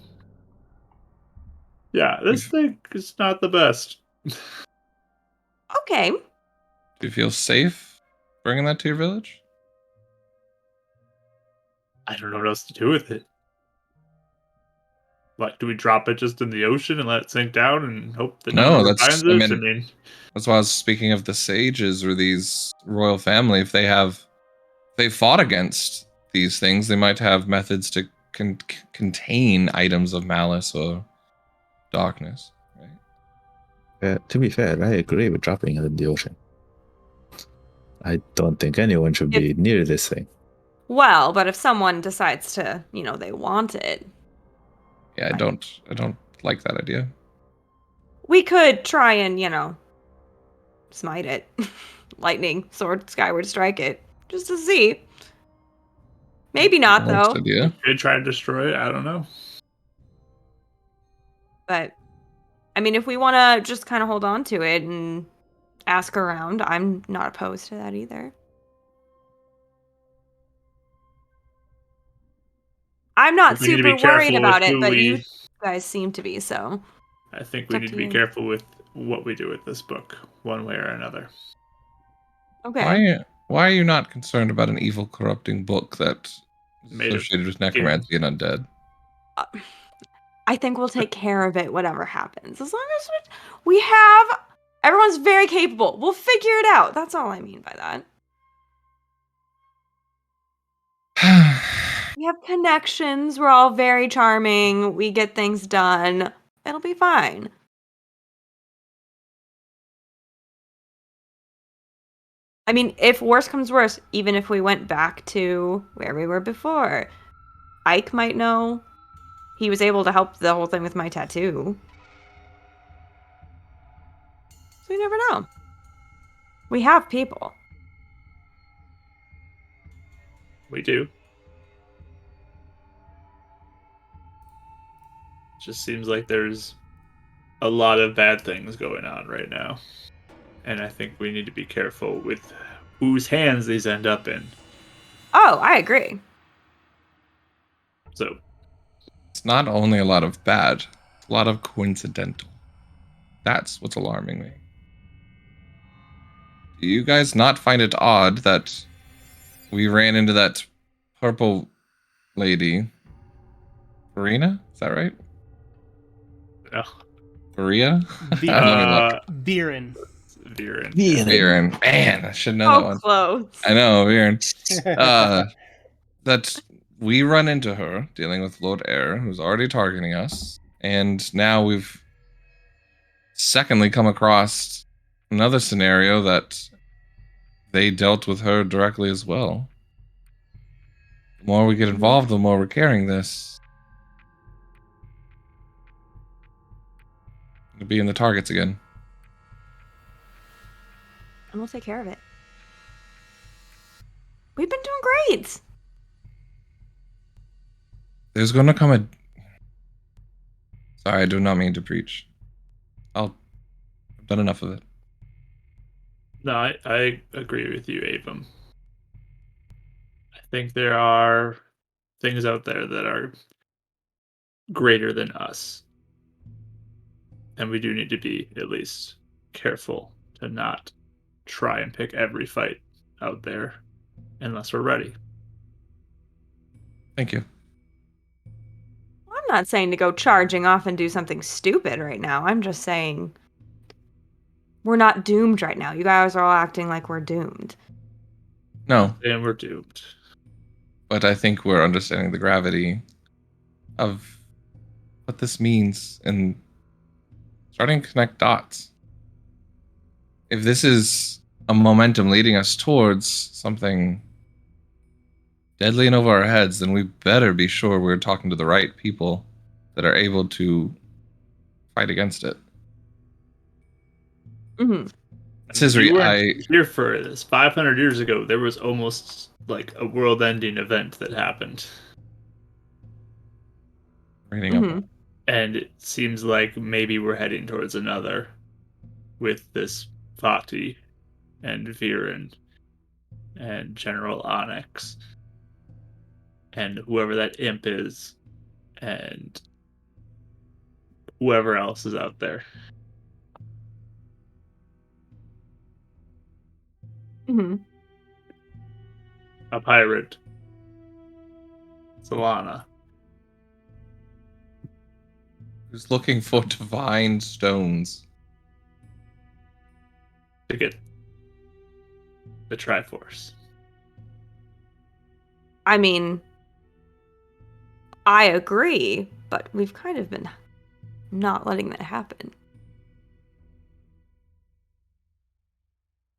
yeah, this thing is not the best. Okay. Do you feel safe bringing that to your village? I don't know what else to do with it. Like, do we drop it just in the ocean and let it sink down and hope that No, no one that's- finds I it? mean- That's why I was speaking of the sages or these royal family. If they fought against these things, they might have methods to contain items of malice or darkness. Right? To be fair, I agree with dropping it in the ocean. I don't think anyone should be near this thing. Well, but if someone decides to, they want it, Yeah, I don't like that idea. we could try and, smite it. Lightning, sword, skyward strike it. Just to see. Maybe not, Nice though. idea. Could try to destroy it. I don't know. But, I mean, if we want to just kind of hold on to it and ask around, I'm not opposed to that either. I'm not We need to super be careful worried about with it, who but we- you guys seem to be, so. I think we It's up need to to be you. careful with what we do with this book, one way or another. Okay. Why are you not concerned about an evil, corrupting book that is Made of associated with necromancy and undead? I think we'll take care of it, whatever happens. As long as we have Everyone's very capable. We'll figure it out. That's all I mean by that. We have connections. We're all very charming. We get things done. It'll be fine. I mean, if worse comes worse, even if we went back to where we were before, Ike might know. He was able to help the whole thing with my tattoo. So you never know. We have people. We do. Just seems like there's a lot of bad things going on right now. And I think we need to be careful with whose hands these end up in. Oh, I agree. So, It's not only a lot of bad, it's a lot of coincidental. That's what's alarming me. Do you guys not find it odd that we ran into that purple lady? Farina? Is that right? no. Faria? Let me look. Viren. Viren. Viren. Man, I should know that one. Close. I know, Viren. That we run into her dealing with Lord Air, who's already targeting us, and now we've secondly come across another scenario that they dealt with her directly as well. The more we get involved, the more we're carrying this. To be in the targets again. And we'll take care of it. We've been doing great. There's gonna come a... Sorry, I do not mean to preach. I've done enough of it. No, I agree with you, Avum. I think there are things out there that are greater than us. And we do need to be, at least, careful to not try and pick every fight out there unless we're ready. Thank you. I'm not saying to go charging off and do something stupid right now. I'm just saying we're not doomed right now. You guys are all acting like we're doomed. No, And we're doomed. but I think we're understanding the gravity of what this means and starting to connect dots. If this is a momentum leading us towards something deadly and over our heads, then we better be sure we're talking to the right people that are able to fight against it. Mm-hmm. Cizir, You weren't here for this. 500 years ago, there was almost like a world-ending event that happened. Mm-hmm. And it seems like maybe we're heading towards another with this Fati and Viren and General Onyx and whoever that imp is and whoever else is out there. Mm-hmm. A pirate. Solana. who's looking for divine stones. To get the Triforce. I mean, I agree, but we've kind of been not letting that happen.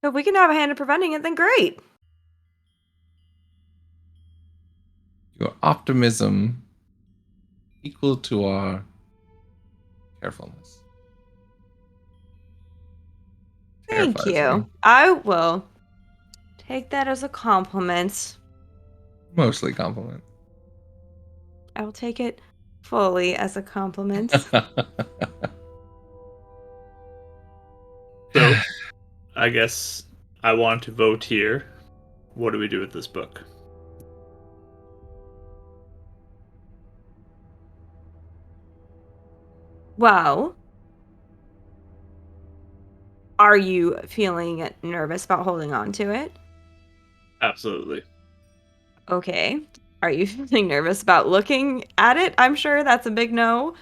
If we can have a hand in preventing it, then great. Your optimism equal to our carefulness. Thank Terrifies you. me. I will take that as a compliment. Mostly compliment. I will take it fully as a compliment. So, I guess I want to vote here. What do we do with this book? Well, are you feeling nervous about holding on to it? Absolutely. Okay. Are you feeling nervous about looking at it? I'm sure that's a big no.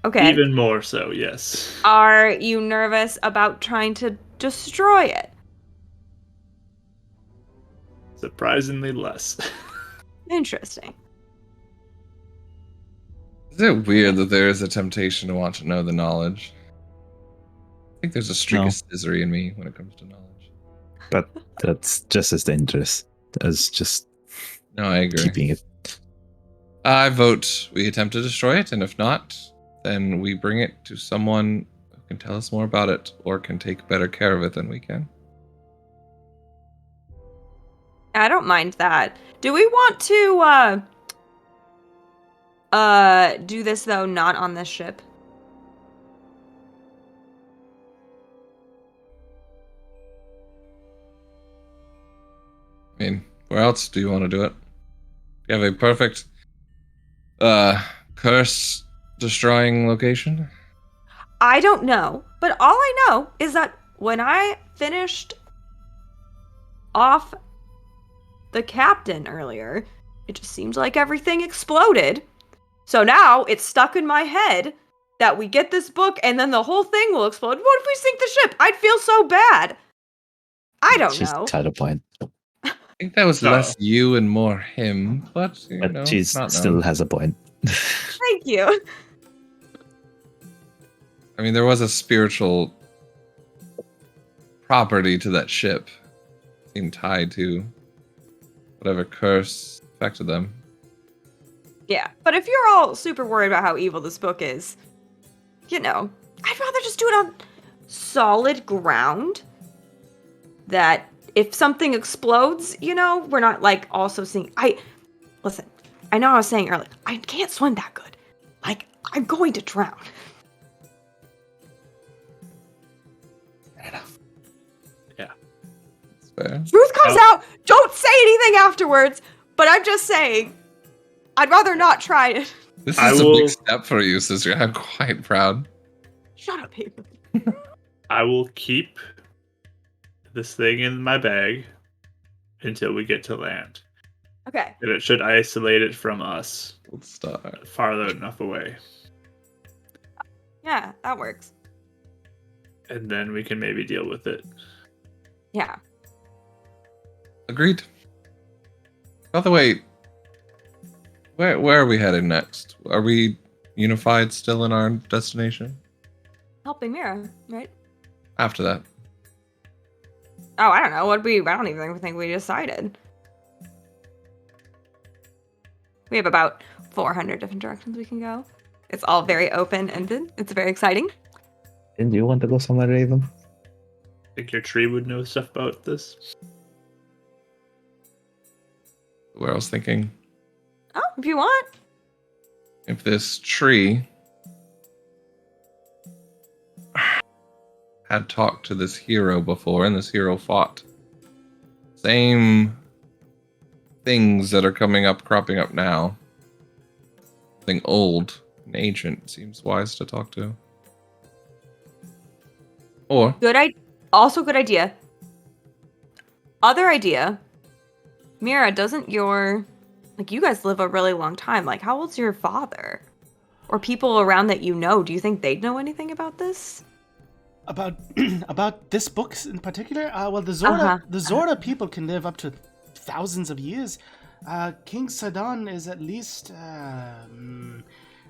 Okay. Even more so, yes. Are you nervous about trying to destroy it? Surprisingly less. Interesting. Is it weird that there is a temptation to want to know the knowledge? I think there's a streak No. of Cizir in me when it comes to knowledge. But that's just as dangerous as just No, I agree. keeping it. I vote we attempt to destroy it, and if not, then we bring it to someone who can tell us more about it or can take better care of it than we can. I don't mind that. Do we want to do this though not on this ship? I mean, where else do you want to do it? You have a perfect curse destroying location? I don't know, but all I know is that when I finished off the captain earlier, it just seemed like everything exploded. So now it's stuck in my head that we get this book and then the whole thing will explode. What if we sink the ship? I'd feel so bad. I don't She's know. got a point. I think that was less you and more him, but you But know, she not still known. has a point. Thank you. I mean, there was a spiritual property to that ship, seemed tied to whatever curse affected them. Yeah, but if you're all super worried about how evil this book is, you know, I'd rather just do it on solid ground. That if something explodes, you know, we're not like also seeing. Listen, I know I was saying earlier, I can't swim that good. Like, I'm going to drown. Fair enough. That's fair. Truth comes out. Don't say anything afterwards. But I'm just saying, I'd rather not try it. This I is a will- big step for you, sister. I'm quite proud. Shut up, Hayden. I will keep this thing in my bag until we get to land. Okay. And it should isolate it from us Let's start. farther enough away. Yeah, that works. And then we can maybe deal with it. Yeah. Agreed. By the way, where are we headed next? Are we unified still in our destination? Helping Mira, right? After that. Oh, I don't know. I don't even think we decided. We have about 400 different directions we can go. It's all very open-ended. It's very exciting. Didn't you want to go somewhere, Raven? Think your tree would know stuff about this? Where I was thinking, Oh, if you want. if this tree had talked to this hero before and this hero fought same things that are cropping up now, something old and ancient seems wise to talk to. Or Also good idea. Other idea. Mira, doesn't you guys live a really long time. Like, how old's your father? Or people around that you know, do you think they'd know anything about this? About this book in particular? Well, the Zorda people can live up to thousands of years. King Sidon is at least, I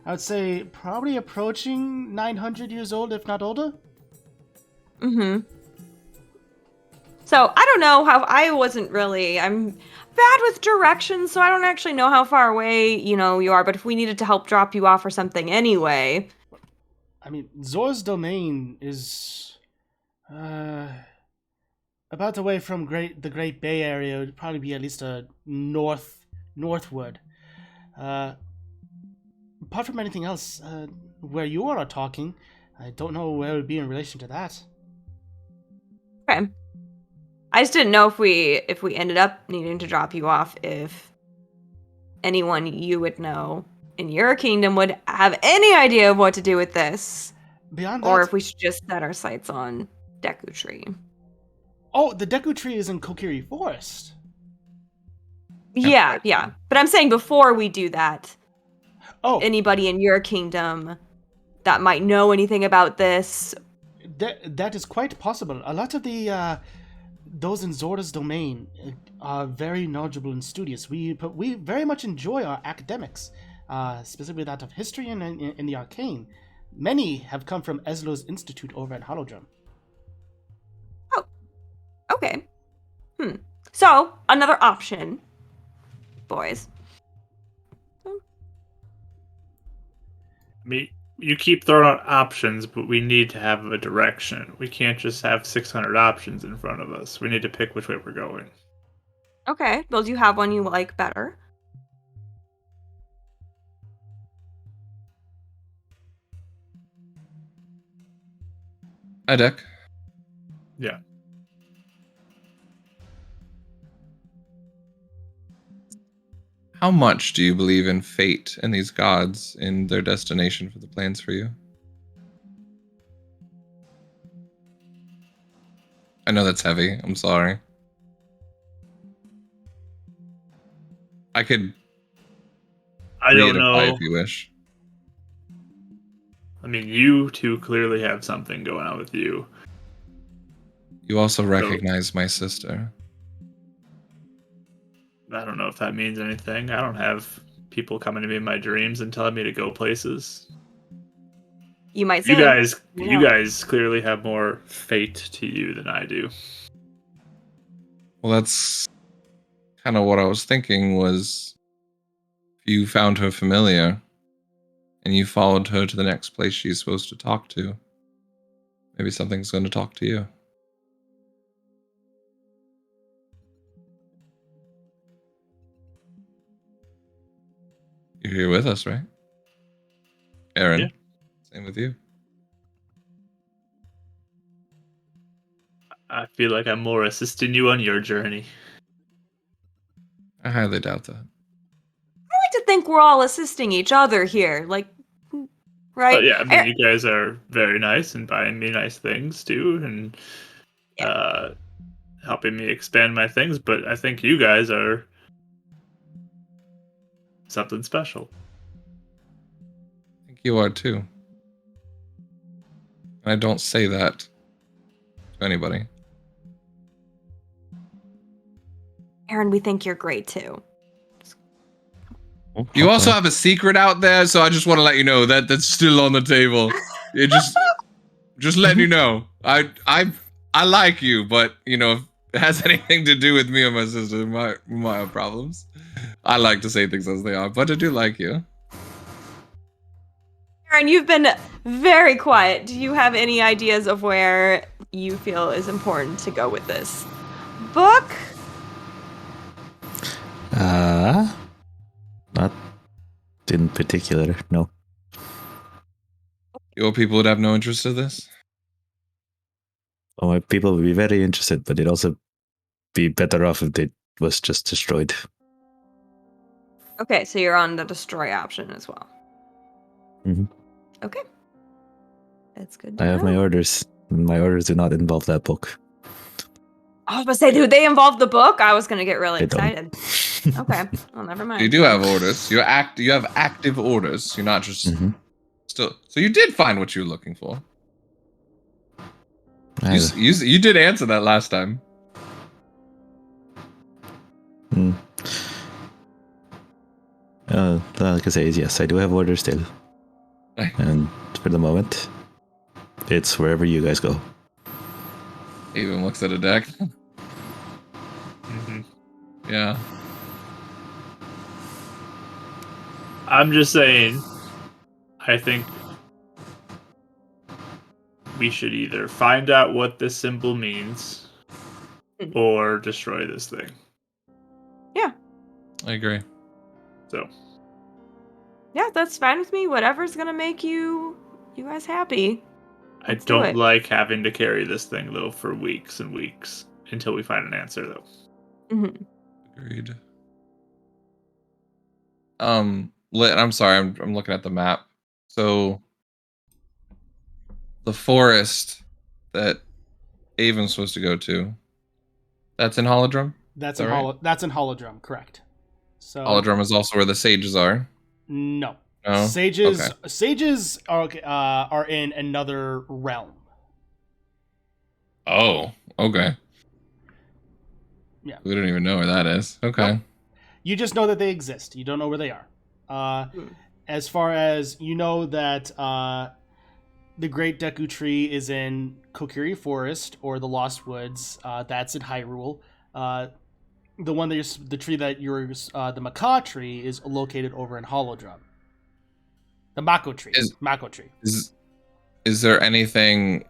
would say, probably approaching 900 years old, if not older. Mm-hmm. So, I don't know how, I'm bad with directions, so I don't actually know how far away, you are, but if we needed to help drop you off or something anyway. I mean, Zor's domain is, about the way from the Great Bay Area. It would probably be at least a northward. Apart from anything else, where you are talking, I don't know where it would be in relation to that. Okay. I just didn't know if we ended up needing to drop you off, if anyone you would know in your kingdom would have any idea of what to do with this. Beyond that, Or if we should just set our sights on Deku Tree. Oh, the Deku Tree is in Kokiri Forest. Yeah. But I'm saying before we do that, Oh, anybody in your kingdom that might know anything about this. That is quite possible. A lot of the those in Zorda's domain are very knowledgeable and studious. We very much enjoy our academics, specifically that of history and in the arcane. Many have come from Eslo's Institute over at Holodrum. Oh, okay. So, another option, boys. I mean, you keep throwing out options, but we need to have a direction. We can't just have 600 options in front of us. We need to pick which way we're going. Okay, well, do you have one you like better? Hi, Duch. Yeah. How much do you believe in fate and these gods in their destination for the plans for you? I know that's heavy. I'm sorry. I could I don't re-edify know. if you wish. I mean, you two clearly have something going on with you. You also recognize my sister. I don't know if that means anything. I don't have people coming to me in my dreams and telling me to go places. You might say. You guys clearly have more fate to you than I do. Well, that's kind of what I was thinking was if you found her familiar and you followed her to the next place she's supposed to talk to, maybe something's going to talk to you. You're here with us, right? Aaron, Yeah. Same with you. I feel like I'm more assisting you on your journey. I highly doubt that. I like to think we're all assisting each other here, like, right? But yeah, I mean, you guys are very nice and buying me nice things too, and helping me expand my things. But I think you guys are something special. I think you are too. And I don't say that to anybody. Aaron, we think you're great too. You also have a secret out there, so I just want to let you know that that's still on the table. It just letting you know. I like you, but you know, if it has anything to do with me or my sister, my problems. I like to say things as they are, but I do like you. Aaron, you've been very quiet. Do you have any ideas of where you feel is important to go with this book? Not in particular, no. Your people would have no interest in this? Well, my people would be very interested, but it'd also be better off if it was just destroyed. Okay, so you're on the destroy option as well. Mm-hmm. Okay. That's good. I have my orders. My orders do not involve that book. I was about to say, do they involve the book? I was going to get really They don't. excited. Okay, well, never mind. You do have orders. You have active orders. You're not just still. So you did find what you were looking for. You did answer that last time. Like I say, yes, I do have orders still. And for the moment, it's wherever you guys go. Even looks at a deck. Yeah. I'm just saying, I think we should either find out what this symbol means or destroy this thing. Yeah. I agree. So. Yeah, that's fine with me. Whatever's going to make you guys happy. I don't like having to carry this thing, though, for weeks and weeks until we find an answer, though. Mm-hmm. Agreed. I'm sorry, I'm looking at the map. So the forest that Avon's supposed to go to, that's in Holodrum? That's in Holodrum, correct. So Holodrum is also where the sages are. No. No. Sages Okay. sages are in another realm. Oh. Okay. Yeah. We don't even know where that is. Okay. Nope. You just know that they exist. You don't know where they are. Hmm. As far as you know that the Great Deku Tree is in Kokiri Forest or the Lost Woods. That's in Hyrule. The one that the tree that you're the Macaw tree is located over in Holodrum. The Mako tree. Is Mako tree. is there anything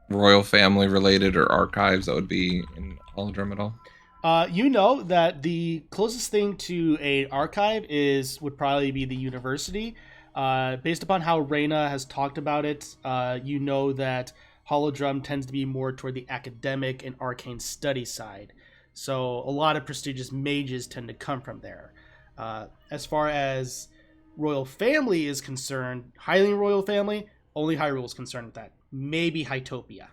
royal family related or archives that would be in Holodrum at all? You know that the closest thing to a archive would probably be the university. Based upon how Reina has talked about it, you know that Holodrum tends to be more toward the academic and arcane study side. So a lot of prestigious mages tend to come from there. As far as royal family is concerned, Hylian royal family, only Hyrule is concerned with that. Maybe Hytopia.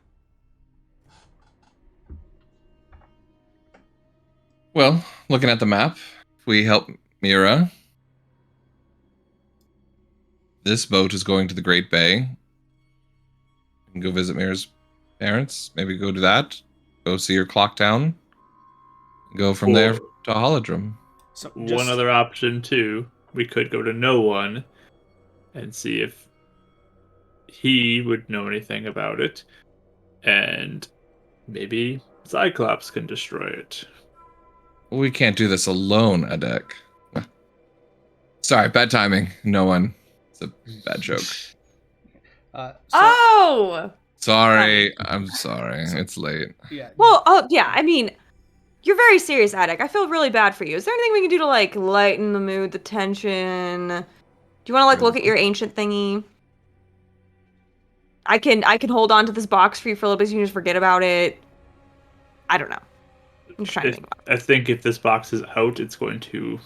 Well, looking at the map, if we help Mira, this boat is going to the Great Bay. You can go visit Mira's parents. Maybe go to that. Go see your clock town. Go from there to Holodrum. So One other option too, we could go to No One and see if he would know anything about it, and maybe Cyclops can destroy it. We can't do this alone, Adek. Sorry, bad timing. No one. It's a bad joke. Oh! Sorry, I'm sorry. It's late. Yeah. Well, oh, yeah, I mean, you're very serious, Attic. I feel really bad for you. Is there anything we can do to, like, lighten the mood, the tension? Do you want to, like, look at your ancient thingy? I can hold on to this box for you for a little bit so you can just forget about it. I don't know. I'm just trying to think about it. I think if this box is out, it's going to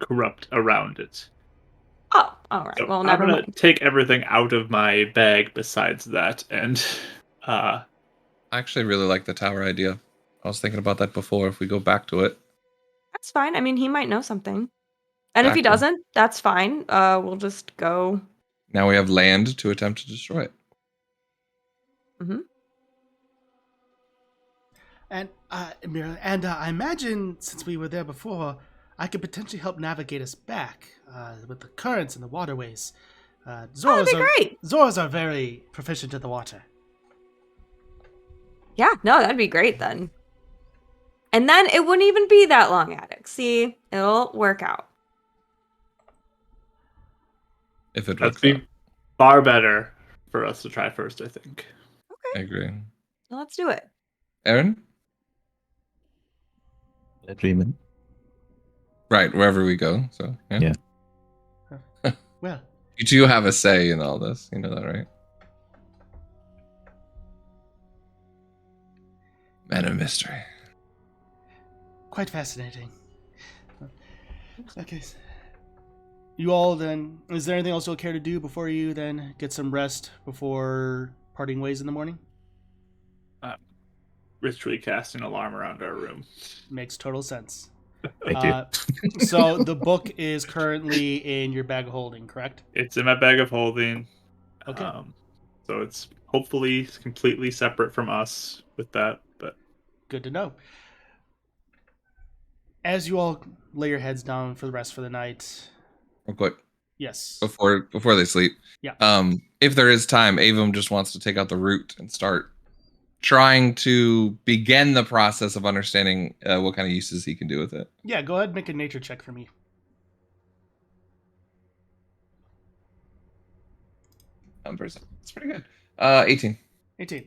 corrupt around it. Oh, all right. So Well, I'm never gonna mind. take everything out of my bag besides that, and I actually really like the tower idea. I was thinking about that before. If we go back to it, That's fine. I mean, he might know something. And if he Exactly. doesn't, that's fine. We'll just go. now we have land to attempt to destroy it. Mm-hmm. And I imagine since we were there before, I could potentially help navigate us back with the currents and the waterways. Oh, that'd be great. Zoras are very proficient in the water. Yeah, no, that'd be great then. And then it wouldn't even be that long, Attic. See, it'll work out. If it that'd works be out. far better for us to try first, I think. I agree. Well, let's do it. Aaron? Agreement. Right, wherever we go. So yeah. Well, You two have a say in all this. You know that, right? Man of mystery. quite fascinating. Okay. You all then, is there anything else you'll care to do before you then get some rest before parting ways in the morning? Ritually cast an alarm around our room. Makes total sense. Thank you. So the book is currently in your bag of holding, correct? It's in my bag of holding. Okay. So it's hopefully completely separate from us with that, but Good to know. As you all lay your heads down for the rest for the night. Real quick, Yes. before they sleep. Yeah. If there is time, Avum just wants to take out the root and start trying to begin the process of understanding what kind of uses he can do with it. Yeah, go ahead and make a nature check for me. It's pretty good. 18. 18.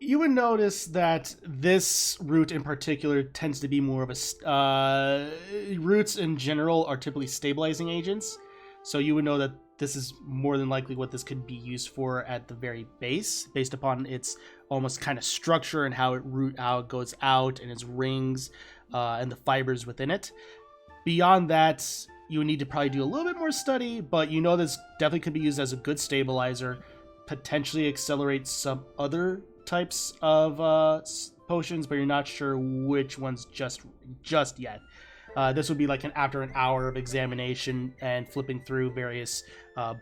You would notice that this root in particular tends to be more of a... roots in general are typically stabilizing agents. So you would know that this is more than likely what this could be used for at the very base, based upon its almost kind of structure and how it goes out and its rings and the fibers within it. Beyond that, you would need to probably do a little bit more study, but you know this definitely could be used as a good stabilizer, potentially accelerate some other types of potions, but you're not sure which ones just yet. This would be like after an hour of examination and flipping through various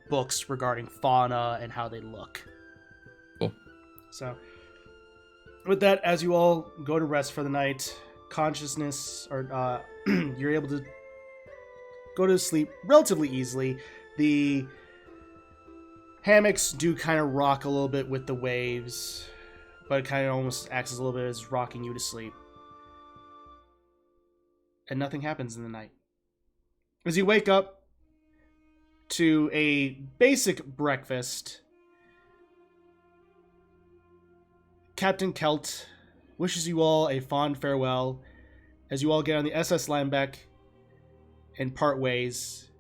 books regarding fauna and how they look. Cool. So, with that, as you all go to rest for the night, consciousness, or you're able to go to sleep relatively easily. The hammocks do kind of rock a little bit with the waves, but it kind of almost acts as a little bit as rocking you to sleep. And nothing happens in the night. As you wake up to a basic breakfast, Captain Kelt wishes you all a fond farewell as you all get on the SS Lambeck and part ways,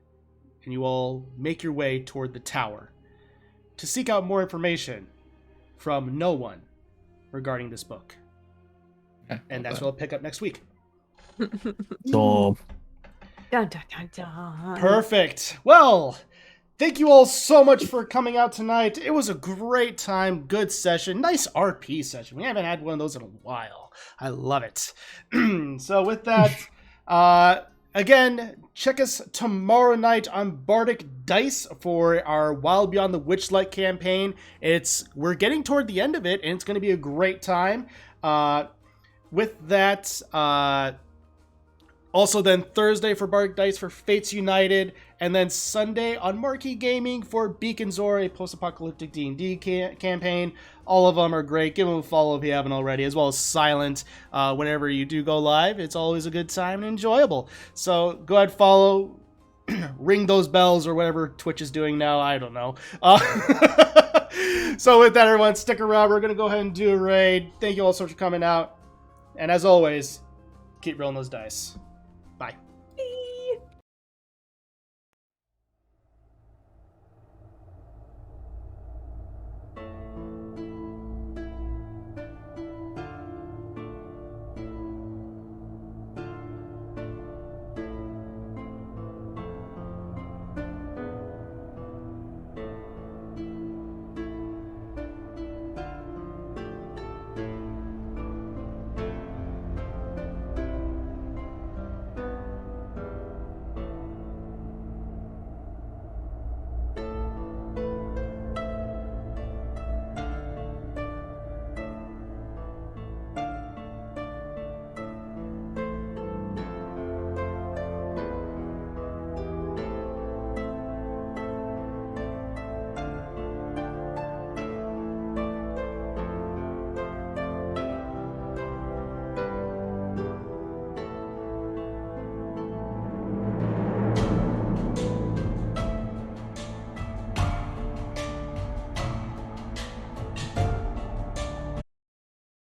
and you all make your way toward the tower to seek out more information from no one regarding this book. And that's what I'll pick up next week. So, Dun, dun, dun, dun. Perfect. Well, thank you all so much for coming out tonight. It was a great time, good session, nice RP session. We haven't had one of those in a while. I love it. So with that, again, check us tomorrow night on Bardic Dice for our Wild Beyond the Witchlight campaign. We're getting toward the end of it, and it's going to be a great time. With that, also then Thursday for Bardic Dice for Fates United, and then Sunday on Marquee Gaming for Beacons or a post-apocalyptic D&D campaign. All of them are great. Give them a follow if you haven't already, as well as Silent. Whenever you do go live, it's always a good time and enjoyable. So go ahead, follow, ring those bells or whatever Twitch is doing now. I don't know. So with that, everyone, stick around. We're going to go ahead and do a raid. Thank you all so much for coming out. And as always, keep rolling those dice.